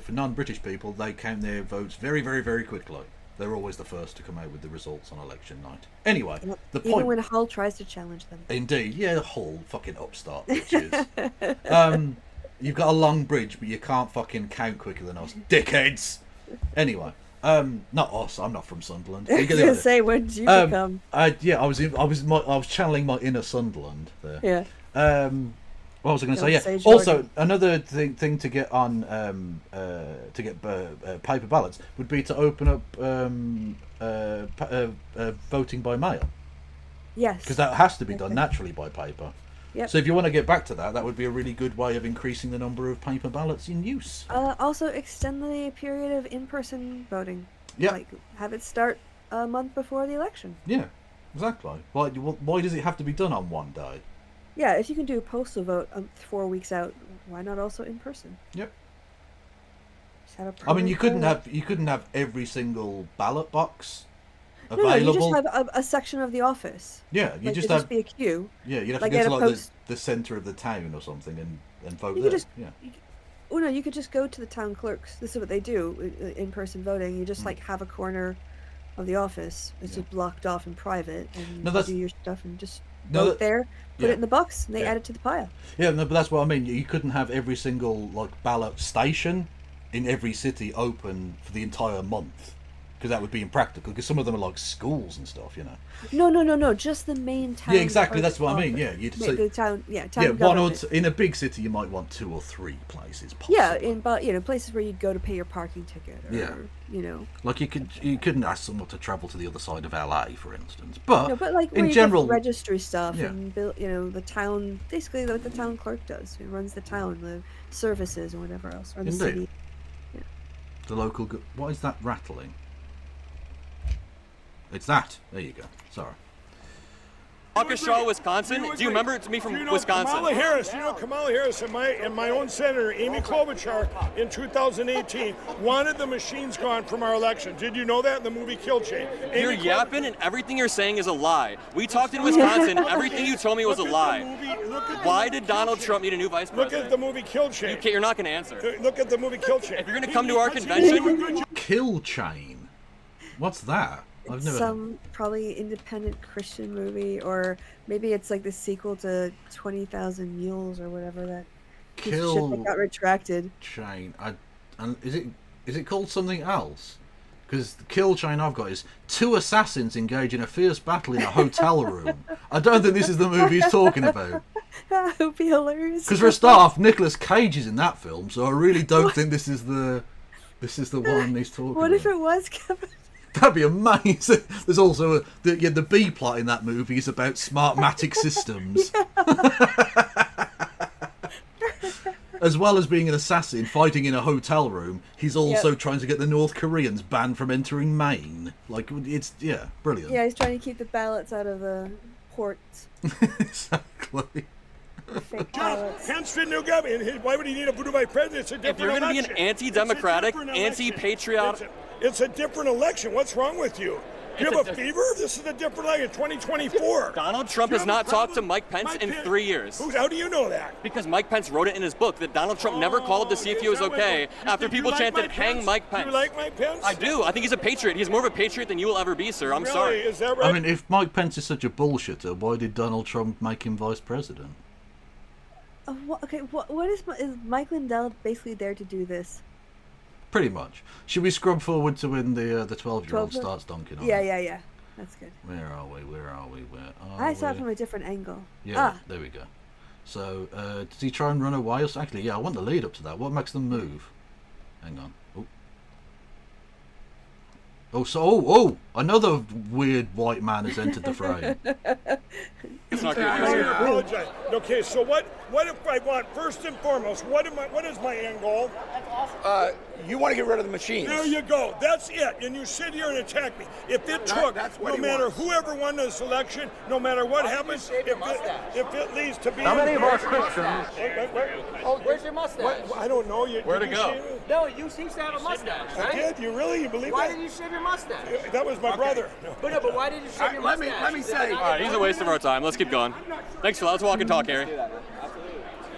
non-British people, they count their votes very, very, very quickly. They're always the first to come out with the results on election night. Anyway, the point. Even when Hull tries to challenge them. Indeed, yeah, Hull, fucking upstart bitches. You've got a long bridge, but you can't fucking count quicker than us, dickheads. Anyway, not us. I'm not from Sunderland. I was gonna say, when did you become? I was channeling my inner Sunderland there. Yeah. What was I going to say? Yeah. Also, another thing to get on paper ballots would be to open up voting by mail. Yes. Because that has to be done naturally by paper. Yep. So if you want to get back to that would be a really good way of increasing the number of paper ballots in use. Also, extend the period of in-person voting. Yeah. Like, have it start a month before the election. Yeah, exactly. Why does it have to be done on one day? Yeah, if you can do a postal vote 4 weeks out, why not also in person? Yep. Just have I mean, you couldn't have every single ballot box available. No, you just have a section of the office. Yeah, you just just be a queue. Yeah, you'd have to go to the centre of the town or something and vote there. You could just go to the town clerks. This is what they do in-person voting. You just have a corner of the office. It's just blocked off in private, and you do your stuff and just vote there. Put it in the box, and they add it to the pile. Yeah, no, but that's what I mean. You couldn't have every single ballot station in every city open for the entire month, because that would be impractical. Because some of them are like schools and stuff, No. Just the main town. Yeah, exactly. That's what I mean. Yeah, the town. Yeah, town. Yeah, government. In a big city, you might want 2 or 3 places. Possibly. Yeah, in places where you'd go to pay your parking ticket. Or, like you couldn't ask someone to travel to the other side of LA, for instance. But in general, registry stuff and the town, basically what the town clerk does, who runs the town, the services and whatever else, or the city. Yeah. The local. What is that rattling? It's that. There you go. Sorry. Waukesha, Wisconsin. Do you remember it's me from Wisconsin? Kamala Harris. You know Kamala Harris and my own senator Amy Klobuchar in 2018 wanted the machines gone from our election. Did you know that in the movie Kill Chain? You're yapping, and everything you're saying is a lie. We talked in Wisconsin. Everything you told me was a lie. Why did Donald Trump need a new vice president? Look at the movie Kill Chain. You're not going to answer. Look at the movie Kill Chain. If you're going to come to our convention, Kill Chain. What's that? I've never. Some probably independent Christian movie, or maybe it's like the sequel to 20,000 Mules or whatever that piece of shit that got retracted. Chain. And is it called something else? Because the Kill Chain I've got is 2 assassins engage in a fierce battle in a hotel room. I don't think this is the movie he's talking about. That would be hilarious. Because for a start, Nicolas Cage is in that film, so I really don't think this is the one he's talking about. What if it was Kevin? That'd be amazing. There's also the B plot in that movie is about Smartmatic systems. As well as being an assassin fighting in a hotel room, he's also trying to get the North Koreans banned from entering Maine. Like, it's, brilliant. Yeah, he's trying to keep the ballots out of the ports. Exactly. Fake ballots. Hence the new government. Why would he need a voodoo by president? It's a different if you're going to be an anti-democratic, anti-patriotic... It's a different election. What's wrong with you? Do you have a fever? This is a different election, 2024. Donald Trump has not talked to Mike Pence in 3 years. How do you know that? Because Mike Pence wrote it in his book that Donald Trump never called to see if he was okay after people chanted, hang Mike Pence. You like Mike Pence? I do. I think he's a patriot. He's more of a patriot than you will ever be, sir. I'm sorry. Is that right? I mean, if Mike Pence is such a bullshitter, why did Donald Trump make him vice president? What is Mike Lindell basically there to do this? Pretty much. Should we scrub forward to when the 12-year-old starts dunking on? Yeah. That's good. Where are we? I saw it from a different angle. Yeah, there we go. So, does he try and run away? Actually, yeah, I want the lead up to that. What makes them move? Hang on. Another weird white man has entered the frame. It's not good. I apologize. Okay, so what if I want, first and foremost, what is my end goal? You want to get rid of the machines. There you go. That's it. And you sit here and attack me. If it took, no matter whoever won this election, no matter what happens, if it leads to being... How many of our Christians... Oh, where's your mustache? I don't know. Where'd it go? No, you seem to have a mustache, right? I did? You really? You believe Why that? did you shave your mustache? That was my brother. No. But why did you shave your mustache? Let me say... All right, he's a waste of our time. Let's keep going. Thanks for that. Let's walk and talk, Harry.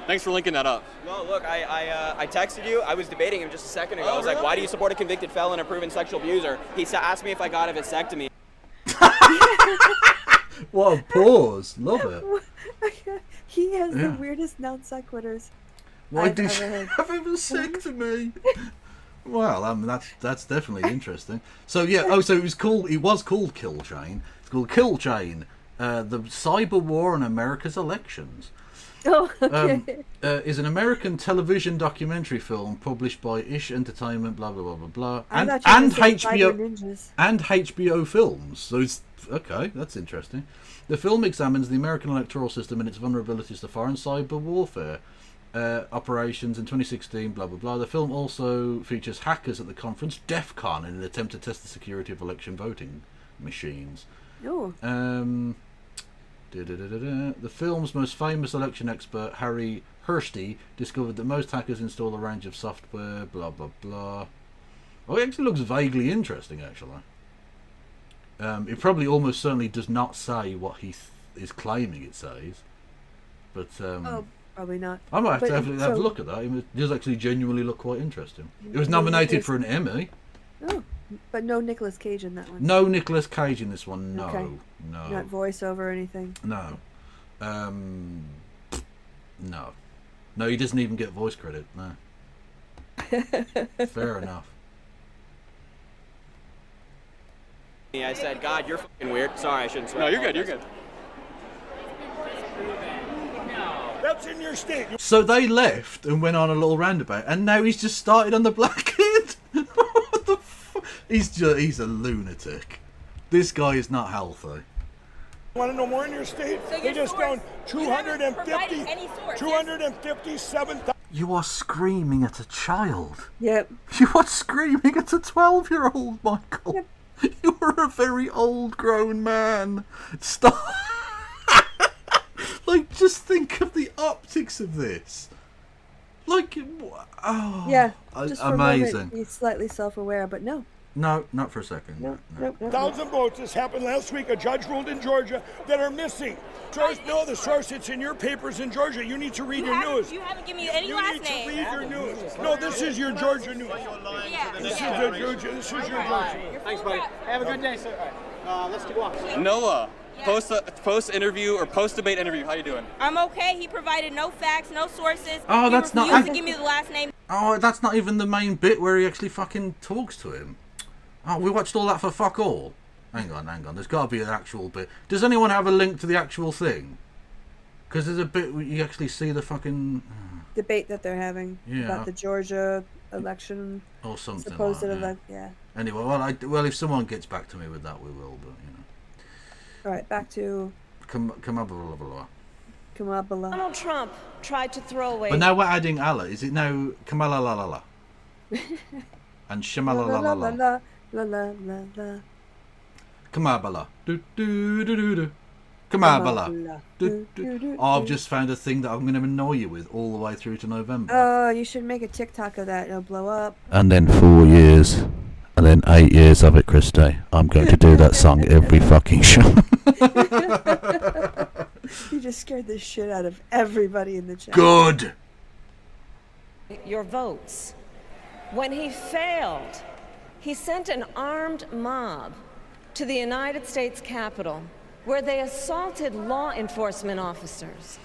Thanks for linking that up. No, look, I texted you. I was debating him just a second ago. I was like, why do you support a convicted felon or proven sexual abuser? He asked me if I got a vasectomy. What a pause. Love it. He has the weirdest non sequiturs. Why did you have a vasectomy? Well, that's definitely interesting. So so it was called Kill Chain. It's called Kill Chain, the Cyber War on America's Elections. Oh, okay. Is an American television documentary film published by Ish Entertainment, blah blah blah blah blah, and HBO Films. So it's okay. That's interesting. The film examines the American electoral system and its vulnerabilities to foreign cyber warfare operations in 2016. Blah blah blah. The film also features hackers at the conference DEF CON in an attempt to test the security of election voting machines. Oh. The film's most famous election expert, Harry Hursty, discovered that most hackers install a range of software, blah blah blah. Oh, it actually looks vaguely interesting, actually. It probably almost certainly does not say what he is claiming it says. But probably not. I might have to have a look at that. It does actually genuinely look quite interesting. It was nominated for an Emmy. Oh, but no Nicolas Cage in that one. No Nicolas Cage in this one, no. Okay. No. Not voiceover or anything? No. No. No, he doesn't even get voice credit, no. Fair enough. I said, God, you're fucking weird. Sorry, I shouldn't swear. No, you're good, you're good. That's in your state. So they left and went on a little roundabout, and now he's just started on the black kid. What the fuck? He's a lunatic. This guy is not healthy. Want to know more in your state? So they just found 257,000. You are screaming at a child. Yep. You are screaming at a 12-year-old, Michael. Yep. You are a very old grown man. Stop. Like, just think of the optics of this. Like, oh, yeah, just for amazing. A moment, be slightly self-aware, but no. No, not for a second. No. 1,000 votes. This happened last week. A judge ruled in Georgia that are missing. George, no, the source. It's in your papers in Georgia. You need to read your news. You haven't given me any last name. You need to read your news. No, this is your Georgia news. This is your Georgia. This is your Georgia news. Thanks, buddy. Have a good day, sir. Let's keep walking. Noah, post interview or post debate interview. How you doing? I'm okay. He provided no facts, no sources. Oh, that's not. He refused to give me the last name. Oh, that's not even the main bit where he actually fucking talks to him. Oh, we watched all that for fuck all. Hang on. There's got to be an actual bit. Does anyone have a link to the actual thing? Because there's a bit where you actually see the fucking debate that they're having about the Georgia election or something. Supposed yeah. Anyway, well, if someone gets back to me with that, we will. But All right, back to. Kamala. Donald Trump tried to throw away. But now we're adding Allah. Is it now Kamala la la la? And Shamala la la la. La la la la. Kamabala. Do do do do do. Kamabala. I've just found a thing that I'm going to annoy you with all the way through to November. Oh, you should make a TikTok of that. It'll blow up. And then 4 years, and then 8 years of it, Christy. I'm going to do that song every fucking show. You just scared the shit out of everybody in the chat. Good. Your votes. When he failed, he sent an armed mob to the United States Capitol where they assaulted law enforcement officers.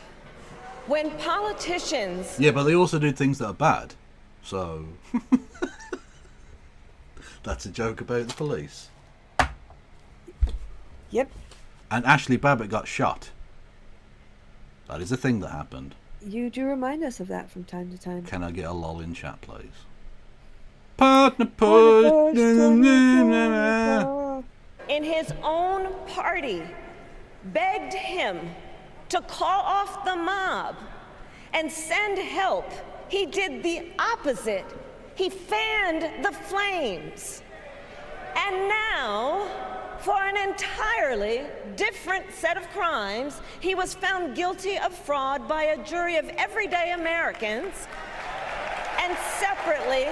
When politicians... Yeah, but they also do things that are bad. So... That's a joke about the police. Yep. And Ashley Babbitt got shot. That is a thing that happened. You do remind us of that from time to time. Can I get a lol in chat, please? Partner push. In his own party, begged him to call off the mob and send help. He did the opposite. He fanned the flames. And now, for an entirely different set of crimes, he was found guilty of fraud by a jury of everyday Americans, and separately...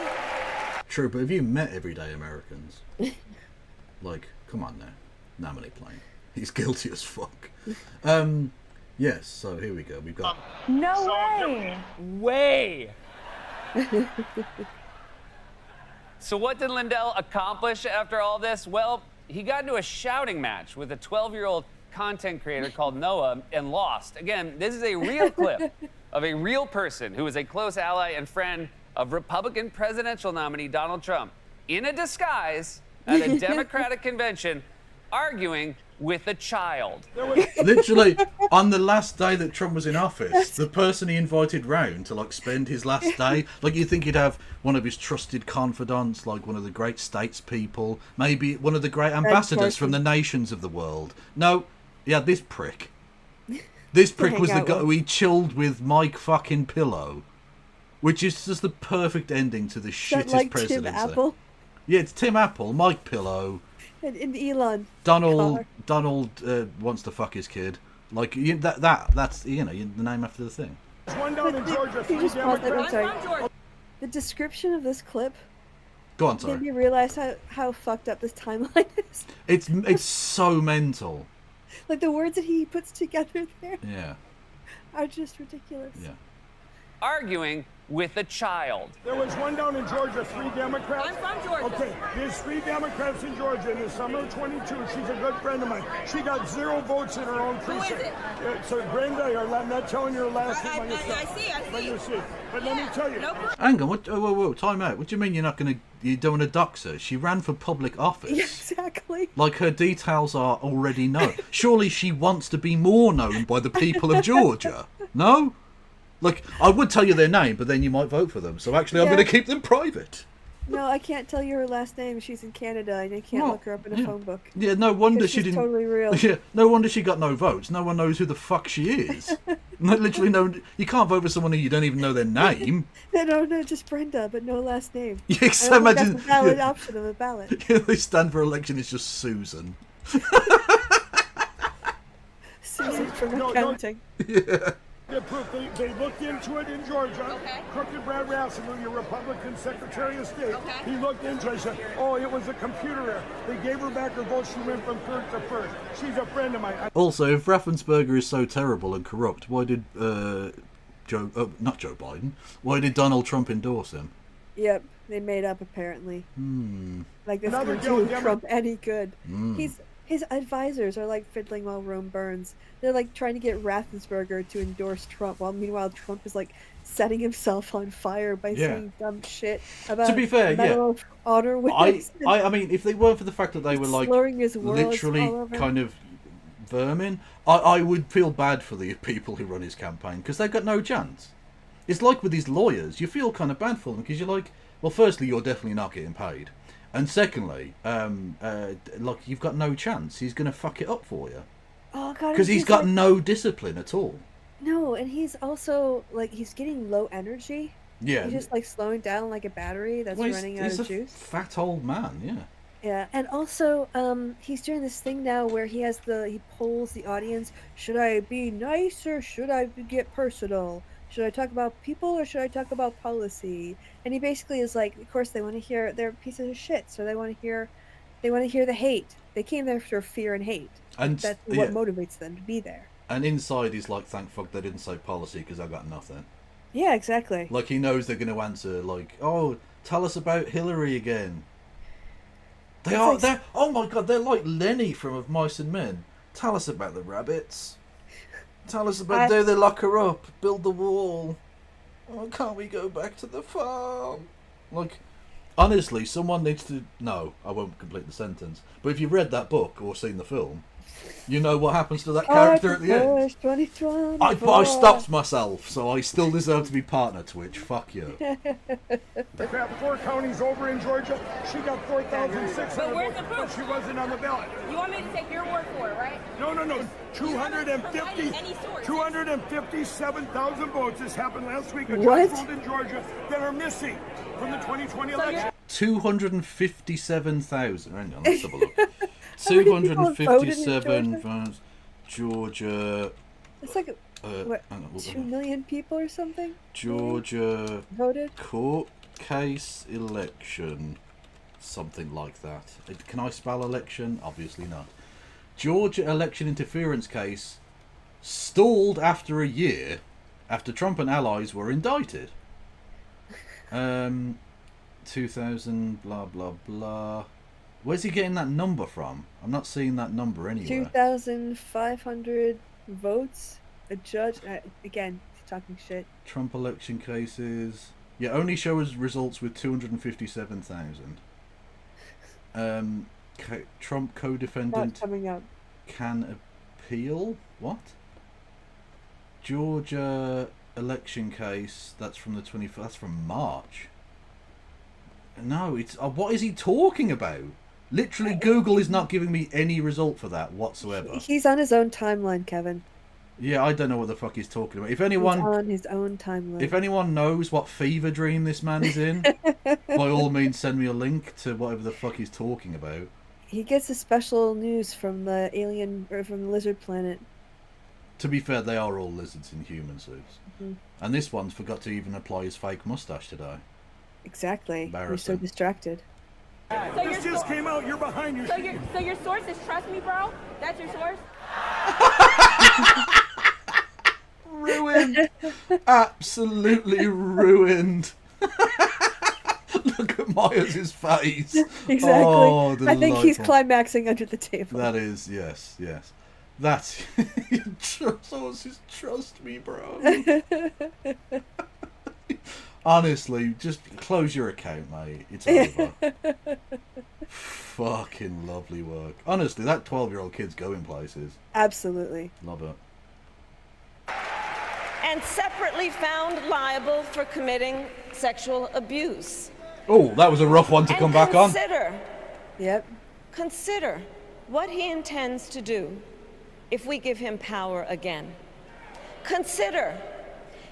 True, but have you met everyday Americans? Like, come on now. Namely playing. He's guilty as fuck. Yes, so here we go. We've got... No way! So what did Lindell accomplish after all this? Well, he got into a shouting match with a 12-year-old content creator called Noah and lost. Again, this is a real clip of a real person who is a close ally and friend of Republican presidential nominee Donald Trump in a disguise at a Democratic convention arguing with a child. Literally, on the last day that Trump was in office, the person he invited round to like spend his last day, like you'd think he'd have one of his trusted confidants, like one of the great statespeople, maybe one of the great ambassadors from the nations of the world. No, yeah, this prick. This prick was the guy who he chilled with Mike fucking Pillow, which is just the perfect ending to the shittest like presidency. Tim Apple? Yeah, it's Tim Apple, Mike Pillow. And Elon. Donald wants to fuck his kid. Like that's the name after the thing. There's one down in Georgia. The description of this clip. Go on, sorry. Made me realize how fucked up this timeline is. It's so mental. Like the words that he puts together there. Yeah. Are just ridiculous. Yeah. Arguing with a child. There was one down in Georgia, 3 Democrats. I'm from Georgia. Okay, there's 3 Democrats in Georgia in the summer of 22. She's a good friend of mine. She got 0 votes in her own precinct. Who is it? So Brenda, I'm not telling you her last name on your I see. But you see. But let me tell you. Hang on, whoa, time out. What do you mean you don't want to dox her? She ran for public office. Yeah, exactly. Like her details are already known. Surely she wants to be more known by the people of Georgia. No? Like, I would tell you their name, but then you might vote for them. So actually, I'm going to keep them private. No, I can't tell you her last name. She's in Canada, and I can't look her up in a phone book. Yeah, no wonder she didn't. Totally real. Yeah, no wonder she got no votes. No one knows who the fuck she is. Literally, no. You can't vote for someone who you don't even know their name. No, just Brenda, but no last name. Yeah, so imagine that's a valid option of a ballot. Yeah, they stand for election. It's just Susan. Susan from accounting. The proof, they looked into it in Georgia. Crooked Brad Rasmussen, your Republican Secretary of State, he looked into it and said, oh, it was a computer error. They gave her back her vote. She went from third to first. She's a friend of mine. Also, if Raffensperger is so terrible and corrupt, why did not Joe Biden, why did Donald Trump endorse him? Yep, they made up apparently. Like this Another would do Joe Trump any good. Mm. His advisors are like fiddling while Rome burns. They're like trying to get Raffensperger to endorse Trump, while meanwhile Trump is like setting himself on fire by saying dumb shit about to be fair, Medal of Honor winners. I mean, if they weren't for the fact that they were like slurring his words literally all over. kind of vermin, I would feel bad for the people who run his campaign because they've got no chance. It's like with these lawyers, you feel kind of bad for them because you're like, well, firstly, you're definitely not getting paid. And secondly, like you've got no chance. He's going to fuck it up for you. Oh God! Because he's got no discipline at all. No, and he's also like he's getting low energy. Yeah. He's just like slowing down like a battery that's running out he's of a juice. Fat old man, yeah. Yeah, and also he's doing this thing now where he polls the audience. Should I be nice or should I get personal? Should I talk about people or should I talk about policy? And he basically is like, of course they want to hear they're pieces of shit, so they want to hear the hate. They came there for fear and hate. And that's what motivates them to be there. And inside he's like, thank fuck they didn't say policy because I got nothing. Yeah, exactly. Like he knows they're going to answer like, oh, tell us about Hillary again. They're oh my God, they're like Lenny from Of Mice and Men. Tell us about the rabbits. Tell us about do they lock her up, build the wall. Oh, can't we go back to the farm? Like, honestly, someone needs to... No, I won't complete the sentence. But if you've read that book or seen the film, you know what happens to that character at the end. 2020. I stopped myself, so I still deserve to be partner Twitch. Fuck you. Crap, 4 counties over in Georgia. She got 4,600 But where's votes, the proof? but she wasn't on the ballot. You want me to take your word for it, right? No. provided any sources. 257,000 votes. This happened last week. A What? judge ruled in Georgia that are missing from the 2020 election. 257,000. Hang on, let's have a look. How many people have voted in 257 votes. Georgia. It's like what, hang on, 2 million people or something? Georgia voted. Court case election, something like that. Can I spell election? Obviously not. Georgia election interference case stalled after a year after Trump and allies were indicted. 2000 blah blah blah. Where's he getting that number from? I'm not seeing that number anywhere. 2,500 votes. A judge again he's talking shit. Trump election cases. Yeah, only shows results with 257,000. Trump co-defendant Not coming up. can appeal. What? Georgia election case. That's from the 24th. That's from March. No, it's what is he talking about? Literally, Google is not giving me any result for that whatsoever. He's on his own timeline, Kevin. Yeah, I don't know what the fuck he's talking about. If He's anyone, on his own timeline. if anyone knows what fever dream this man is in, by all means send me a link to whatever the fuck he's talking about. He gets the special news from the alien or from the lizard planet. To be fair, they are all lizards in human suits. Mhm. And this one's forgot to even apply his fake mustache today. Exactly. We're so Embarrassing. distracted. This just came out. You're behind. So your source is trust me, bro? That's your source? Ruined. Absolutely ruined. Look at Myers' face. Exactly. Oh, I think he's delightful. climaxing under the table. That is, yes. That's sources trust me, bro. Honestly, just close your account, mate. It's over. Fucking lovely work. Honestly, that 12-year-old kid's going places. Absolutely. Love it. And separately found liable for committing sexual abuse. Oh, that was a rough one to come back on. Consider what he intends to do if we give him power again. Consider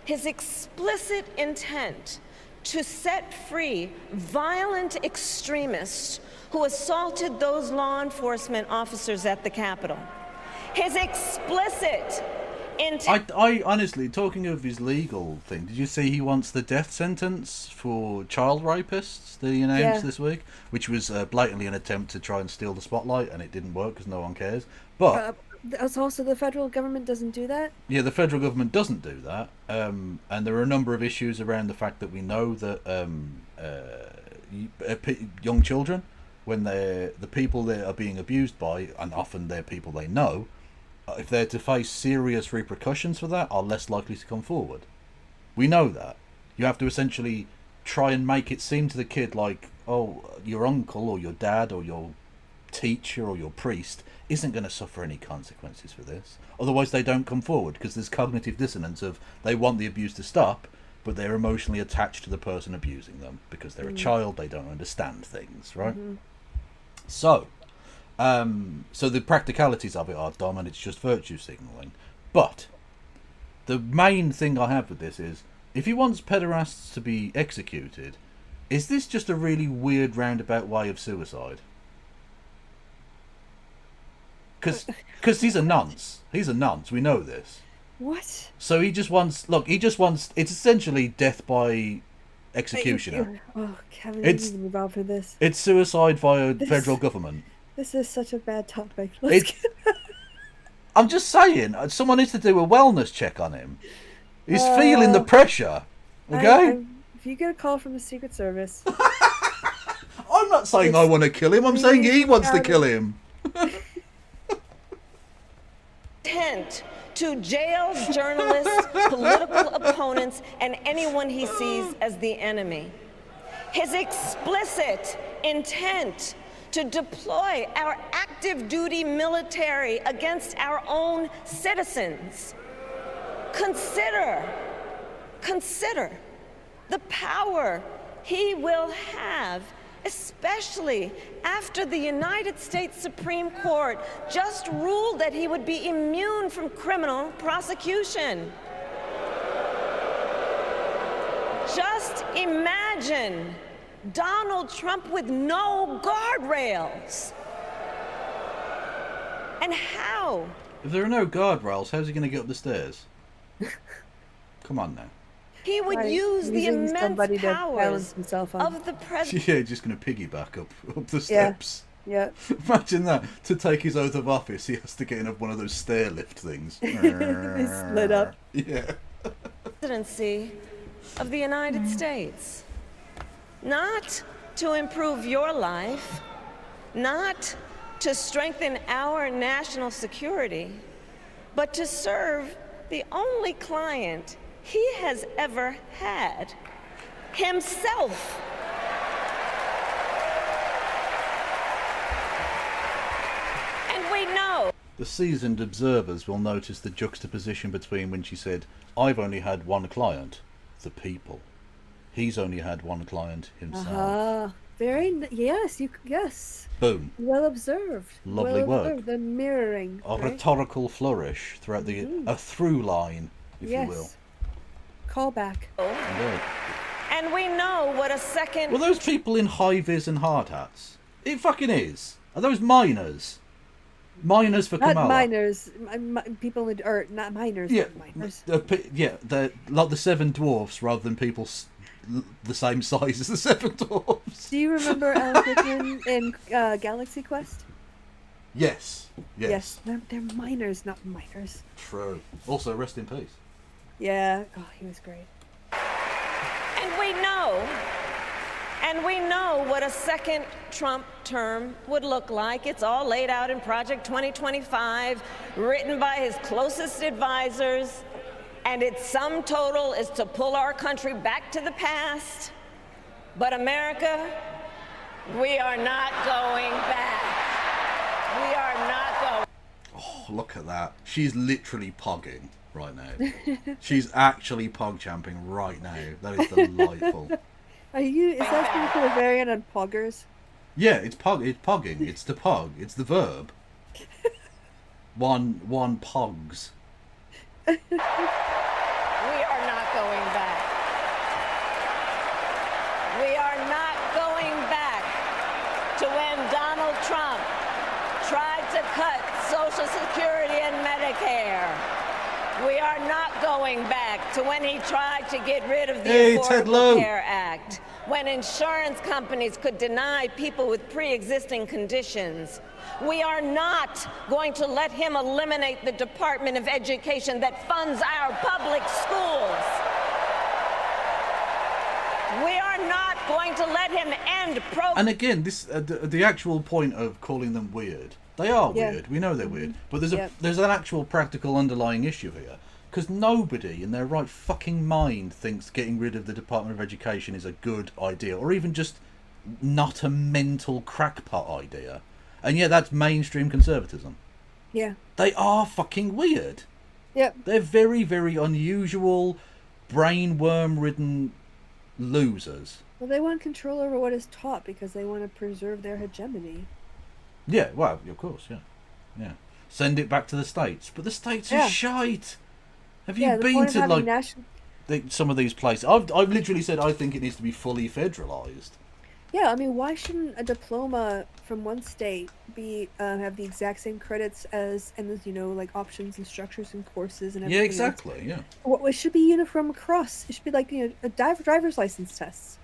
his explicit intent to set free violent extremists who assaulted those law enforcement officers at the Capitol. His explicit intent. I honestly, talking of his legal thing, did you see he wants the death sentence for child rapists that he announced this week? Which was blatantly an attempt to try and steal the spotlight, and it didn't work because no one cares. But also the federal government doesn't do that? Yeah, the federal government doesn't do that. And there are a number of issues around the fact that we know that young children, when they're the people they are being abused by, and often they're people they know, if they're to face serious repercussions for that, are less likely to come forward. We know that. You have to essentially try and make it seem to the kid like, oh, your uncle or your dad or your teacher or your priest isn't going to suffer any consequences for this. Otherwise they don't come forward, because there's cognitive dissonance of they want the abuse to stop, but they're emotionally attached to the person abusing them because they're a child, they don't understand things, right? So the practicalities of it are dumb, and it's just virtue signalling. But the main thing I have with this is, if he wants pederasts to be executed, is this just a really weird roundabout way of suicide? Because he's a nonce. He's a nonce. We know this. What? So he just wants... Look, he just wants... It's essentially death by executioner. Oh, Kevin, you need to move on for this. It's suicide via federal government. This is such a bad topic. I'm just saying, someone needs to do a wellness check on him. He's feeling the pressure. Okay? If you get a call from the Secret Service... I'm not saying I want to kill him. I'm saying he wants to kill him. Intent to jail journalists, political opponents, and anyone he sees as the enemy. His explicit intent to deploy our active duty military against our own citizens. Consider the power he will have, especially after the United States Supreme Court just ruled that he would be immune from criminal prosecution. Just imagine Donald Trump with no guardrails. And how? If there are no guardrails, how's he going to get up the stairs? Come on now. He would use the immense powers of the president. Yeah, just going to piggyback up the steps. Yeah. Imagine that. To take his oath of office, he has to get in one of those stair lift things. They split up. Yeah. Presidency of the United States. Not to improve your life, not to strengthen our national security, but to serve the only client he has ever had, himself. And we know. The seasoned observers will notice the juxtaposition between when she said, I've only had one client, the people. He's only had one client himself. Yes. Boom. Well observed. Lovely work. Observed. The mirroring. A right? rhetorical flourish throughout a through line, if you will. Callback. Indeed. And we know what a second... Were those people in high-vis and hard hats? It fucking is. Are those miners? Miners for not Kamala. Miners. People in... Or not miners. Yeah. Miners. They're like the Seven Dwarfs rather than people the same size as the Seven Dwarfs. Do you remember Alan Rickman in Galaxy Quest? Yes. Yes. They're miners, not miners. True. Also, rest in peace. Yeah. Oh, he was great. And we know what a second Trump term would look like. It's all laid out in Project 2025, written by his closest advisors. And its sum total is to pull our country back to the past. But America, we are not going back. We are not going. Oh, look at that. She's literally pogging right now. She's actually pog champing right now. That is delightful. Is that some variant on poggers? Yeah, it's pogging. It's to pog. It's the verb. One pogs. We are not going back. We are not going back to when Donald Trump tried to cut Social Security and not going back to when he tried to get rid of the Ted Lowe. Affordable Care Act, when insurance companies could deny people with pre-existing conditions. We are not going to let him eliminate the Department of Education that funds our public schools. We are not going to let him end And again, this the actual point of calling them weird. They are weird. We know they're weird, but there's an actual practical underlying issue here. Because nobody in their right fucking mind thinks getting rid of the Department of Education is a good idea, or even just not a mental crackpot idea. And yet that's mainstream conservatism. Yeah. They are fucking weird. Yep. They're very, very unusual, brain worm-ridden losers. Well, they want control over what is taught because they want to preserve their hegemony. Yeah, well, of course, yeah. Send it back to the States. But the States is shite. Have you been to, like, some of these places? I've literally said I think it needs to be fully federalised. Yeah, I mean, why shouldn't a diploma from one state be have the exact same credits as, and you know, like options and structures and courses and everything? Yeah, exactly. Yeah. Well, it should be uniform across. It should be like, you know, a driver's license tests,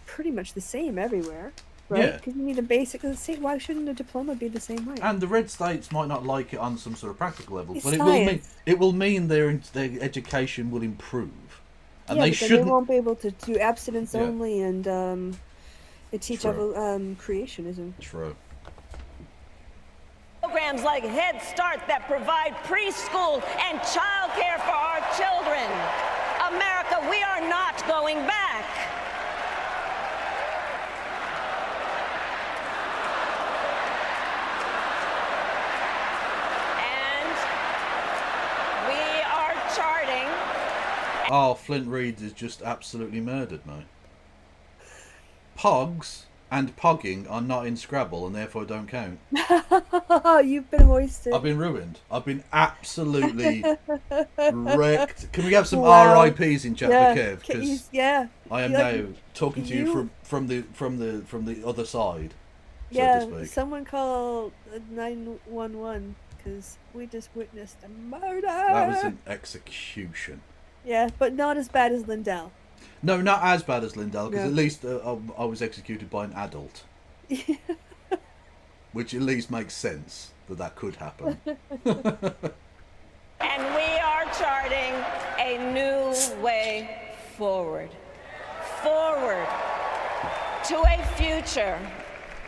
pretty much the same everywhere, right? Yeah. Because you need a basic. Why shouldn't a diploma be the same way? And the red states might not like it on some sort of practical level, It's but science. it will mean their education will improve, and yeah, they but then shouldn't. they won't be able to do abstinence Yeah. only and teach True. creationism. True. Programs like Head Start that provide preschool and childcare for our children. America, we are not going back. And we are charting. Oh, Flint Reed is just absolutely murdered me. Pogs and pogging are not in Scrabble and therefore don't count. You've been hoisted. I've been ruined. I've been absolutely wrecked. Can we have some Wow. RIPs in chat Yeah. for Kev? Because I am now talking to you from the other side. So Yeah, to speak. someone call 911 because we just witnessed a murder. That was an execution. Yeah, but not as bad as Lindell. No, not as bad as Lindell, because No. at least I was executed by an adult. Which at least makes sense that could happen. And we are charting a new way forward. Forward to a future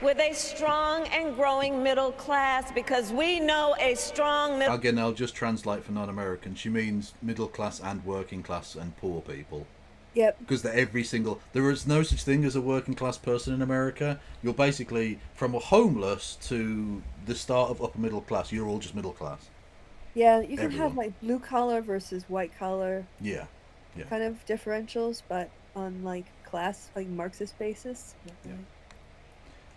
with a strong and growing middle class, because we know a strong middle... Again, I'll just translate for non-Americans. She means middle class and working class and poor people. Yep. Because there is no such thing as a working class person in America. You're basically from a homeless to the start of upper middle class. You're all just middle class. Yeah, you can Everyone. have like blue collar versus white collar Yeah. kind of differentials, but on like class, like Marxist basis.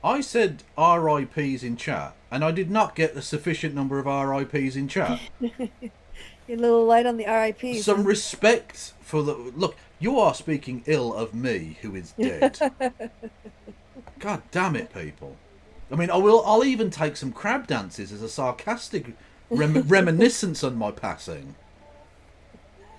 I said RIPs in chat, and I did not get a sufficient number of RIPs in chat. You're a little light on the RIPs. Some respect for the... Look, you are speaking ill of me, who is dead. God damn it, people. I mean, I'll even take some crab dances as a sarcastic reminiscence on my passing.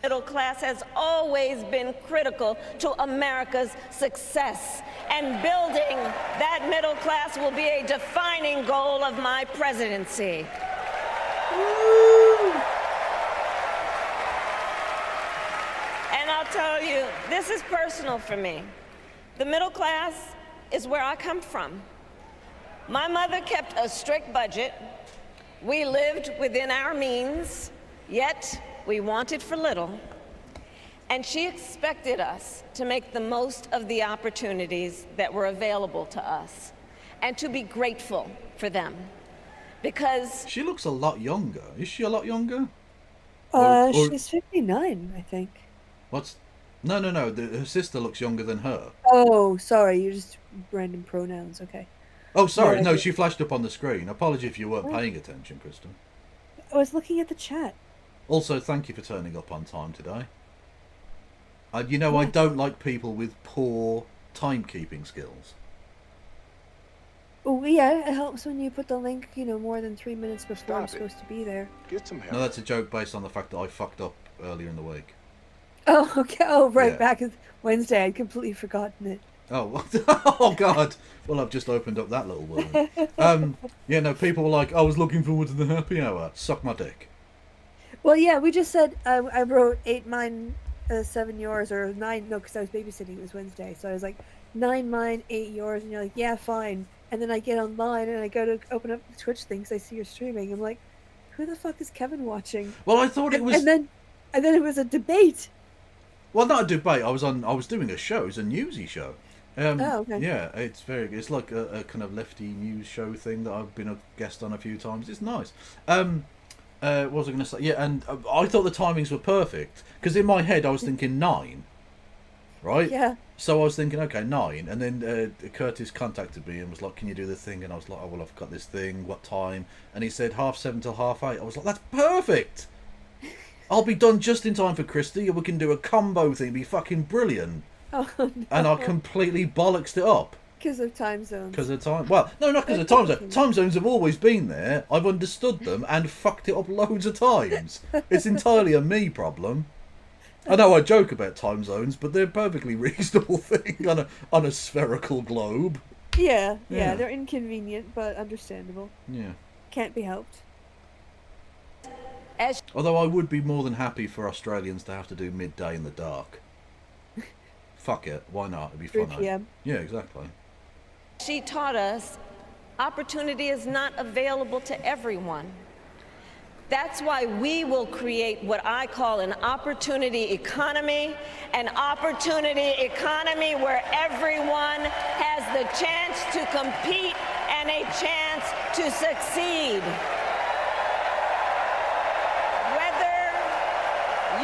Middle class has always been critical to America's success, and building that middle class will be a defining goal of my presidency. And I'll tell you, this is personal for me. The middle class is where I come from. My mother kept a strict budget. We lived within our means, yet we wanted for little. And she expected us to make the most of the opportunities that were available to us and to be grateful for them. Because she looks a lot younger. Is she a lot younger? She's 59, I think. What's... No. Her sister looks younger than her. Oh, sorry. You're just random pronouns. Okay. Oh, sorry. No, No, she flashed up on the screen. Apology if you weren't paying attention, Kristen. I was looking at the chat. Also, thank you for turning up on time today. You know, I don't like people with poor timekeeping skills. Oh, yeah, it helps when you put the link, more than 3 minutes before I'm supposed to be there. No, that's a joke based on the fact that I fucked up earlier in the week. Oh, okay. Oh, right. Yeah. Back Wednesday. I'd completely forgotten it. Oh, oh God! Well, I've just opened up that little woman. Yeah, no, people were like, "I was looking forward to the happy hour." Suck my dick. Well, yeah, we just said I wrote 8 mine, 7 yours, or 9. No, because I was babysitting. It was Wednesday, so I was like 9 mine, 8 yours, and you're like, "Yeah, fine." And then I get online and I go to open up the Twitch thing because I see you're streaming. I'm like, "Who the fuck is Kevin watching?" Well, I thought it was. And then it was a debate. Well, not a debate. I was doing a show. It's a newsy show. Oh, okay. Yeah, it's like a kind of lefty news show thing that I've been a guest on a few times. It's nice. What was I going to say? Yeah, and I thought the timings were perfect because in my head I was thinking 9, right? Yeah. So I was thinking, okay, 9, and then Curtis contacted me and was like, "Can you do the thing?" And I was like, "Oh well, I've got this thing. What time?" And he said 7:30 till 8:30. I was like, "That's perfect. I'll be done just in time for Christy, and we can do a combo thing. It'd be fucking brilliant." Oh, no. And I completely bollocksed it up. Because of time zones. Because of time. Well, no, not because of time zones. Time zones have always been there. I've understood them and fucked it up loads of times. It's entirely a me problem. I know I joke about time zones, but they're a perfectly reasonable thing on a spherical globe. Yeah, Yeah. they're inconvenient, but understandable. Yeah. Can't be helped. Although I would be more than happy for Australians to have to do midday in the dark. Fuck it, why not? It'd be 3 fun. p.m. Yeah, exactly. She taught us opportunity is not available to everyone. That's why we will create what I call an opportunity economy where everyone has the chance to compete and a chance to succeed. Whether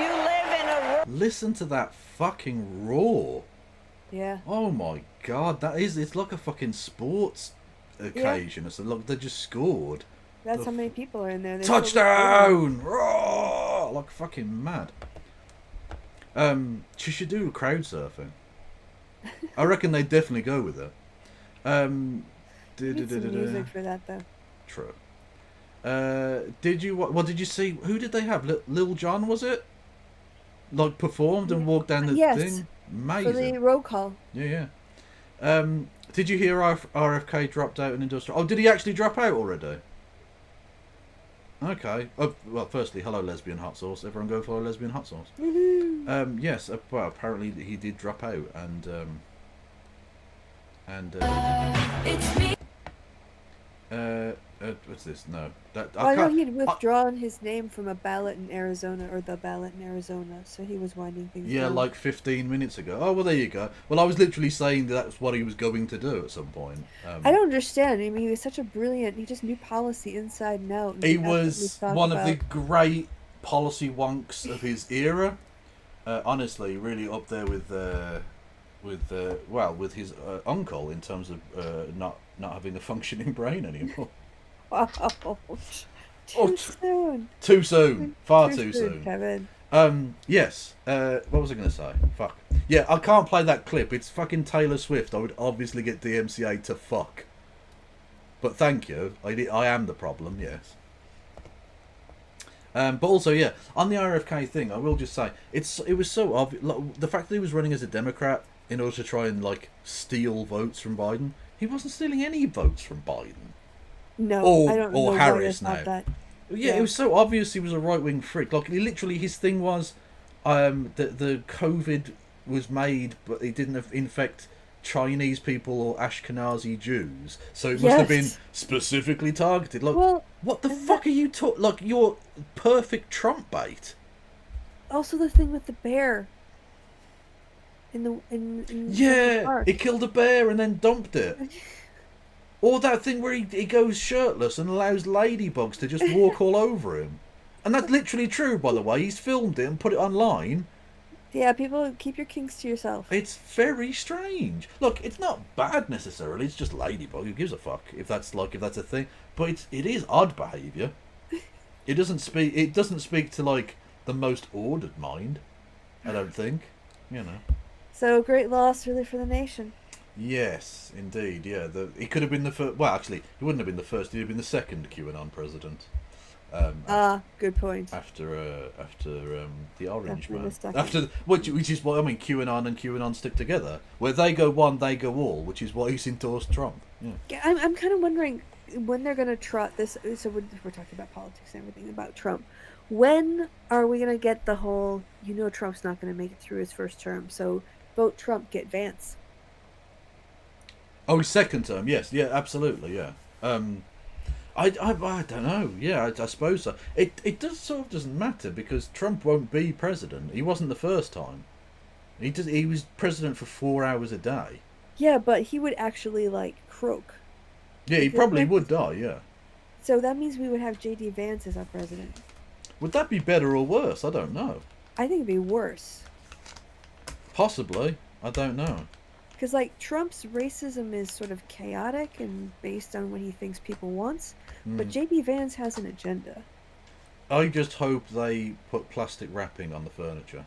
you live in a Listen to that fucking roar. Yeah. Oh my God, it's like a fucking sports occasion. It's like they just scored. That's how many people are in there. They're Touchdown! Roar! Like fucking mad. She should do crowd surfing. I reckon they'd definitely go with it. Need some music for that though. True. Did you see? Who did they have? Lil Jon, was it? Like performed and walked down the thing. Amazing. For the roll call. Yeah. Did you hear RFK dropped out in industrial? Oh, did he actually drop out already? Okay. Oh, well, firstly, hello lesbian hot sauce. Everyone go follow lesbian hot sauce. Woohoo! Yes. Well, apparently he did drop out, and It's me. What's this? No, that I know he'd withdrawn his name from a ballot in Arizona, or the ballot in Arizona, so he was winding things yeah, down. like 15 minutes ago. Oh, well, there you go. Well, I was literally saying that's what he was going to do at some point. I don't understand. I mean, he was such a brilliant. He just knew policy inside and out. And He was one of the great policy wonks of his era. Honestly, really up there with his uncle in terms of not having a functioning brain anymore. Wow. Too soon. Too soon. Far too soon. Kevin. Yes. What was I going to say? Fuck. Yeah, I can't play that clip. It's fucking Taylor Swift. I would obviously get DMCA to fuck. But thank you. I am the problem, yes. But also, yeah, on the RFK thing, I will just say, it was so obvious. The fact that he was running as a Democrat in order to try and, like, steal votes from Biden, he wasn't stealing any votes from Biden. No, I don't know or Harris why I now. thought that. Yeah, it was so obvious he was a right-wing freak. Like, literally, his thing was the COVID was made, but it didn't infect Chinese people or Ashkenazi Jews, so it must have been specifically targeted. Like, well, what the fuck are you talking? Like, you're perfect Trump bait. Also, the thing with the bear. In Yeah, Park. he killed a bear and then dumped it. Or that thing where he goes shirtless and allows ladybugs to just walk all over him. And that's literally true, by the way. He's filmed it and put it online. Yeah, people, keep your kinks to yourself. It's very strange. Look, it's not bad necessarily. It's just ladybug. Who gives a fuck if that's a thing? But it is odd behaviour. It doesn't speak to like the most ordered mind. I don't think. You know. So great loss, really, for the nation. Yes, indeed. Yeah, he could have been the first. Well, actually, he wouldn't have been the first. He'd have been the second QAnon president. Good point. After the Orange After Man. the second. After which is what I mean. QAnon and QAnon stick together. Where they go one, they go all. Which is why he's endorsed Trump. Yeah, I'm kind of wondering when they're going to trot this. So we're talking about politics and everything about Trump. When are we going to get the whole? Trump's not going to make it through his first term, so vote Trump, get Vance. Oh, his second term. Yes. Yeah. Absolutely. Yeah. I don't know. Yeah, I suppose so. It doesn't matter because Trump won't be president. He wasn't the first time. He was president for 4 hours a day. Yeah, but he would actually croak. Yeah, he probably would die. Yeah. So that means we would have J.D. Vance as our president. Would that be better or worse? I don't know. I think it'd be worse. Possibly. I don't know. Because Trump's racism is sort of chaotic and based on what he thinks people wants, but J.D. Vance has an agenda. I just hope they put plastic wrapping on the furniture.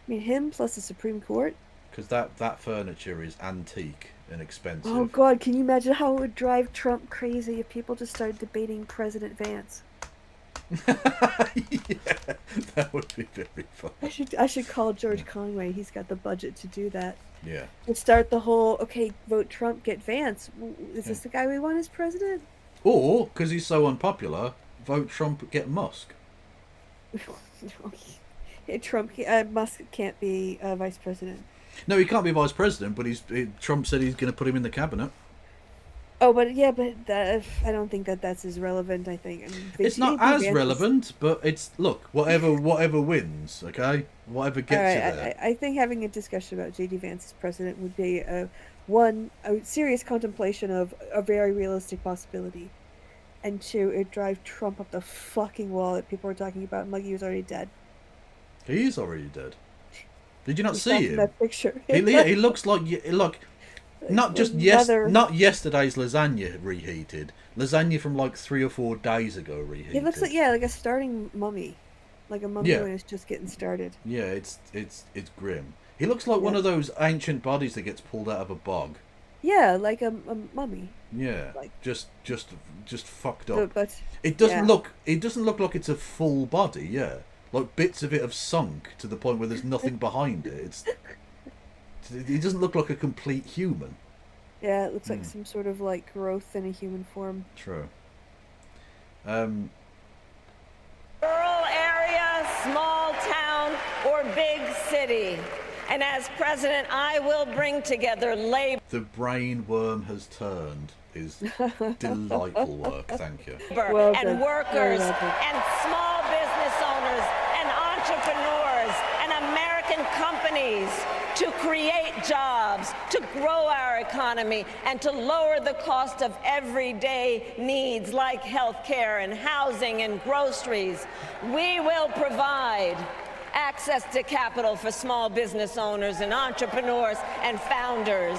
I mean, him plus the Supreme Court. Because that furniture is antique and expensive. Oh God, can you imagine how it would drive Trump crazy if people just started debating President Vance? Yeah, that would be very fun. I should call George Conway. He's got the budget to do that. Yeah. We'll start the whole, okay, vote Trump, get Vance. Is this the guy we want as president? Or, because he's so unpopular, vote Trump, get Musk. Musk can't be vice president. No, he can't be vice president, but Trump said he's going to put him in the cabinet. Oh, but I don't think that's as relevant. I think it's not as relevant, but it's whatever wins, okay, whatever gets you there. I think having a discussion about J.D. Vance as president would be a serious contemplation of a very realistic possibility, and two, it'd drive Trump up the fucking wall that people were talking about. Like he was already dead. He is already dead. Did you not see him? That picture. He looks like. Not yesterday's lasagna reheated. Lasagna from 3 or 4 days ago reheated. He looks like a starting mummy, like a mummy when it's just getting started. Yeah, it's grim. He looks like one of those ancient bodies that gets pulled out of a bog. Yeah, like a mummy. Yeah, just fucked up. But it doesn't look. It doesn't look like it's a full body. Yeah, like bits of it have sunk to the point where there's nothing behind it. He doesn't look like a complete human. Yeah, it looks like some sort of growth in a human form. True. Rural area, small town, or big city. And as president, I will bring together labor. The brain worm has turned is delightful work. Thank you. And workers and small business owners and entrepreneurs and American companies to create jobs, to grow our economy, and to lower the cost of everyday needs like health care and housing and groceries. We will provide access to capital for small business owners and entrepreneurs and founders.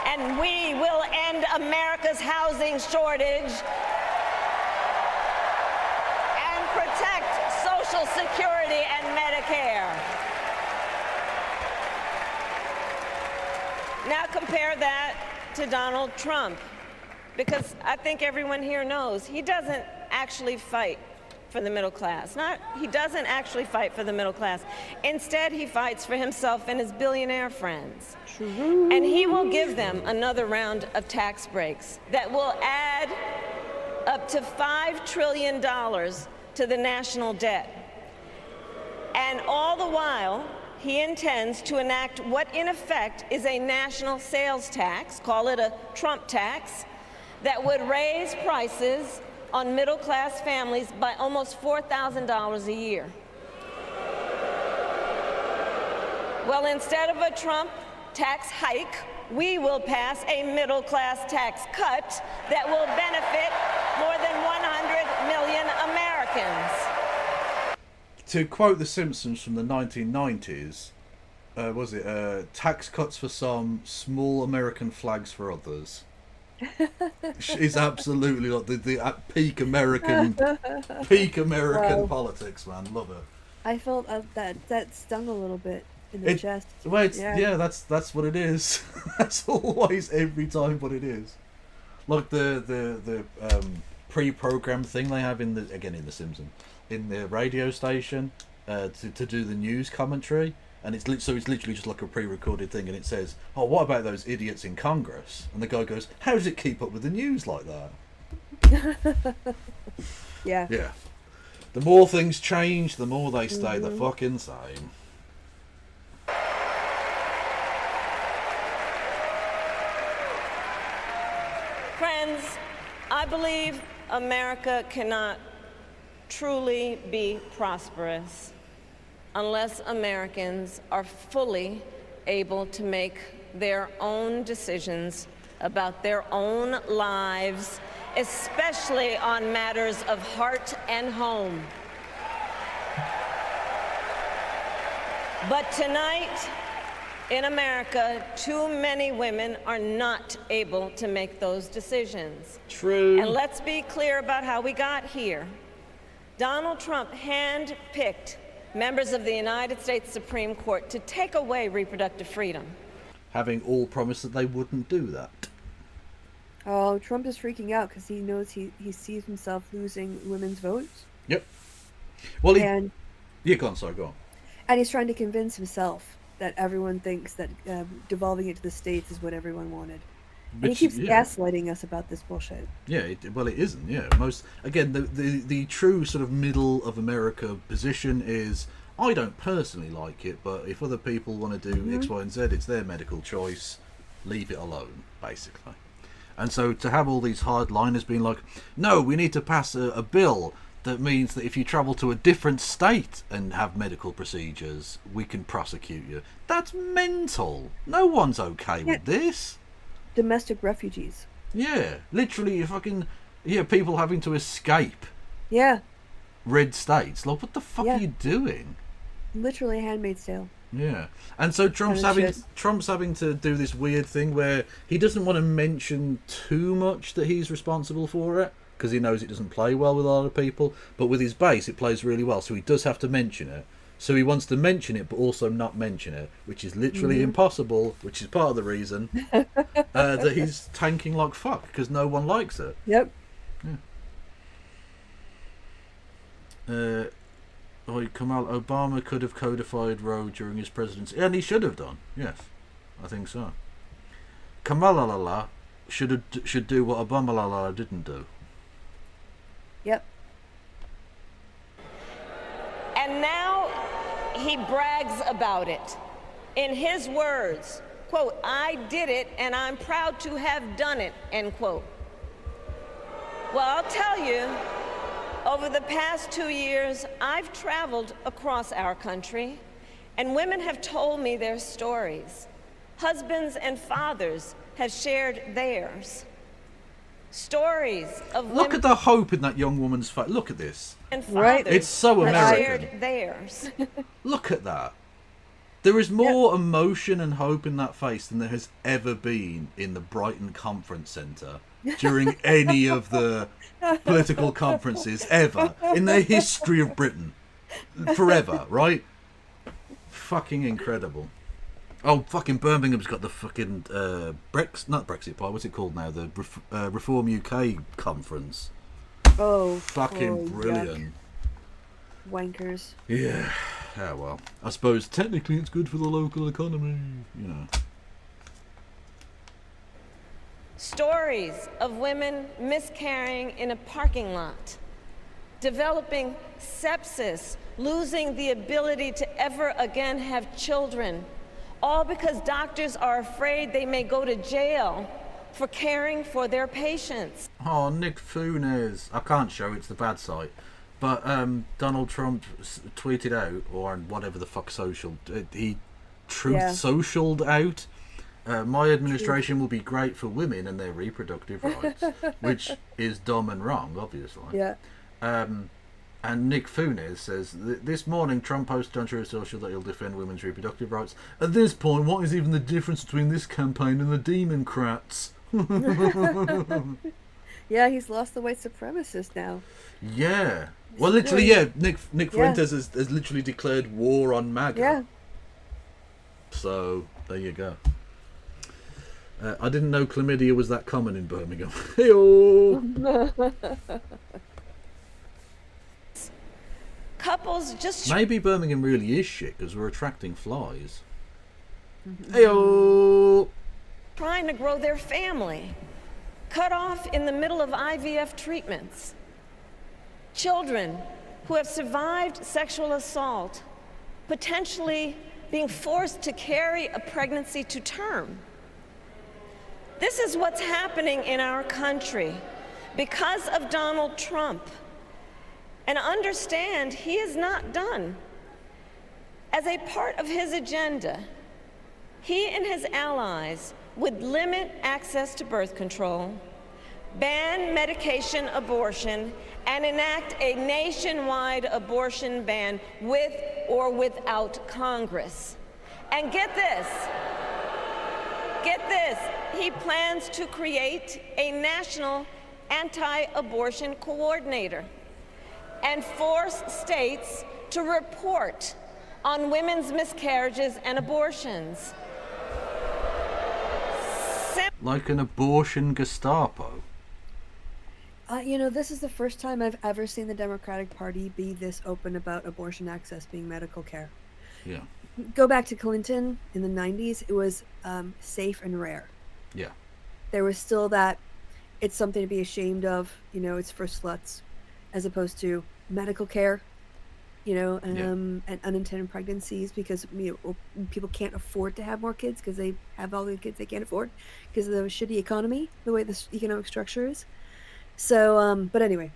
And we will end America's housing shortage and protect Social Security and Medicare. Now compare that to Donald Trump, because I think everyone here knows he doesn't actually fight for the middle class. He doesn't actually fight for the middle class. Instead, he fights for himself and his billionaire friends. True. And he will give them another round of tax breaks that will add up to $5 trillion to the national debt. And all the while, he intends to enact what in effect is a national sales tax, call it a Trump tax, that would raise prices on middle-class families by almost $4,000 a year. Well, instead of a Trump tax hike, we will pass a middle-class tax cut that will benefit more than 100 million Americans. To quote The Simpsons from the 1990s, tax cuts for some, small American flags for others. Is absolutely like the peak American politics, man. Love it. I felt that stung a little bit in the chest. Well, that's what it is. That's always every time what it is. Like the pre-programmed thing they have in The Simpsons, in the radio station to do the news commentary, and it's literally just like a pre-recorded thing, and it says, "Oh, what about those idiots in Congress?" And the guy goes, "How does it keep up with the news like that?" Yeah. Yeah. The more things change, the more they stay the fucking same. Friends, I believe America cannot truly be prosperous unless Americans are fully able to make their own decisions about their own lives, especially on matters of heart and home. But tonight, in America, too many women are not able to make those decisions. True. And let's be clear about how we got here. Donald Trump handpicked members of the United States Supreme Court to take away reproductive freedom. Having all promised that they wouldn't do that. Oh, Trump is freaking out because he knows he sees himself losing women's votes. Yep. Well, and go on, sorry, go on. And he's trying to convince himself that everyone thinks that devolving it to the states is what everyone wanted. And he keeps gaslighting us about this bullshit. Yeah, it isn't. Yeah, the true sort of middle of America position is, I don't personally like it, but if other people want to do X, Y, and Z, it's their medical choice. Leave it alone, basically. And so to have all these hardliners being like, no, we need to pass a bill that means that if you travel to a different state and have medical procedures, we can prosecute you. That's mental. No one's okay with this. Domestic refugees. Yeah, literally people having to escape. Yeah. Red states. Like, what the fuck are you doing? Literally Handmaid's Tale. Yeah. And so Trump's having to do this weird thing where he doesn't want to mention too much that he's responsible for it, because he knows it doesn't play well with a lot of people, but with his base it plays really well, so he does have to mention it. So he wants to mention it but also not mention it, which is literally impossible, which is part of the reason that he's tanking like fuck, because no one likes it. Yep. Yeah. Kamal, Obama could have codified Roe during his presidency, and he should have done. Yes, I think so. Kamala should do what Obama didn't do. Yep. And now he brags about it. In his words, quote, "I did it and I'm proud to have done it," end quote. Well, I'll tell you, over the past 2 years, I've traveled across our country, and women have told me their stories. Husbands and fathers have shared theirs. Stories of women. Look at the hope in that young woman's face. Look at this. And fathers It's so have American. shared theirs. Look at that. There is more emotion and hope in that face than there has ever been in the Brighton Conference Centre during any of the political conferences ever in the history of Britain. Forever, right? Fucking incredible. Oh, fucking Birmingham's got the fucking not Brexit part. What's it called now? The Reform UK conference. Oh, fucking brilliant. Yuck. Wankers. Yeah. Yeah. Well, I suppose technically it's good for the local economy. You know. Stories of women miscarrying in a parking lot, developing sepsis, losing the ability to ever again have children, all because doctors are afraid they may go to jail for caring for their patients. Oh, Nick Funes. I can't show it's the bad side. But Donald Trump tweeted out, or on whatever the fuck social, he socialed out, my administration will be great for women and their reproductive rights, which is dumb and wrong, obviously. Yeah. And Nick Funes says, this morning Trump posted on Truth Social that he'll defend women's reproductive rights. At this point, what is even the difference between this campaign and the Democrats? Yeah, he's lost the white supremacist now. Yeah. Well, literally, yeah. Nick Fuentes has literally declared war on MAGA. Yeah. So, there you go. I didn't know chlamydia was that common in Birmingham. Hey-oh. Couples just... Maybe Birmingham really is shit because we're attracting flies. Hey-oh. Trying to grow their family. Cut off in the middle of IVF treatments. Children who have survived sexual assault, potentially being forced to carry a pregnancy to term. This is what's happening in our country because of Donald Trump. And understand, he is not done. As a part of his agenda, he and his allies would limit access to birth control, ban medication abortion, and enact a nationwide abortion ban with or without Congress. And get this, he plans to create a national anti-abortion coordinator and force states to report on women's miscarriages and abortions. Like an abortion Gestapo. You know, this is the first time I've ever seen the Democratic Party be this open about abortion access being medical care. Yeah. Go back to Clinton in the 90s, it was safe and rare. Yeah. There was still that it's something to be ashamed of, you know, it's for sluts, as opposed to medical care, you know, and unintended pregnancies because, you know, people can't afford to have more kids because they have all the kids they can't afford because of the shitty economy, the way this economic structure is. So, but anyway.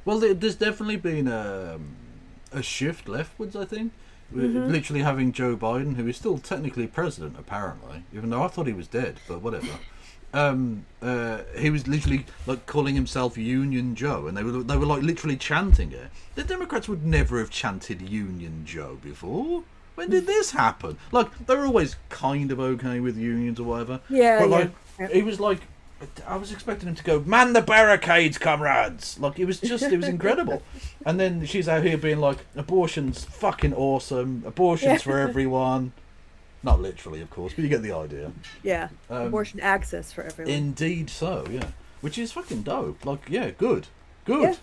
Well, there's definitely been a shift leftwards, I think. Literally having Joe Biden, who is still technically president, apparently, even though I thought he was dead, but whatever. He was literally like calling himself Union Joe, and they were like literally chanting it. The Democrats would never have chanted Union Joe before. When did this happen? Like, they were always kind of okay with unions or whatever. Yeah, but like, he was like, I was expecting him to go, "Man the barricades, comrades!" Like, it was incredible. And then she's out here being like, "Abortion's fucking awesome. Abortion's for everyone." Not literally, of course, but you get the idea. Yeah, abortion access for everyone. Indeed so, yeah. Which is fucking dope. Like, yeah, good. Yeah.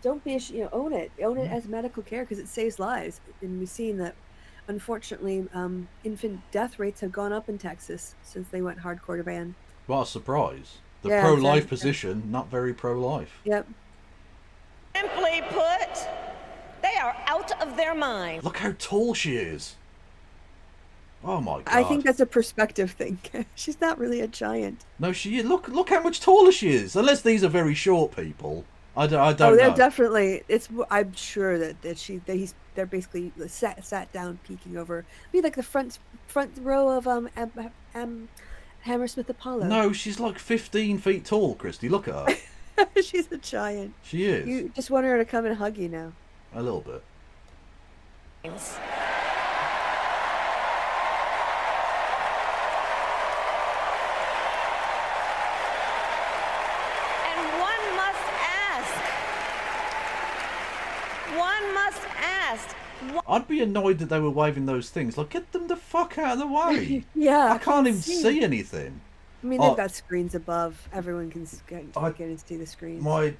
Don't be, own it. Own it as medical care because it saves lives. And we've seen that, unfortunately, infant death rates have gone up in Texas since they went hardcore to ban. What a surprise. The pro-life position, not very pro-life. Yep. Simply put, they are out of their mind. Look how tall she is. Oh my god. I think that's a perspective thing. She's not really a giant. No, she is. Look how much taller she is. Unless these are very short people. I don't know. Oh, they're definitely. I'm sure that they're basically sat down peeking over. Be like the front row of Hammersmith Apollo. No, she's like 15 feet tall, Christy. Look at her. She's a giant. She is. You just want her to come and hug you now. A little bit. I'd be annoyed that they were waving those things. Like, get them the fuck out of the way. Yeah. I can't even see anything. I mean, they've got screens above. Everyone can get in and see the screens. I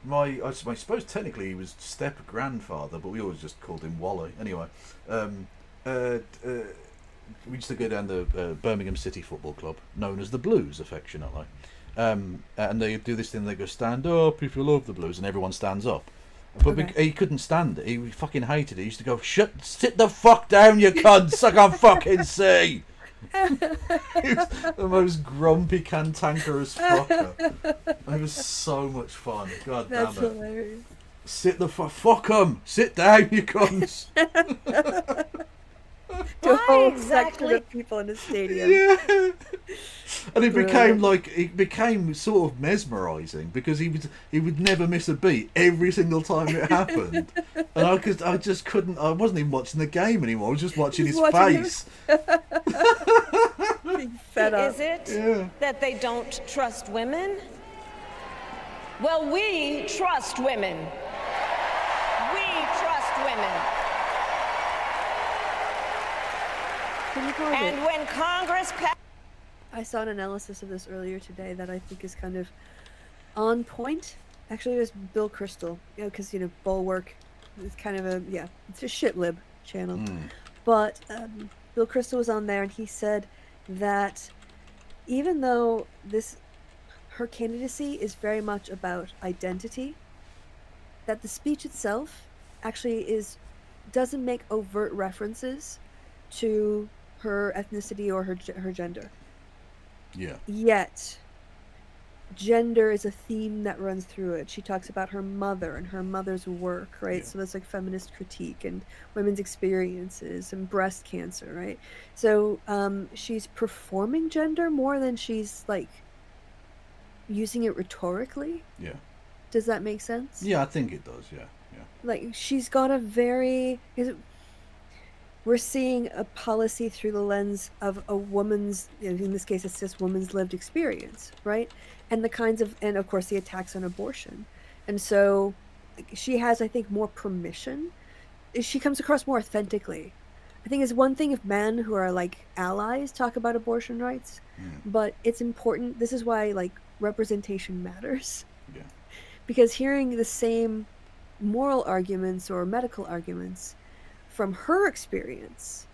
suppose technically he was step-grandfather, but we always just called him Wally. Anyway, we used to go down the Birmingham City Football Club, known as the Blues, affectionately. And they do this thing, they go, "Stand up if you love the Blues," and everyone stands up. But he couldn't stand it. He fucking hated it. He used to go, "Sit the fuck down, you cunts! I can't fucking see." He was the most grumpy cantankerous fucker. It was so much fun. God damn it! That's hilarious. Sit the fuck 'em! Sit down, you cunts! To a whole section of people in the stadium. Yeah. And it became sort of mesmerising because he would never miss a beat every single time it happened. And I just couldn't. I wasn't even watching the game anymore. I was just watching his face. Being fed up. Is it that they don't trust women? Well, we trust women. We trust women. And when Congress passed... I saw an analysis of this earlier today that I think is kind of on point. Actually, it was Bill Kristol, because Bulwark is kind of it's a shit lib channel. But Bill Kristol was on there, and he said that even though her candidacy is very much about identity, that the speech itself actually doesn't make overt references to her ethnicity or her gender. Yeah. Yet, gender is a theme that runs through it. She talks about her mother and her mother's work, right? So there's like feminist critique and women's experiences and breast cancer, right? So she's performing gender more than she's like using it rhetorically. Yeah. Does that make sense? Yeah, I think it does. Yeah. Like she's got we're seeing a policy through the lens of a woman's, in this case, a cis woman's lived experience, right? And and of course the attacks on abortion. And so she has, I think, more permission. She comes across more authentically. I think it's one thing if men who are like allies talk about abortion rights, but it's important. This is why like representation matters. Yeah. Because hearing the same moral arguments or medical arguments from her experience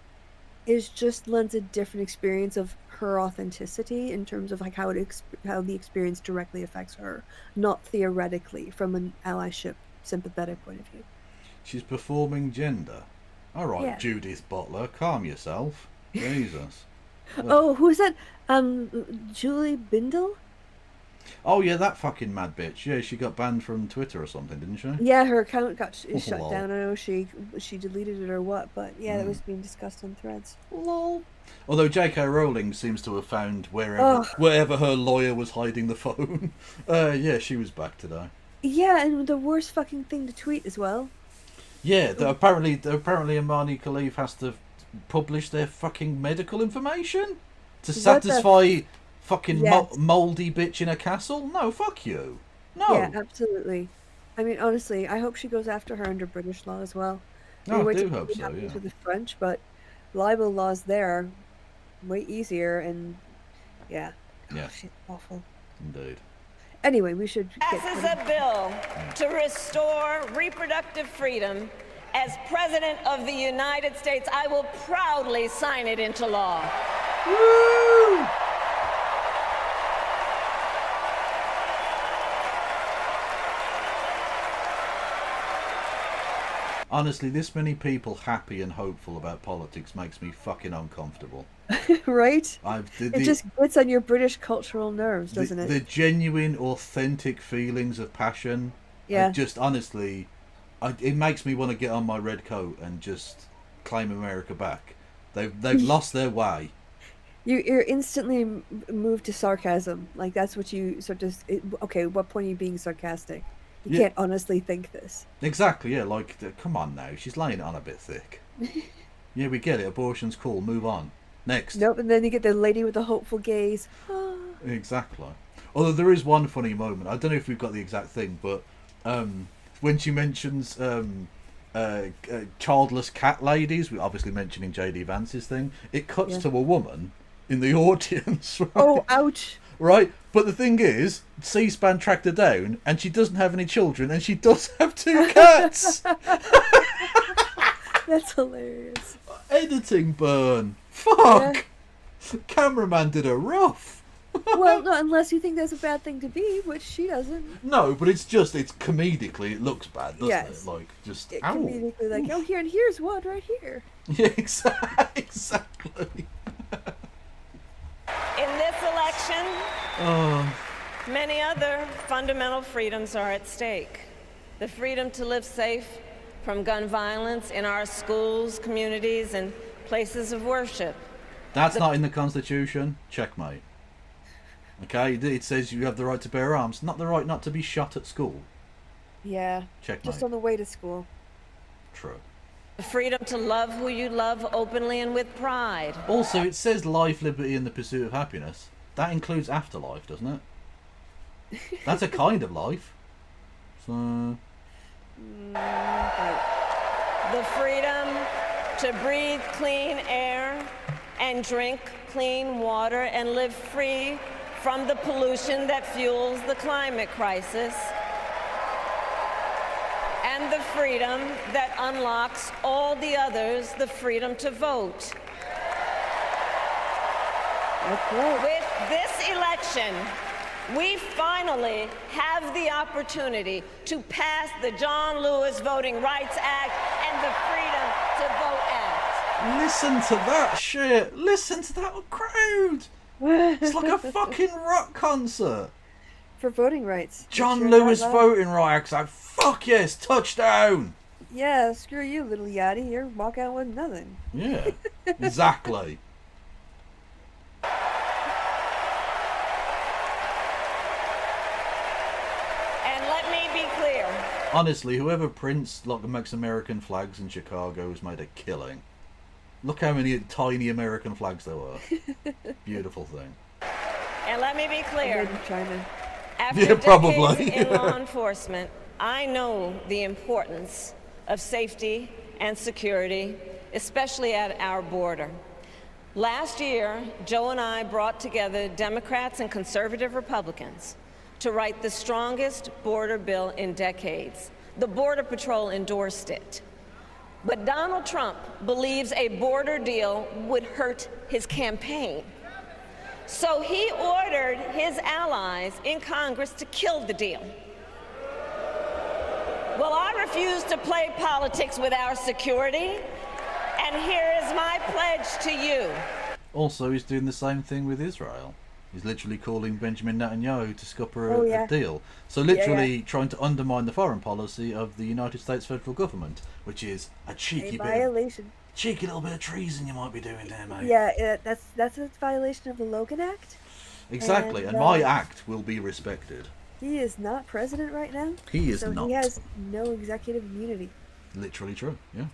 just lends a different experience of her authenticity in terms of like how the experience directly affects her, not theoretically from an allyship sympathetic point of view. She's performing gender. All right, Yeah. Judith Butler, calm yourself. Jesus. Oh, who's that? Julie Bindel? Oh yeah, that fucking mad bitch. Yeah, she got banned from Twitter or something, didn't she? Yeah, her account got shut Lol. down. I don't know if she deleted it or what, but yeah, that was being discussed on Threads. Lol. Although J.K. Rowling seems to have found wherever her lawyer was hiding the phone. Yeah, she was back today. Yeah, and the worst fucking thing to tweet as well. Yeah, apparently Imani Khalif has to publish their fucking medical information to satisfy fucking mouldy bitch in a castle. No, fuck you. No. Yeah, absolutely. I mean, honestly, I hope she goes after her under British law as well. No, I do hope so, yeah. With the French, but libel laws there are way easier, and yeah. Yeah. Shit, awful. Indeed. Anyway, we should Passes a bill to restore reproductive freedom. As President of the United States, I will proudly sign it into law. Woo! Honestly, this many people happy and hopeful about politics makes me fucking uncomfortable. Right? It just gets on your British cultural nerves, doesn't it? The genuine, authentic feelings of passion. Yeah. Just honestly, it makes me want to get on my red coat and just claim America back. They've lost their way. You're instantly moved to sarcasm. Like that's what you okay. What point are you being sarcastic? You can't honestly think this. Exactly, yeah, like, come on now, she's laying it on a bit thick. Yeah, we get it, abortion's cool, move on. Next. Nope, and then you get the lady with the hopeful gaze. Exactly. Although there is one funny moment, I don't know if we've got the exact thing, but when she mentions childless cat ladies, we're obviously mentioning J.D. Vance's thing, it cuts to a woman in the audience, right? Oh, ouch. Right, but the thing is, C-SPAN tracked her down, and she doesn't have any children, and she does have 2 cats. That's hilarious. Editing burn. Fuck. Yeah. Cameraman did her rough. Well, no, unless you think that's a bad thing to be, which she doesn't. No, but it's comedically, it looks bad, doesn't it? Like, just, ow. Comedically, like, oh, here, and here's one right here. Yeah, exactly. In this election, many other fundamental freedoms are at stake. The freedom to live safe from gun violence in our schools, communities, and places of worship. That's not in the Constitution. Checkmate. Okay, it says you have the right to bear arms, not the right not to be shot at school. Yeah. Checkmate. Just on the way to school. True. The freedom to love who you love openly and with pride. Also, it says life, liberty, and the pursuit of happiness. That includes afterlife, doesn't it? That's a kind of life. So... The freedom to breathe clean air and drink clean water and live free from the pollution that fuels the climate crisis, and the freedom that unlocks all the others the freedom to vote. With this election, we finally have the opportunity to pass the John Lewis Voting Rights Act and the Freedom to Vote Act. Listen to that shit. Listen to that crowd. It's like a fucking rock concert. For voting rights. John Lewis Voting Rights Act. Fuck yes, touchdown. Yeah, screw you, little yachty. You're walking out with nothing. Yeah, exactly. Honestly, whoever prints like makes American flags in Chicago has made a killing. Look how many tiny American flags there were. Beautiful thing. And let me be clear. China. After decades in law enforcement, I know the importance of safety and security, especially at our border. Last year, Joe and I brought together Democrats and conservative Republicans to write the strongest border bill in decades. The Border Patrol endorsed it. But Donald Trump believes a border deal would hurt his campaign. So he ordered his allies in Congress to kill the deal. Well, I refuse to play politics with our security, and here is my pledge to you. Also, he's doing the same thing with Israel. He's literally calling Benjamin Netanyahu to scupper a deal. So literally trying to undermine the foreign policy of the United States federal government, which is a cheeky violation. Cheeky little bit of treason you might be doing there, mate. Yeah, that's a violation of the Logan Act. Exactly, and my act will be respected. He is not president right now. He is so not. He has no executive immunity. Literally true, yeah.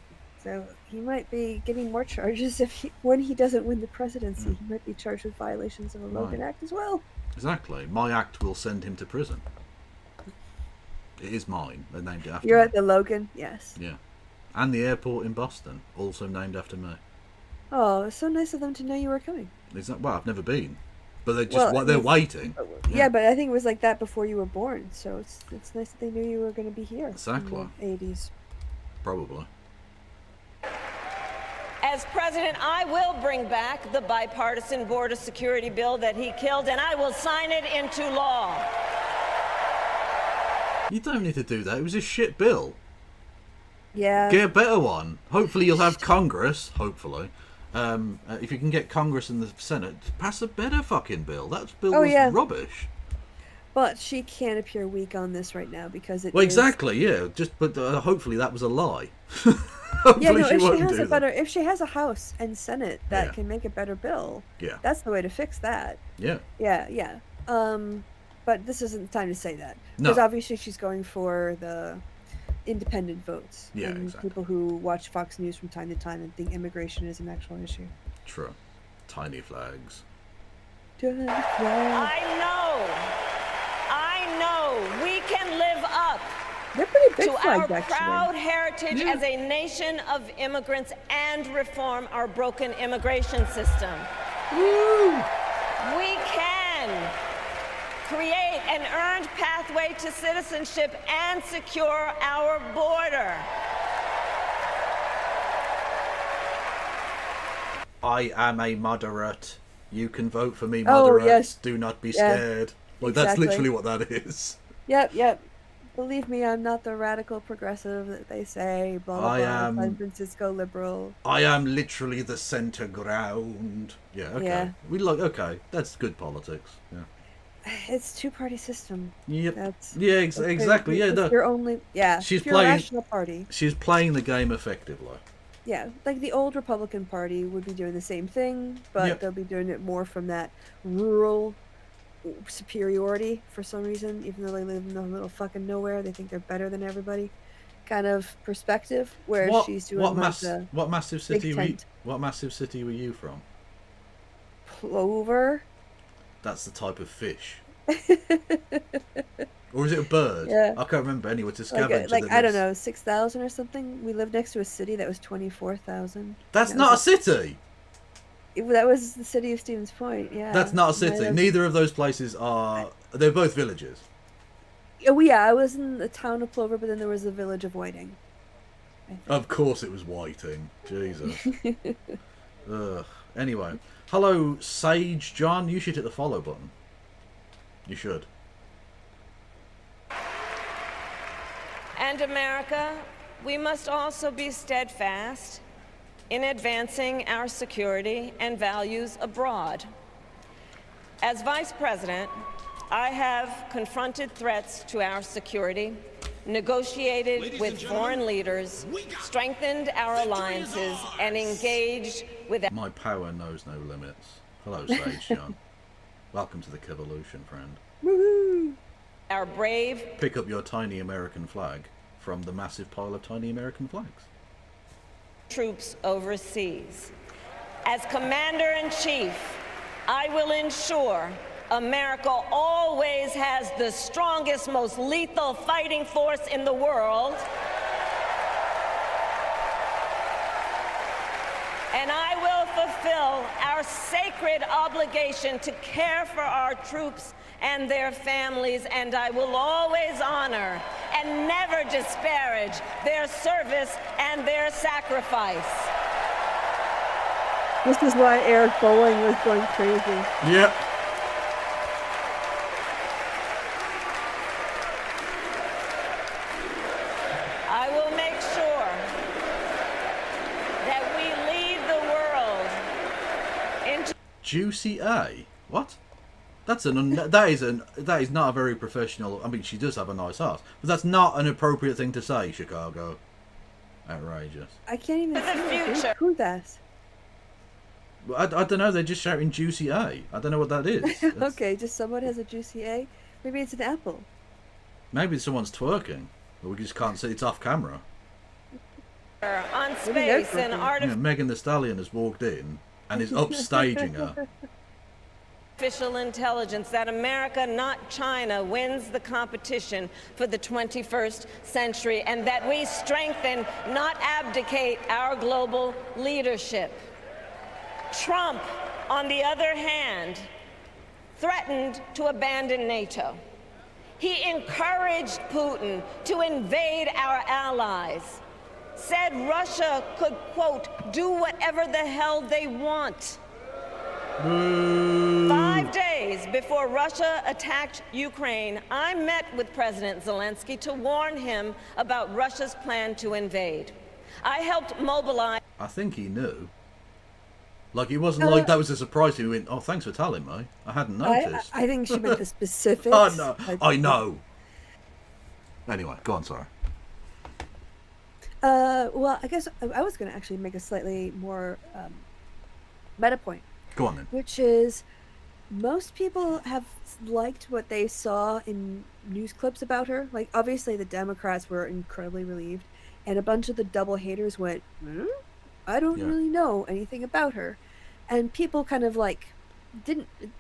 So he might be getting more charges when he doesn't win the presidency. He might be charged with violations of the Logan Act as well. Exactly. My act will send him to prison. It is mine. They named it after You're me. at the Logan, yes. Yeah. And the airport in Boston, also named after me. Oh, it's so nice of them to know you were coming. Well, I've never been. But they're just they're waiting. Yeah, but I think it was like that before you were born. So it's nice that they knew you were going to be here. Exactly. In the 80s. Probably. As president, I will bring back the bipartisan border security bill that he killed, and I will sign it into law. You don't need to do that. It was a shit bill. Yeah. Get a better one. Hopefully you'll have Congress. Hopefully. If you can get Congress and the Senate, pass a better fucking bill. That bill was rubbish. But she can't appear weak on this right now because it. Well, exactly, yeah. But hopefully that was a lie. Yeah, no. If she has a House and Senate that can make a better bill, that's the way to fix that. Yeah. Yeah. But this isn't the time to say that because obviously she's going for the independent votes and people who watch Fox News from time to time and think immigration is an actual issue. True. Tiny flags. I know we can live up They're pretty big to flags, our actually. proud heritage as a nation of immigrants and reform our broken immigration system. Woo! We can create an earned pathway to citizenship and secure our border. I am a moderate. You can vote for me, moderates. Oh, yes. Do not be scared. Like, that's literally what that is. Yep. Believe me, I'm not the radical progressive that they say. Blah, blah, blah. San Francisco liberal. I am literally the center ground. Yeah, okay. Yeah. That's good politics. Yeah. It's two-party system. Yep. That's exactly. Yeah, you're only She's you're playing. a rational party. She's playing the game effectively. Yeah, like the old Republican Party would be doing the same thing, but they'll be doing it more from that rural superiority for some reason, even though they live in the little fucking nowhere. They think they're better than everybody, kind of perspective. Where she's doing what massive city were you from? Plover. That's the type of fish. Or is it a bird? Yeah. I can't remember. Anyway, it's a scavenger. Like I don't know, 6,000 or something. We lived next to a city that was 24,000. That's not a city. That was the city of Stevens Point. Yeah. That's not a city. Neither of those places are. They're both villages. Oh yeah, I was in the town of Plover, but then there was the village of Whiting. Of course, it was Whiting. Jesus. Ugh. Anyway, hello, Sage John. You should hit the follow button. You should. And America, we must also be steadfast in advancing our security and values abroad. As Vice President, I have confronted threats to our security, negotiated with foreign leaders, strengthened our alliances, and engaged with... My power knows no limits. Hello, Sage John. Welcome to the Kevolution, friend. Woohoo! Our brave... Pick up your tiny American flag from the massive pile of tiny American flags. ...troops overseas. As Commander-in-Chief, I will ensure America always has the strongest, most lethal fighting force in the world. And I will fulfill our sacred obligation to care for our troops and their families, and I will always honor and never disparage their service and their sacrifice. This is why Eric Bowling was going crazy. Yep. I will make sure that we lead the world into... Juicy A? What? That is not a very professional. I mean, she does have a nice ass, but that's not an appropriate thing to say, Chicago. Outrageous. I can't even see who that's. I don't know. They're just shouting "Juicy A." I don't know what that is. Okay, just someone has a juicy A. Maybe it's an apple. Maybe someone's twerking, but we just can't see. It's off camera. On space and artificial... Megan Thee Stallion has walked in and is upstaging her. Artificial intelligence, that America, not China, wins the competition for the 21st century, and that we strengthen, not abdicate, our global leadership. Trump, on the other hand, threatened to abandon NATO. He encouraged Putin to invade our allies, said Russia could, quote, do whatever the hell they want. 5 days before Russia attacked Ukraine, I met with President Zelensky to warn him about Russia's plan to invade. I helped mobilize... I think he knew. Like, it wasn't like that was a surprise to him. He went, oh, thanks for telling me. I hadn't noticed. I think she meant the specifics. Oh, no. I know. Anyway, go on, sorry. Well, I guess I was going to actually make a slightly more meta point. Go on then. Which is, most people have liked what they saw in news clips about her. Like, obviously the Democrats were incredibly relieved, and a bunch of the double haters went, I don't really know anything about her. And people kind of like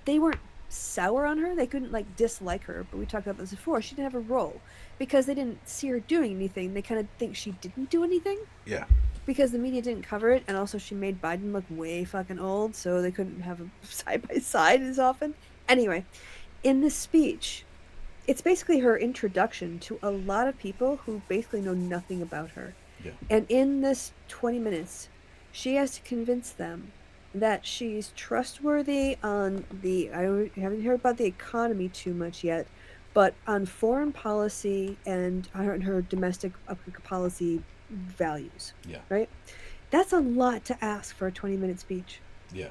they weren't sour on her. They couldn't like dislike her, but we talked about this before. She didn't have a role because they didn't see her doing anything. They kind of think she didn't do anything. Yeah. Because the media didn't cover it, and also she made Biden look way fucking old, so they couldn't have them side by side as often. Anyway, in this speech, it's basically her introduction to a lot of people who basically know nothing about her. Yeah. And in this 20 minutes, she has to convince them that she's trustworthy on I haven't heard about the economy too much yet, but on foreign policy and on her domestic policy values. Yeah. Right? That's a lot to ask for a 20-minute speech. Yeah.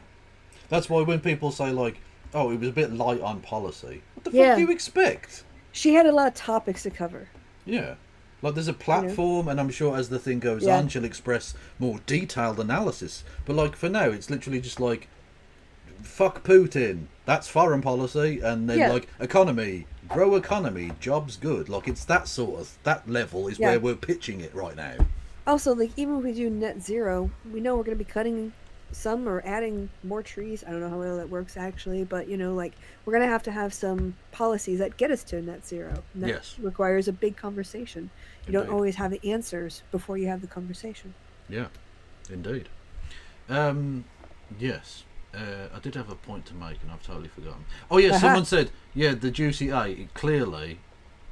That's why when people say, like, oh, it was a bit light on policy, what the fuck do you expect? She had a lot of topics to cover. Yeah. Like, there's a platform, and I'm sure as the thing goes on, she'll express more detailed analysis. But, like, for now, it's literally just like, fuck Putin, that's foreign policy, and then, like, economy, grow economy, jobs good. Like, it's that sort of, that level is where we're pitching it right now. Also, like, even if we do net zero, we know we're going to be cutting some or adding more trees. I don't know how well that works, actually, but, you know, like, we're going to have some policies that get us to net zero. And that requires a big conversation. You don't always have the answers before you have the conversation. Yeah, indeed. Yes. I did have a point to make and I've totally forgotten. Oh yeah, someone said, yeah, the Juicy 8, clearly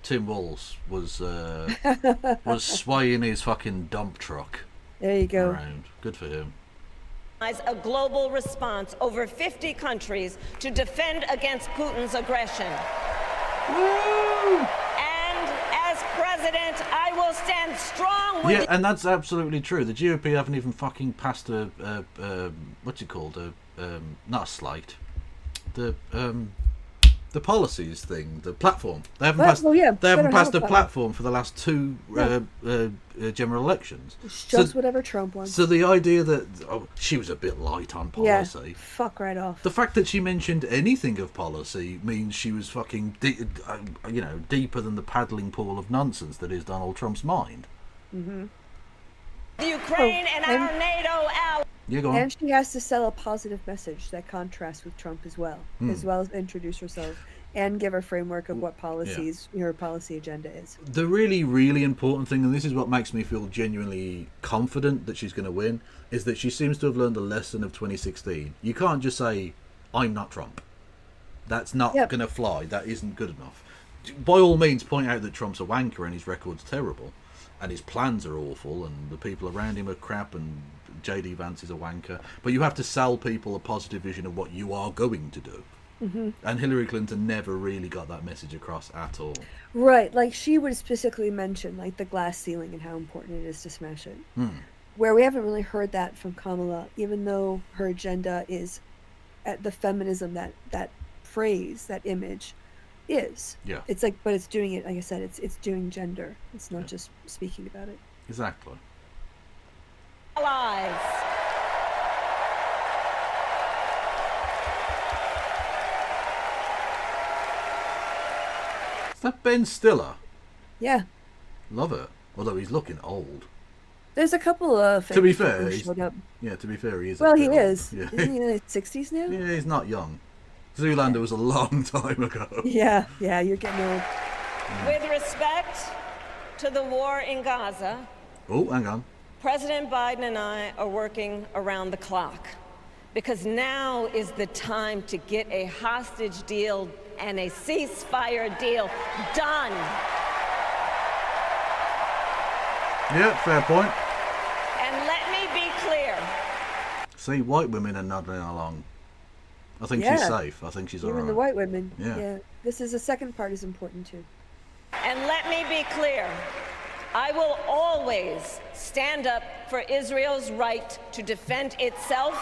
Tim Walz was swaying his fucking dump truck. There you go. Around. Good for him. A global response over 50 countries to defend against Putin's aggression. Woo! And as president, I will stand strong with Yeah, and that's absolutely true. The GOP haven't even fucking passed a what's it called? Not a slate. The policies thing, the platform. They haven't passed. Well, yeah, they haven't passed a platform for the last two general elections. It's just whatever Trump wants. So the idea that she was a bit light on policy. Yeah, fuck right off. The fact that she mentioned anything of policy means she was fucking, deeper than the paddling pool of nonsense that is Donald Trump's mind. Mm-hmm. Ukraine and our NATO allies. Yeah, go on. And she has to sell a positive message that contrasts with Trump as well as introduce herself and give a framework of what policies her policy agenda is. The really, really important thing, and this is what makes me feel genuinely confident that she's going to win, is that she seems to have learned the lesson of 2016. You can't just say, I'm not Trump. That's not going to fly. That isn't good enough. By all means, point out that Trump's a wanker and his record's terrible and his plans are awful and the people around him are crap and J.D. Vance is a wanker. But you have to sell people a positive vision of what you are going to do. Mm-hmm. And Hillary Clinton never really got that message across at all. Right, like she would specifically mention like the glass ceiling and how important it is to smash it. Where we haven't really heard that from Kamala, even though her agenda is at the feminism that phrase, that image is. Yeah. It's like, but it's doing it, like I said, it's doing gender. It's not just speaking about it. Exactly. Allies. Is that Ben Stiller? Yeah. Love it. Although he's looking old. There's a couple of to be fair, showed up. Yeah, to be fair, he is. Well, he is. Yeah. Isn't he in his 60s now? Yeah, he's not young. Zoolander was a long time ago. Yeah, you're getting old. With respect to the war in Gaza. Oh, hang on. President Biden and I are working around the clock because now is the time to get a hostage deal and a ceasefire deal done. Yeah, fair point. And let me be clear. See, white women are nodding along. I think she's safe. I think she's all right. Even the white women. Yeah. This is the second part is important too. And let me be clear. I will always stand up for Israel's right to defend itself,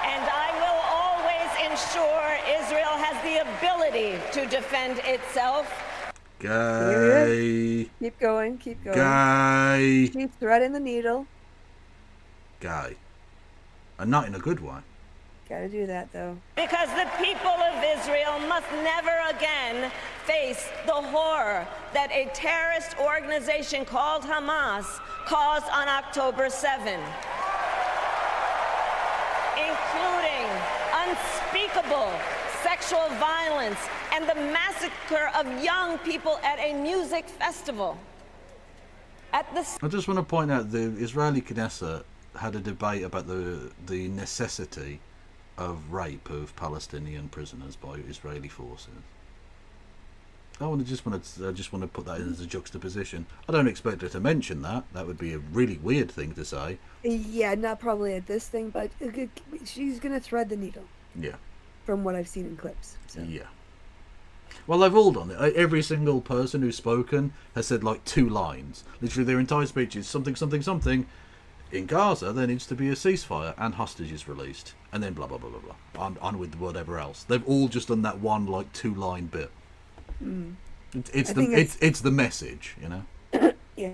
and I will always ensure Israel has the ability to defend itself. Gay. Keep going. Gay. Keep threading the needle. Gay. And not in a good way. Gotta do that, though. Because the people of Israel must never again face the horror that a terrorist organization called Hamas caused on October 7, including unspeakable sexual violence and the massacre of young people at a music festival. I just want to point out the Israeli Knesset had a debate about the necessity of rape of Palestinian prisoners by Israeli forces. I just want to put that in as a juxtaposition. I don't expect her to mention that. That would be a really weird thing to say. Yeah, not probably at this thing, but she's going to thread the needle. Yeah. From what I've seen in clips. So. Yeah. Well, they've all done it. Every single person who's spoken has said like 2 lines. Literally their entire speech is something, something, something. In Gaza, there needs to be a ceasefire and hostages released. And then blah, blah, blah, blah, blah. On with whatever else. They've all just done that one, 2-line bit. Mm. It's the message, you know? Yeah.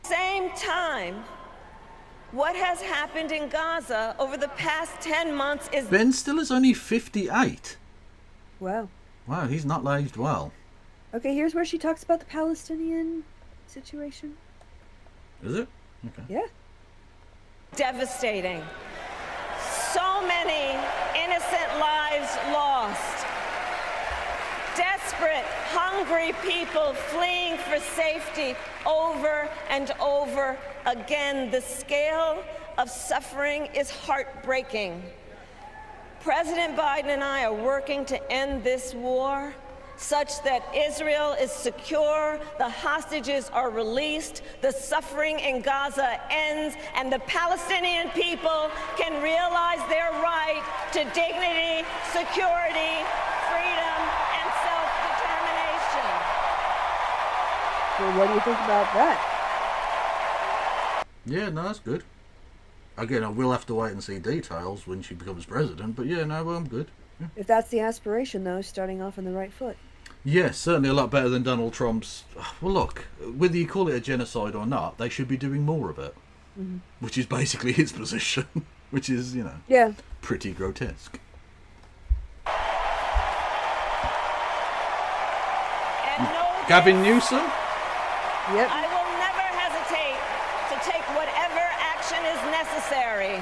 Same time, what has happened in Gaza over the past 10 months is... Ben Stiller's only 58. Wow. Wow, he's not aged well. Okay, here's where she talks about the Palestinian situation. Is it? Okay. Yeah. Devastating. So many innocent lives lost. Desperate, hungry people fleeing for safety over and over again. The scale of suffering is heartbreaking. President Biden and I are working to end this war such that Israel is secure, the hostages are released, the suffering in Gaza ends, and the Palestinian people can realize their right to dignity, security, freedom, and self-determination. So what do you think about that? Yeah, no, that's good. Again, I will have to wait and see details when she becomes president, but yeah, no, well, I'm good. Yeah. If that's the aspiration, though, starting off on the right foot. Yes, certainly a lot better than Donald Trump's. Well, look, whether you call it a genocide or not, they should be doing more of it. Mm-hmm. Which is basically his position, which is, you know, pretty grotesque. Gavin Newsom? Yep. I will never hesitate to take whatever action is necessary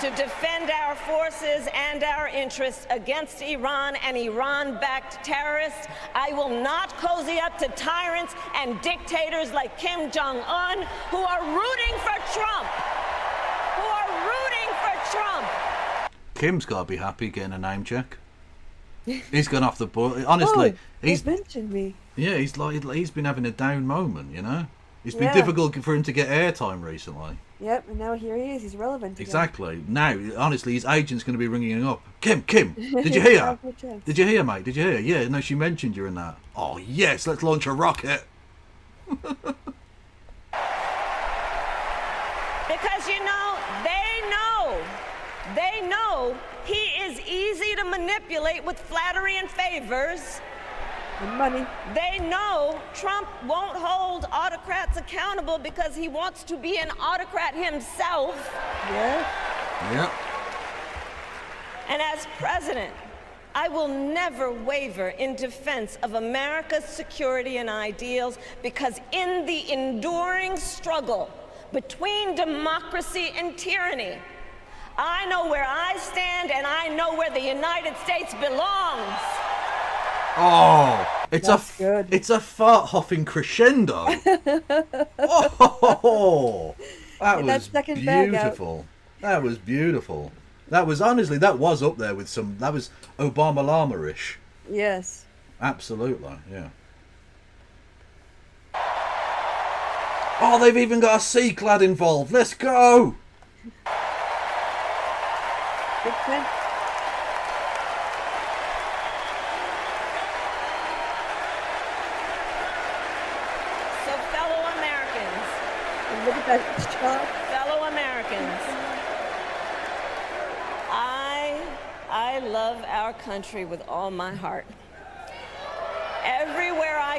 to defend our forces and our interests against Iran and Iran-backed terrorists. I will not cozy up to tyrants and dictators like Kim Jong-un who are rooting for Trump. Kim's got to be happy getting a name check. He's gone off the board. Honestly, he's mentioned me. Yeah, he's been having a down moment, you know? It's been difficult for him to get airtime recently. Yep, and now here he is. He's relevant again. Exactly. Now, honestly, his agent's going to be ringing him up. Kim, did you hear? Did you hear, mate? Did you hear? Yeah, no, she mentioned you in that. Oh, yes, let's launch a rocket. Because, you know, they know he is easy to manipulate with flattery and favors. And money. They know Trump won't hold autocrats accountable because he wants to be an autocrat himself. Yeah. And as president, I will never waver in defense of America's security and ideals because in the enduring struggle between democracy and tyranny, I know where I stand and I know where the United States belongs. Oh, it's a fart huffing crescendo. Oh, that was beautiful. That was beautiful. That was honestly, that was up there with some. That was Obama Llama-ish. Yes. Absolutely, yeah. Oh, they've even got a sea clad involved. Let's go. Good thing. Look at that shot. Fellow Americans, I love our country with all my heart. Everywhere I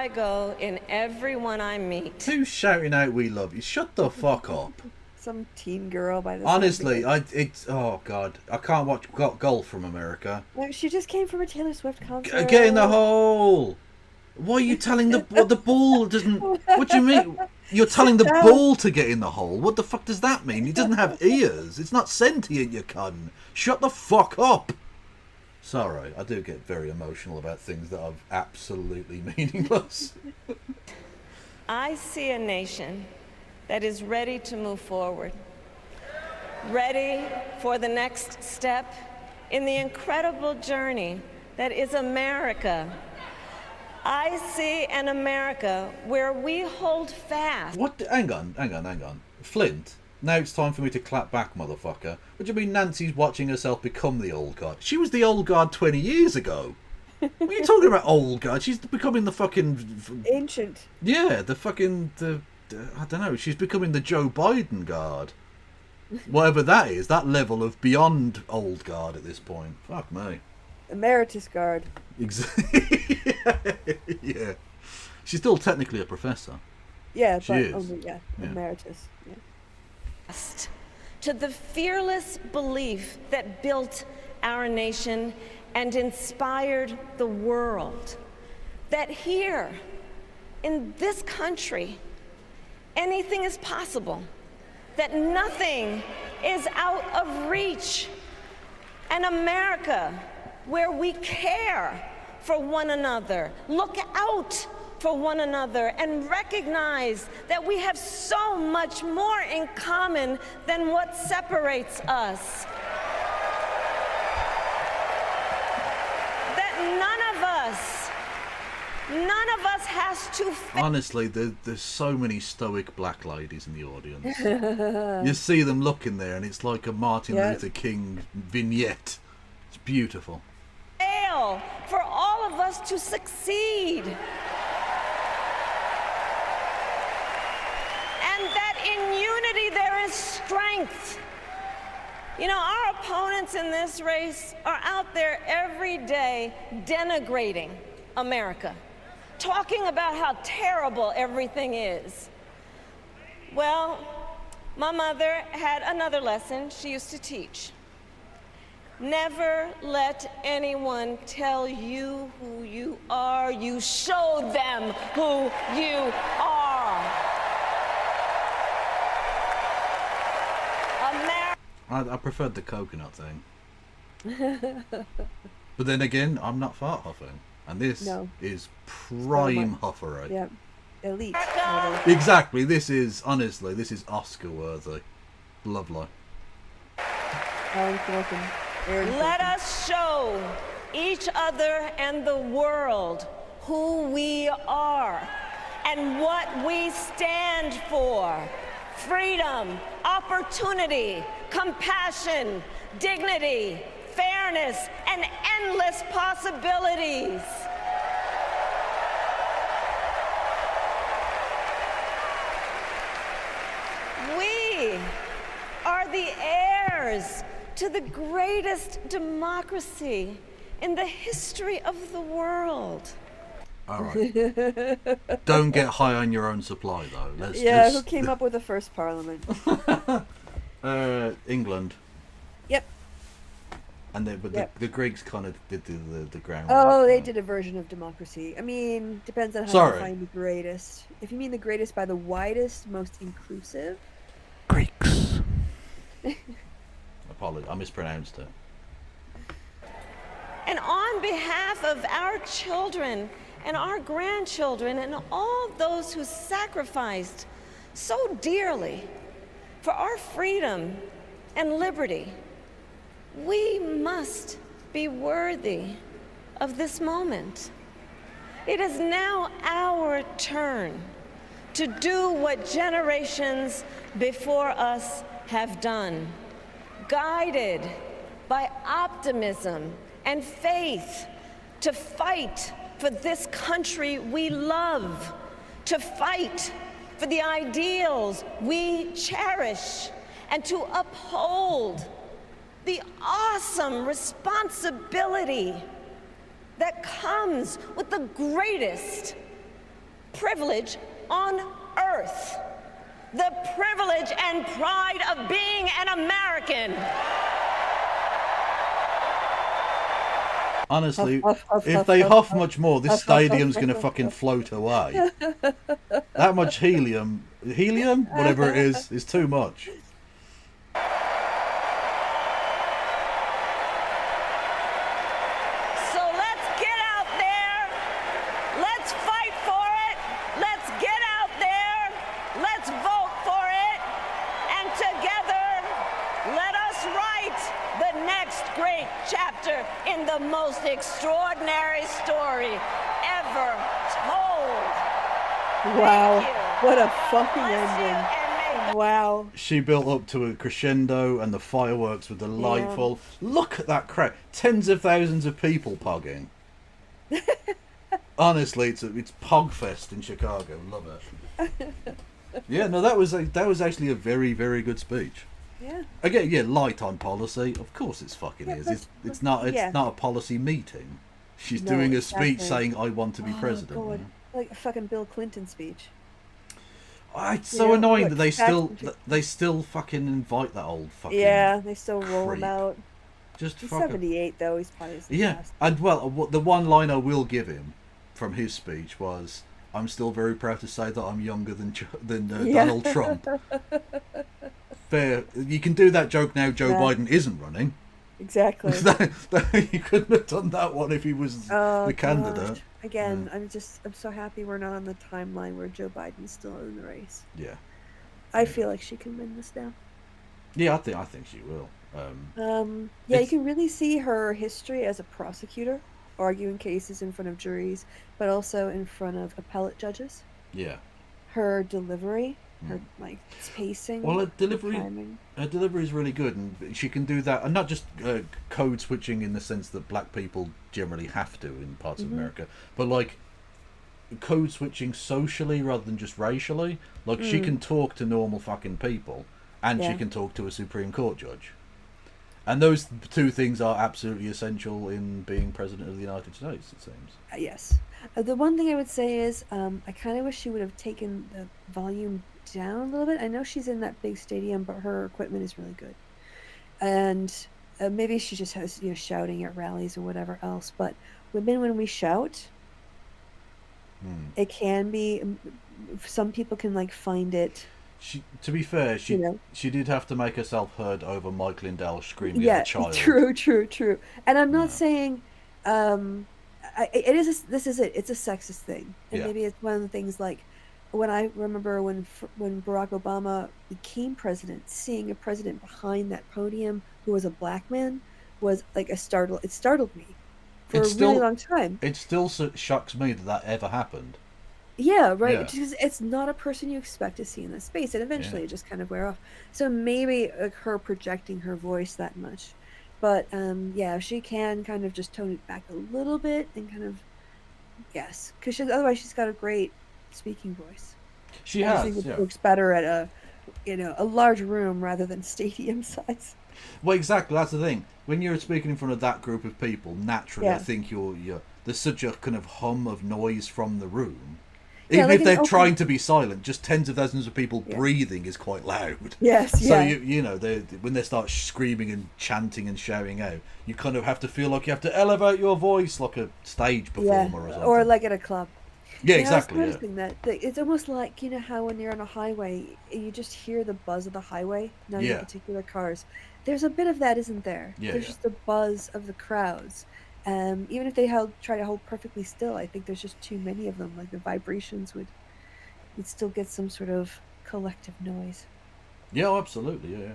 go, in everyone I meet. Who's shouting out "We love you"? Shut the fuck up. Some teen girl by the honestly, oh god, I can't watch golf from America. No, she just came from a Taylor Swift concert. Get in the hole. Why are you telling the ball doesn't? What do you mean? You're telling the ball to get in the hole? What the fuck does that mean? It doesn't have ears. It's not sentient, you cunt. Shut the fuck up. Sorry, I do get very emotional about things that are absolutely meaningless. I see a nation that is ready to move forward, ready for the next step in the incredible journey that is America. I see an America where we hold fast. What? Hang on. Flint, now it's time for me to clap back, motherfucker. What do you mean Nancy's watching herself become the old guard? She was the old guard 20 years ago. What are you talking about, old guard? She's becoming the fucking... Ancient. Yeah, the fucking... I don't know, she's becoming the Joe Biden guard. Whatever that is, that level of beyond old guard at this point. Fuck me. Emeritus guard. Exactly. Yeah. She's still technically a professor. Yeah, she but is. Only, emeritus. Yeah. To the fearless belief that built our nation and inspired the world. That here, in this country, anything is possible. That nothing is out of reach. An America where we care for one another, look out for one another and recognize that we have so much more in common than what separates us. That none of us has to Honestly, there's so many stoic black ladies in the audience. You see them looking there and it's like a Martin Luther King vignette. It's beautiful. fail, for all of us to succeed. And that in unity there is strength. You know, our opponents in this race are out there every day denigrating America, talking about how terrible everything is. Well, my mother had another lesson she used to teach. Never let anyone tell you who you are. You show them who you are. I preferred the coconut thing. But then again, I'm not fart huffing. And this is prime huffery. Yeah. Elite. Exactly. This is, honestly, this is Oscar worthy. Lovely. Let us show each other and the world who we are and what we stand for. Freedom, opportunity, compassion, dignity, fairness, and endless possibilities. We are the heirs to the greatest democracy in the history of the world. All right. Don't get high on your own supply, though. Who came up with the first parliament? England. Yep. And the Greeks kind of did the ground. Oh, they did a version of democracy. I mean, depends on how you define the greatest. If you mean the greatest by the widest, most inclusive. Greeks. Apologies, I mispronounced it. And on behalf of our children and our grandchildren and all those who sacrificed so dearly for our freedom and liberty, we must be worthy of this moment. It is now our turn to do what generations before us have done, guided by optimism and faith, to fight for this country we love, to fight for the ideals we cherish, and to uphold the awesome responsibility that comes with the greatest privilege on earth, the privilege and pride of being an American. Honestly, if they huff much more, this stadium's going to fucking float away. That much helium, whatever it is too much. So let's get out there, let's fight for it, let's get out there, let's vote for it, and together, let us write the next great chapter in the most extraordinary story ever told. Wow, what a fucking ending. Wow. She built up to a crescendo and the fireworks were delightful. Yeah. Look at that crowd. Tens of thousands of people pogging. Honestly, it's Pogfest in Chicago. Love it. Yeah, no, that was actually a very, very good speech. Yeah. Again, yeah, light on policy. Of course it's fucking is. It's not a policy meeting. She's doing a speech saying I want to be president. God. Like a fucking Bill Clinton speech. It's so annoying that they still fucking invite that old fucking they still roll creep. him out. Just he's fucking 78 though. He's probably and well, the one line I will give him from his speech was, "I'm still very proud to say that I'm younger than Donald Trump." Fair, you can do that joke now. Joe Biden isn't running. Exactly. You couldn't have done that one if he was the candidate. Again, I'm so happy we're not on the timeline where Joe Biden's still in the race. Yeah. I feel like she can win this now. Yeah, I think she will. Yeah, you can really see her history as a prosecutor, arguing cases in front of juries, but also in front of appellate judges. Yeah. Her delivery, her pacing. Well, her delivery is really good, and she can do that, and not just code switching in the sense that black people generally have to in parts of America, but like code switching socially rather than just racially. Like she can talk to normal fucking people, and she can talk to a Supreme Court judge. And those two things are absolutely essential in being president of the United States, it seems. Yes. The one thing I would say is I kind of wish she would have taken the volume down a little bit. I know she's in that big stadium, but her equipment is really good. And maybe she just has, shouting at rallies or whatever else. But women, when we shout, it can be, some people can find it. To be fair, she did have to make herself heard over Mike Lindell screaming at a child. True. And I'm not saying this is it. It's a sexist thing, and maybe it's one of the things when I remember when Barack Obama became president, seeing a president behind that podium who was a black man was it startled me for a really long time. It still shocks me that ever happened. Yeah, right. Yeah. Because it's not a person you expect to see in that space, and eventually it just kind of wear off. So maybe her projecting her voice that much, but she can kind of just tone it back a little bit and kind of because otherwise she's got a great speaking voice. She I think it works better at a large room rather than stadium size. Well, exactly. That's the thing. When you're speaking in front of that group of people, naturally, I think there's such a kind of hum of noise from the room. Even if they're trying to be silent, just tens of thousands of people breathing is quite loud. Yes, so when they start screaming and chanting and shouting out, you kind of have to feel like you have to elevate your voice like a stage performer or something. Or like at a club. Yeah, exactly. I was noticing that it's almost like how when you're on a highway, you just hear the buzz of the highway, not in particular cars. There's a bit of that, isn't there? Yeah, there's just the buzz of the crowds. Even if they try to hold perfectly still, I think there's just too many of them. Like the vibrations would still get some sort of collective noise. Yeah, absolutely. Yeah.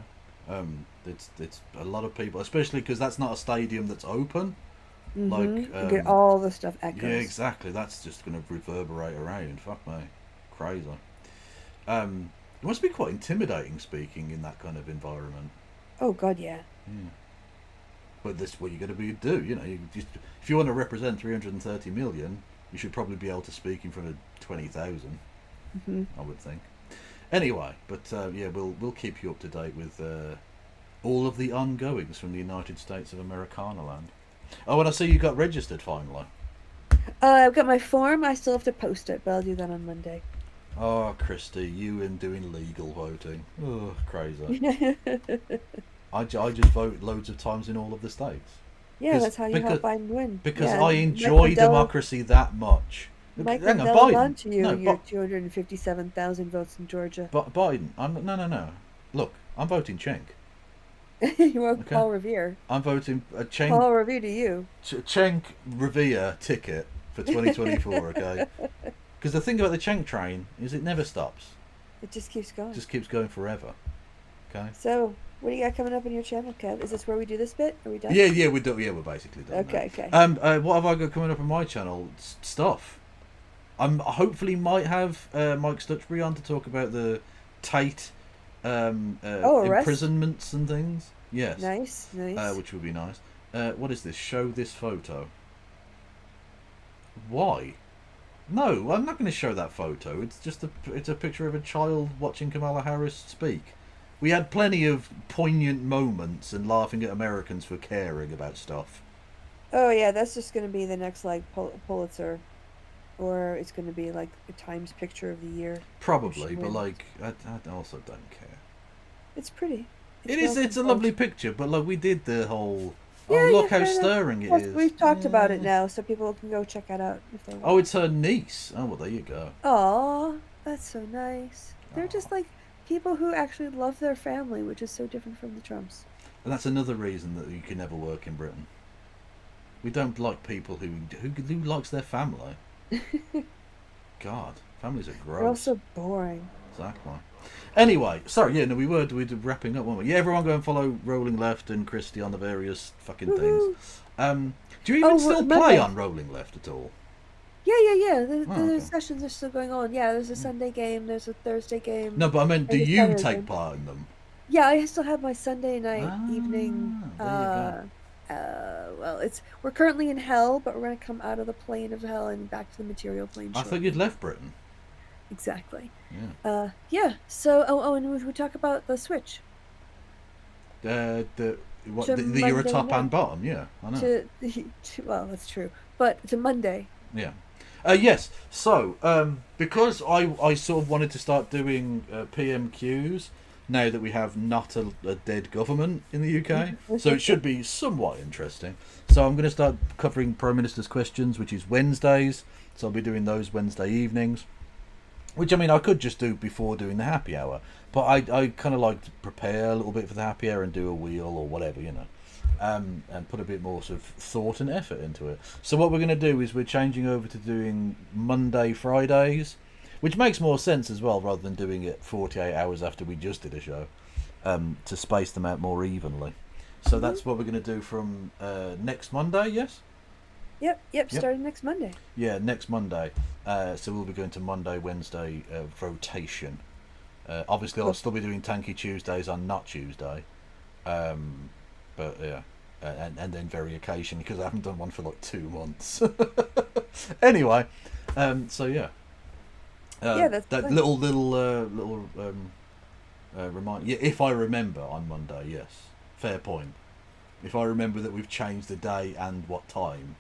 It's a lot of people, especially because that's not a stadium that's open. You get all the stuff echoes. Yeah, exactly. That's just going to reverberate around. Fuck me, crazy. It must be quite intimidating speaking in that kind of environment. Oh God, yeah. But that's what you're going to do. If you want to represent 330 million, you should probably be able to speak in front of 20,000. I would think. Anyway, but we'll keep you up to date with all of the ongoings from the United States of Americana land. Oh, and I see you got registered finally. I've got my form. I still have to post it, but I'll do that on Monday. Oh, Christy, you and doing legal voting. Oh, crazy. I just vote loads of times in all of the states. Yeah, that's how you help Biden win. Because I enjoy democracy that much. Mike Lindell won to you your 257,000 votes in Georgia. Biden, no. Look, I'm voting Cenk. You vote Paul Revere. I'm voting Cenk. Paul Revere to you. Cenk Revere ticket for 2024, okay? Because the thing about the Cenk train is it never stops. It just keeps going. It just keeps going forever. Okay? So, what do you got coming up on your channel, Kev? Is this where we do this bit? Are we done? Yeah, we're done. Yeah, we're basically done. Okay. What have I got coming up on my channel? Stuff. I hopefully might have Mike Stutchbury on to talk about the Tate imprisonments and things. Yes. Nice. Which would be nice. What is this? Show this photo. Why? No, I'm not going to show that photo. It's a picture of a child watching Kamala Harris speak. We had plenty of poignant moments and laughing at Americans for caring about stuff. Oh yeah, that's just going to be the next Pulitzer, or it's going to be like a Times Picture of the Year. Probably, but I also don't care. It's pretty. It's a lovely picture, but we did the whole. Look how stirring it is. We've talked about it now, so people can go check it out if they want. Oh, it's her niece. Oh, well, there you go. Aw, that's so nice. They're just people who actually love their family, which is so different from the Trumps. And that's another reason that you can never work in Britain. We don't like people who likes their family. God, families are gross. They're also boring. Exactly. Anyway, sorry, we were wrapping up, weren't we? Yeah, everyone go and follow Rolling Left and Christy on the various fucking things. Do you even still play on Rolling Left at all? Yeah. The sessions are still going on. Yeah, there's a Sunday game, there's a Thursday game. No, but I meant, do you take part in them? Yeah, I still have my Sunday night evening. There you Well, we're currently in hell, but we're gonna come out of the plane of hell and back to the material plane. I thought you'd left Britain. Exactly. Yeah. So, and we talk about the Switch. You're a top and bottom, yeah. I know. Well, that's true, but to Monday. Yeah. Yes. So, because I sort of wanted to start doing PMQs now that we have not a dead government in the UK, so it should be somewhat interesting. So I'm going to start covering Prime Minister's questions, which is Wednesdays. So I'll be doing those Wednesday evenings. Which, I mean, I could just do before doing the happy hour, but I kind of like to prepare a little bit for the happy hour and do a wheel or whatever, and put a bit more sort of thought and effort into it. So what we're going to do is we're changing over to doing Monday, Fridays, which makes more sense as well, rather than doing it 48 hours after we just did a show, to space them out more evenly. So that's what we're going to do from next Monday, yes? Yep, starting next Monday. Yeah, next Monday. So we'll be going to Monday, Wednesday rotation. Obviously, I'll still be doing Tanky Tuesdays on not Tuesday. But yeah, and then very occasionally, because I haven't done one for like 2 months. Anyway, so yeah. That's that fine. little reminder. Yeah, if I remember on Monday, yes. Fair point. If I remember that we've changed the day and what time,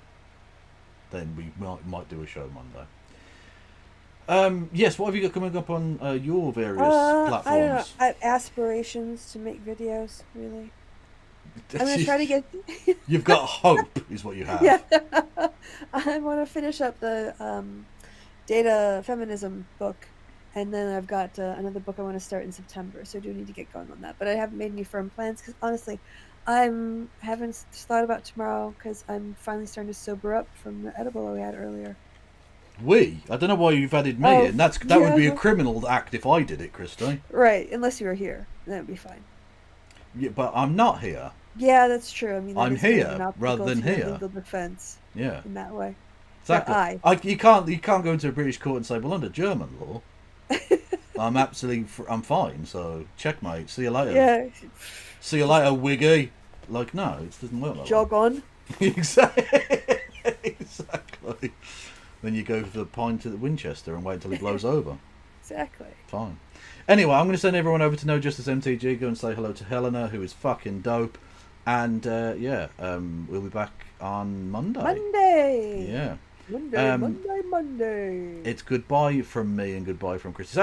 then we might do a show Monday. Yes, what have you got coming up on your various platforms? I don't know. I have aspirations to make videos, really. I'm going to try to get... You've got hope, is what you have. Yeah. I want to finish up the data feminism book, and then I've got another book I want to start in September, so I do need to get going on that. But I haven't made any firm plans, because honestly, I haven't thought about tomorrow, because I'm finally starting to sober up from the edible we had earlier. I don't know why you've added me in. That would be a criminal act if I did it, Christy. Right, unless you were here. That would be fine. Yeah, but I'm not here. Yeah, that's true. I mean, I'm here rather than here. Legal defense. Yeah. In that way. Exactly. You can't go into a British court and say, well, under German law, I'm fine. So checkmate. See you later. Yeah. See you later, Wiggy. Like, no, it doesn't work like Jog that. on. Exactly. Then you go for the pint at Winchester and wait till it blows over. Exactly. Fine. Anyway, I'm going to send everyone over to No Justice MTG. Go and say hello to Helena, who is fucking dope. And we'll be back on Monday. Yeah. Monday. It's goodbye from me and goodbye from Chris.